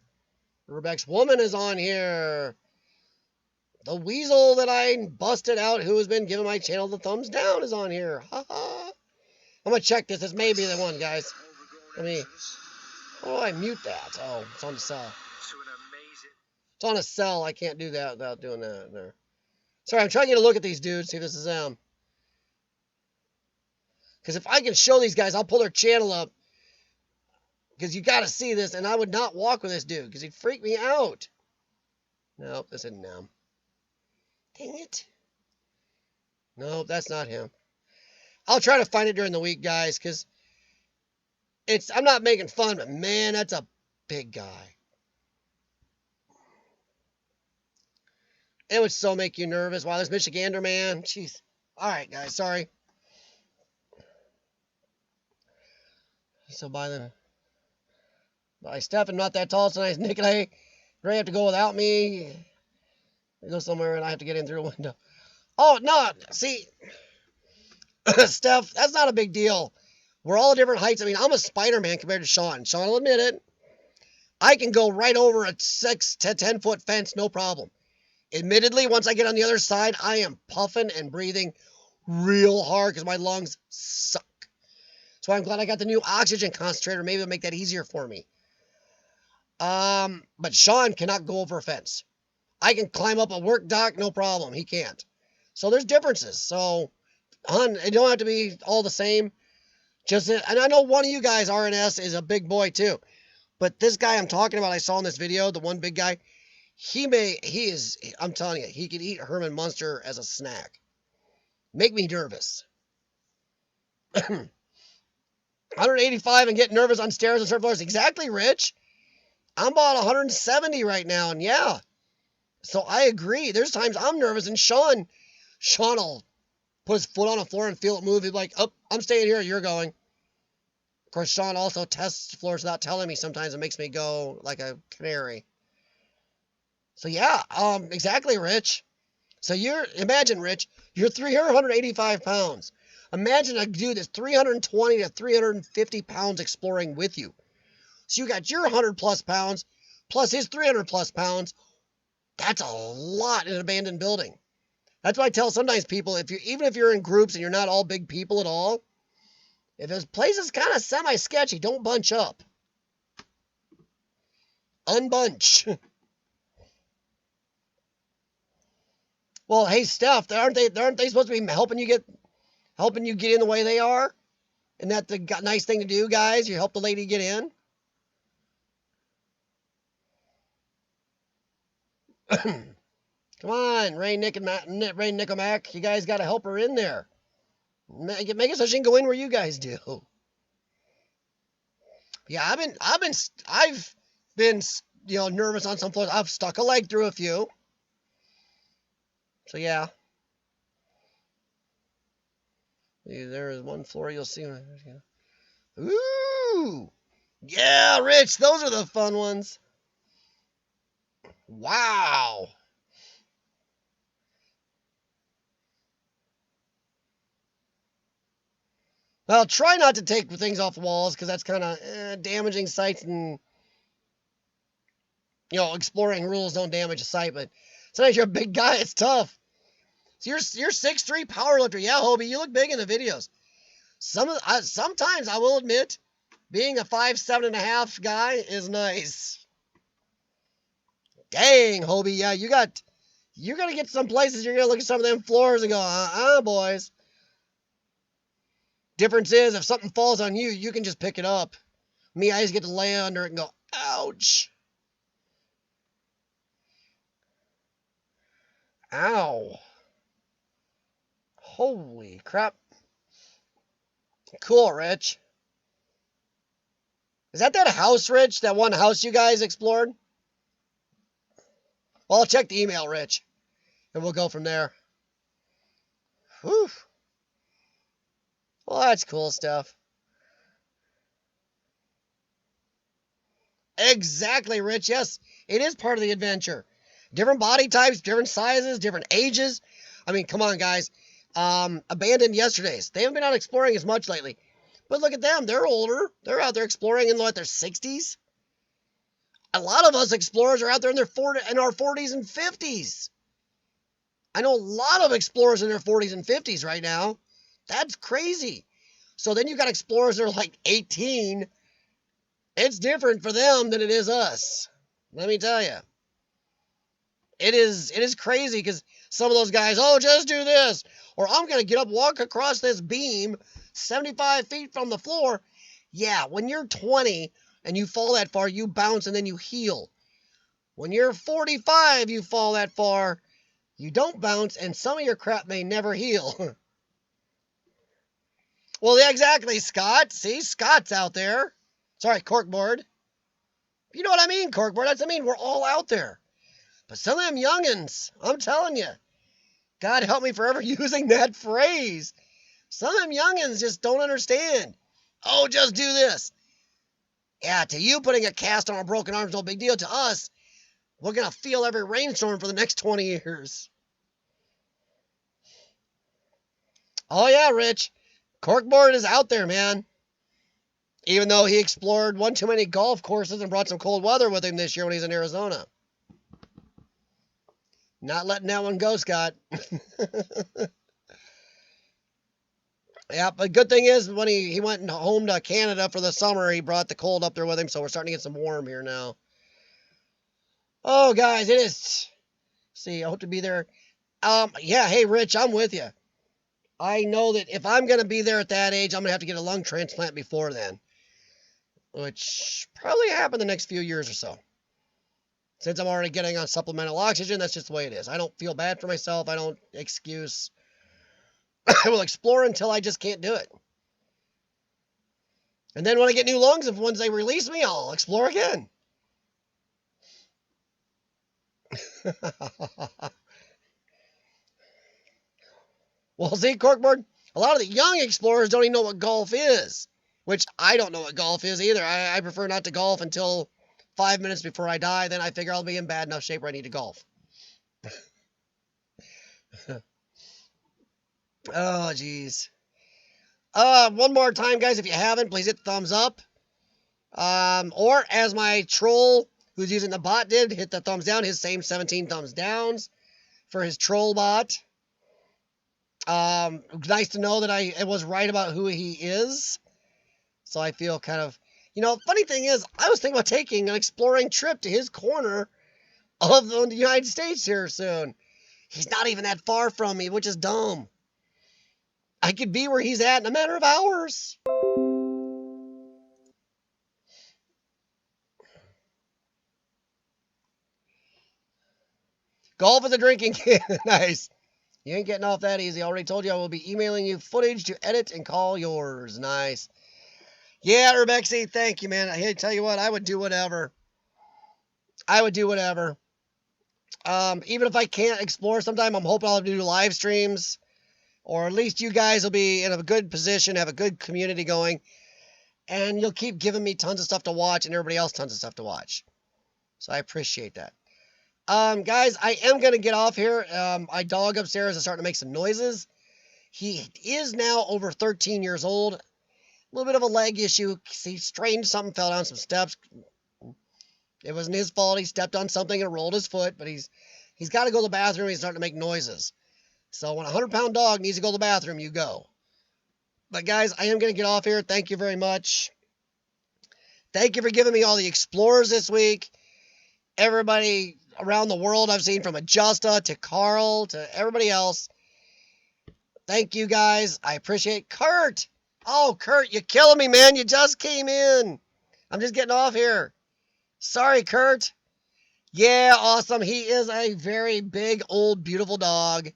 Urbex Woman is on here. The weasel that I busted out who has been giving my channel the thumbs down is on here. Ha ha. I'm going to check this. This may be the one, guys. How do I mute that? Oh, it's on the cell. It's on a cell. I can't do that without doing that there. Sorry, I'm trying to get a look at these dudes, see if this is them. Because if I can show these guys, I'll pull their channel up. Because you got to see this, and I would not walk with this dude, because he'd freak me out. Nope, this isn't them. Dang it. Nope, that's not him. I'll try to find it during the week, guys, because I'm not making fun, but man, that's a big guy. It would so make you nervous. Wow, this Michigander, man. Jeez. All right, guys, sorry. So by Steph, not that tall, so nice. Nick and Ray have to go without me. They go somewhere and I have to get in through a window. Oh, no, see, Steph, that's not a big deal. We're all different heights. I mean, I'm a Spider-Man compared to Sean. Sean will admit it. I can go right over a 6 to 10-foot fence, no problem. Admittedly, once I get on the other side, I am puffing and breathing real hard because my lungs suck. So I'm glad I got the new oxygen concentrator. Maybe it'll make that easier for me. But Sean cannot go over a fence. I can climb up a work dock, no problem. He can't. So there's differences. So, it don't have to be all the same. And I know one of you guys, RNS, is a big boy too. But this guy I'm talking about, I saw in this video, the one big guy, I'm telling you, he could eat Herman Munster as a snack. Make me nervous. 185 and get nervous on stairs and surf floors. Exactly, Rich. I'm about 170 right now, and yeah. So I agree. There's times I'm nervous, and Sean will put his foot on the floor and feel it move. He's like, oh, I'm staying here. You're going. Of course, Sean also tests floors without telling me sometimes. It makes me go like a canary. So yeah, exactly, Rich. So imagine, Rich, you're 385 pounds. Imagine a dude that's 320 to 350 pounds exploring with you. So you got your 100 plus pounds, plus his 300 plus pounds. That's a lot in an abandoned building. That's why I tell sometimes people, even if you're in groups and you're not all big people at all, if this place is kind of semi-sketchy, don't bunch up. Unbunch. Well, hey, Steph, aren't they supposed to be helping you get in the way they are? Isn't that the nice thing to do, guys? You help the lady get in. Come on, Ray, Nick, and Ray, Nick, and Mac. You guys got to help her in there. Make it so she can go in where you guys do. Yeah, I've been nervous on some floors. I've stuck a leg through a few. So yeah. There is one floor you'll see. Ooh, yeah, Rich. Those are the fun ones. Wow. Well, try not to take things off walls because that's kind of damaging sites, and exploring rules don't damage a site. But sometimes you're a big guy, it's tough. So you're 6'3" powerlifter. Yeah, Hobie, you look big in the videos. Sometimes I will admit, being a 5'7.5" guy is nice. Dang, Hobie, yeah, you're gonna get some places. You're gonna look at some of them floors and go, boys. Difference is, if something falls on you, you can just pick it up. Me, I just get to lay under it and go, ouch. Ow. Holy crap. Cool, Rich. Is that house, Rich? That one house you guys explored? Well, I'll check the email, Rich. And we'll go from there. Whew. Well, that's cool stuff. Exactly, Rich. Yes, it is part of the adventure. Different body types, different sizes, different ages. I mean, come on, guys. Abandoned Yesterdays. They haven't been out exploring as much lately. But look at them. They're older. They're out there exploring in their 60s. A lot of us explorers are out there in our 40s and 50s. I know a lot of explorers in their 40s and 50s right now. That's crazy. So then you got explorers that are like 18. It's different for them than it is us. Let me tell you. It is crazy because some of those guys, just do this. Or I'm going to get up, walk across this beam 75 feet from the floor. Yeah, when you're 20 and you fall that far, you bounce and then you heal. When you're 45, you fall that far, you don't bounce, and some of your crap may never heal. Well, yeah, exactly, Scott. See, Scott's out there. Sorry, Corkboard. You know what I mean, Corkboard. We're all out there. But some of them youngins, I'm telling you, God help me for ever using that phrase. Some of them youngins just don't understand. Just do this. Yeah, to you, putting a cast on a broken arm is no big deal. To us, we're going to feel every rainstorm for the next 20 years. Oh, yeah, Rich. Corkboard is out there, man. Even though he explored one too many golf courses and brought some cold weather with him this year when he's in Arizona. Not letting that one go, Scott. Yeah, but good thing is when he went home to Canada for the summer, he brought the cold up there with him, so we're starting to get some warm here now. Oh, guys, it is. See, I hope to be there. Yeah, hey, Rich, I'm with you. I know that if I'm going to be there at that age, I'm going to have to get a lung transplant before then, which probably happen the next few years or so. Since I'm already getting on supplemental oxygen, that's just the way it is. I don't feel bad for myself. I don't excuse. I will explore until I just can't do it. And then when I get new lungs, if once they release me, I'll explore again. Well, see, Corkboard, a lot of the young explorers don't even know what golf is, which I don't know what golf is either. I prefer not to golf until 5 minutes before I die. Then I figure I'll be in bad enough shape where I need to golf. Oh, geez. One more time, guys, if you haven't, please hit the thumbs up. Or as my troll who's using the bot did, hit the thumbs down. His same 17 thumbs downs for his troll bot. Nice to know that I was right about who he is. So I feel kind of Funny thing is, I was thinking about taking an exploring trip to his corner of the United States here soon. He's not even that far from me, which is dumb. I could be where he's at in a matter of hours. Golf is a drinking game. Nice. You ain't getting off that easy. I already told you I will be emailing you footage to edit and call yours. Nice. Yeah, Urbexy, thank you, man. I tell you what, I would do whatever. I would do whatever. Even if I can't explore sometime, I'm hoping I'll do live streams. Or at least you guys will be in a good position, have a good community going. And you'll keep giving me tons of stuff to watch and everybody else tons of stuff to watch. So I appreciate that. Guys, I am going to get off here. My dog upstairs is starting to make some noises. He is now over 13 years old. A little bit of a leg issue. He strained something, fell down some steps. It wasn't his fault. He stepped on something and rolled his foot, but he's got to go to the bathroom. He's starting to make noises. So when a 100-pound dog needs to go to the bathroom, you go. But guys, I am going to get off here. Thank you very much. Thank you for giving me all the explorers this week. Everybody around the world I've seen, from Adjusta to Carl to everybody else. Thank you guys. I appreciate Kurt. Oh, Kurt, you're killing me, man. You just came in. I'm just getting off here. Sorry, Kurt. Yeah, awesome. He is a very big, old, beautiful dog.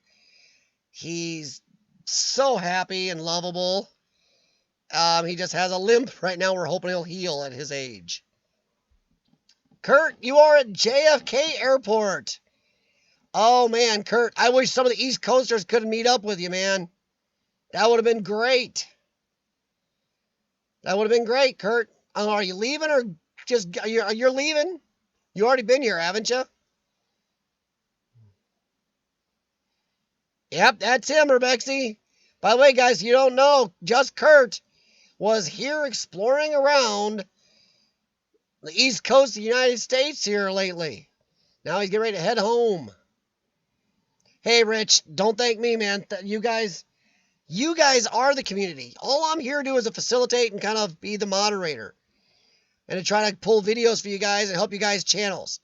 He's so happy and lovable. He just has a limp right now. We're hoping he'll heal at his age. Kurt, you are at JFK Airport. Oh, man, Kurt, I wish some of the East Coasters could meet up with you, man. That would have been great. That would have been great, Kurt. Are you leaving or just, you're leaving? You already been here, haven't you? Yep, that's him, Urbexy. By the way, guys, you don't know, just Kurt was here exploring around the East Coast of the United States here lately. Now he's getting ready to head home. Hey, Rich, don't thank me, man. You guys are the community. All I'm here to do is to facilitate and kind of be the moderator and to try to pull videos for you guys and help you guys' channels.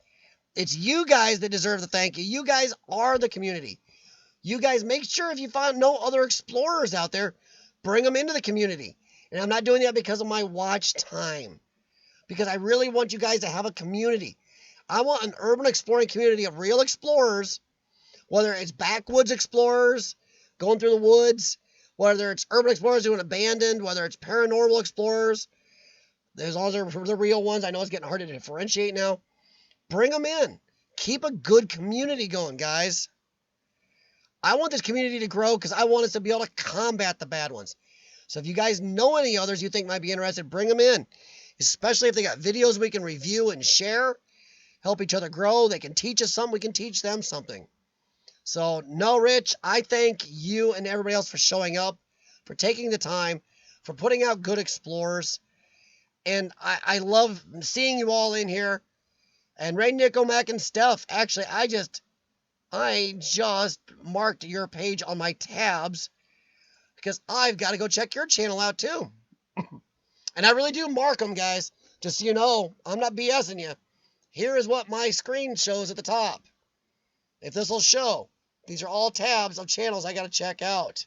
It's you guys that deserve the thank you. You guys are the community. You guys make sure if you find no other explorers out there, bring them into the community. And I'm not doing that because of my watch time, because I really want you guys to have a community. I want an urban exploring community of real explorers, whether it's backwoods explorers going through the woods, whether it's urban explorers doing abandoned, whether it's paranormal explorers. There's all the real ones. I know it's getting hard to differentiate now. Bring them in. Keep a good community going, guys. I want this community to grow because I want us to be able to combat the bad ones. So if you guys know any others you think might be interested, bring them in. Especially if they got videos we can review and share. Help each other grow. They can teach us something. We can teach them something. So, no, Rich, I thank you and everybody else for showing up, for taking the time, for putting out good explorers. And I love seeing you all in here. And Ray, Nico, Mac, and Steph, actually, I just marked your page on my tabs because I've got to go check your channel out too. And I really do mark them, guys. Just so you know, I'm not BSing you. Here is what my screen shows at the top. If this will show. These are all tabs of channels I got to check out.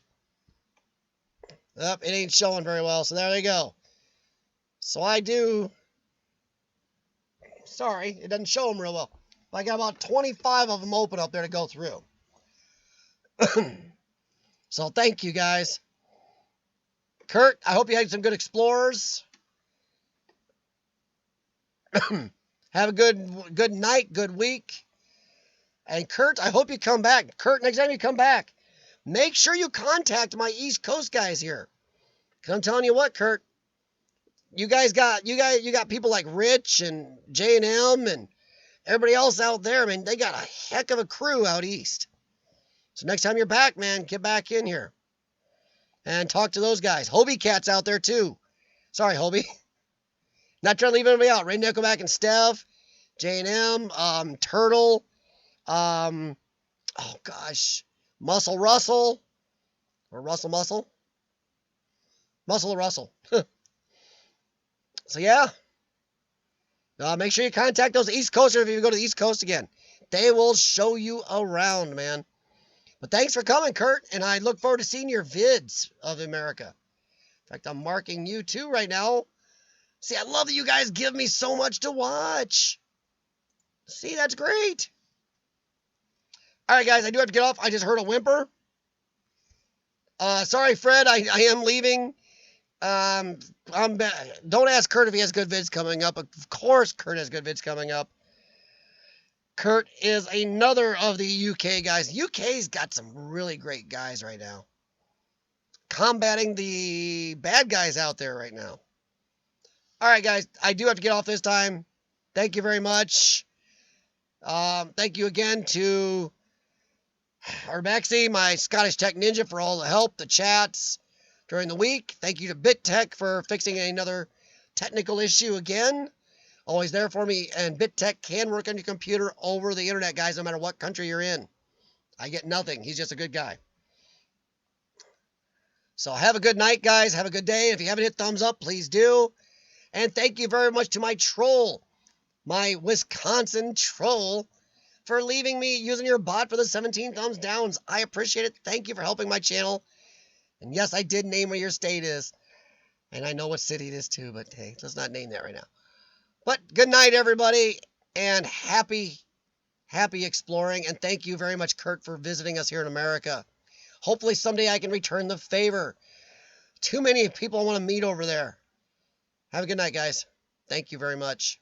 It ain't showing very well, so there you go. So I do. Sorry, it doesn't show them real well. But I got about 25 of them open up there to go through. So thank you, guys. Kurt, I hope you had some good explorers. Have a good night, good week. And Kurt, I hope you come back. Kurt, next time you come back, make sure you contact my East Coast guys here. Because I'm telling you what, Kurt, you got people like Rich and J&M and everybody else out there. I mean, they got a heck of a crew out east. So next time you're back, man, get back in here and talk to those guys. Hobie Cat's out there too. Sorry, Hobie. Not trying to leave anybody out. Ray, Nickelback, and Steph, J&M, Turtle, oh gosh, Muscle Russell, or Russell. Muscle Russell. So yeah, make sure you contact those East Coasters if you go to the East Coast again. They will show you around, man. But thanks for coming, Kurt, and I look forward to seeing your vids of America. In fact, I'm marking you too right now. See, I love that you guys give me so much to watch. See, that's great. All right, guys, I do have to get off. I just heard a whimper. Sorry, Fred, I am leaving. Don't ask Kurt if he has good vids coming up. Of course, Kurt has good vids coming up. Kurt is another of the UK guys. UK's got some really great guys right now, combating the bad guys out there right now. All right, guys, I do have to get off this time. Thank you very much. Thank you again to Urbexy, my Scottish Tech Ninja, for all the help, the chats during the week. Thank you to BitTech for fixing another technical issue again. Always there for me. And BitTech can work on your computer over the internet, guys, no matter what country you're in. I get nothing. He's just a good guy. So have a good night, guys. Have a good day. If you haven't hit thumbs up, please do. And thank you very much to my troll, my Wisconsin troll, for leaving me using your bot for the 17 thumbs downs. I appreciate it. Thank you for helping my channel. And yes, I did name where your state is. And I know what city it is too, but hey, let's not name that right now. But good night, everybody, and happy exploring. And thank you very much, Kurt, for visiting us here in America. Hopefully someday I can return the favor. Too many people I want to meet over there. Have a good night, guys. Thank you very much.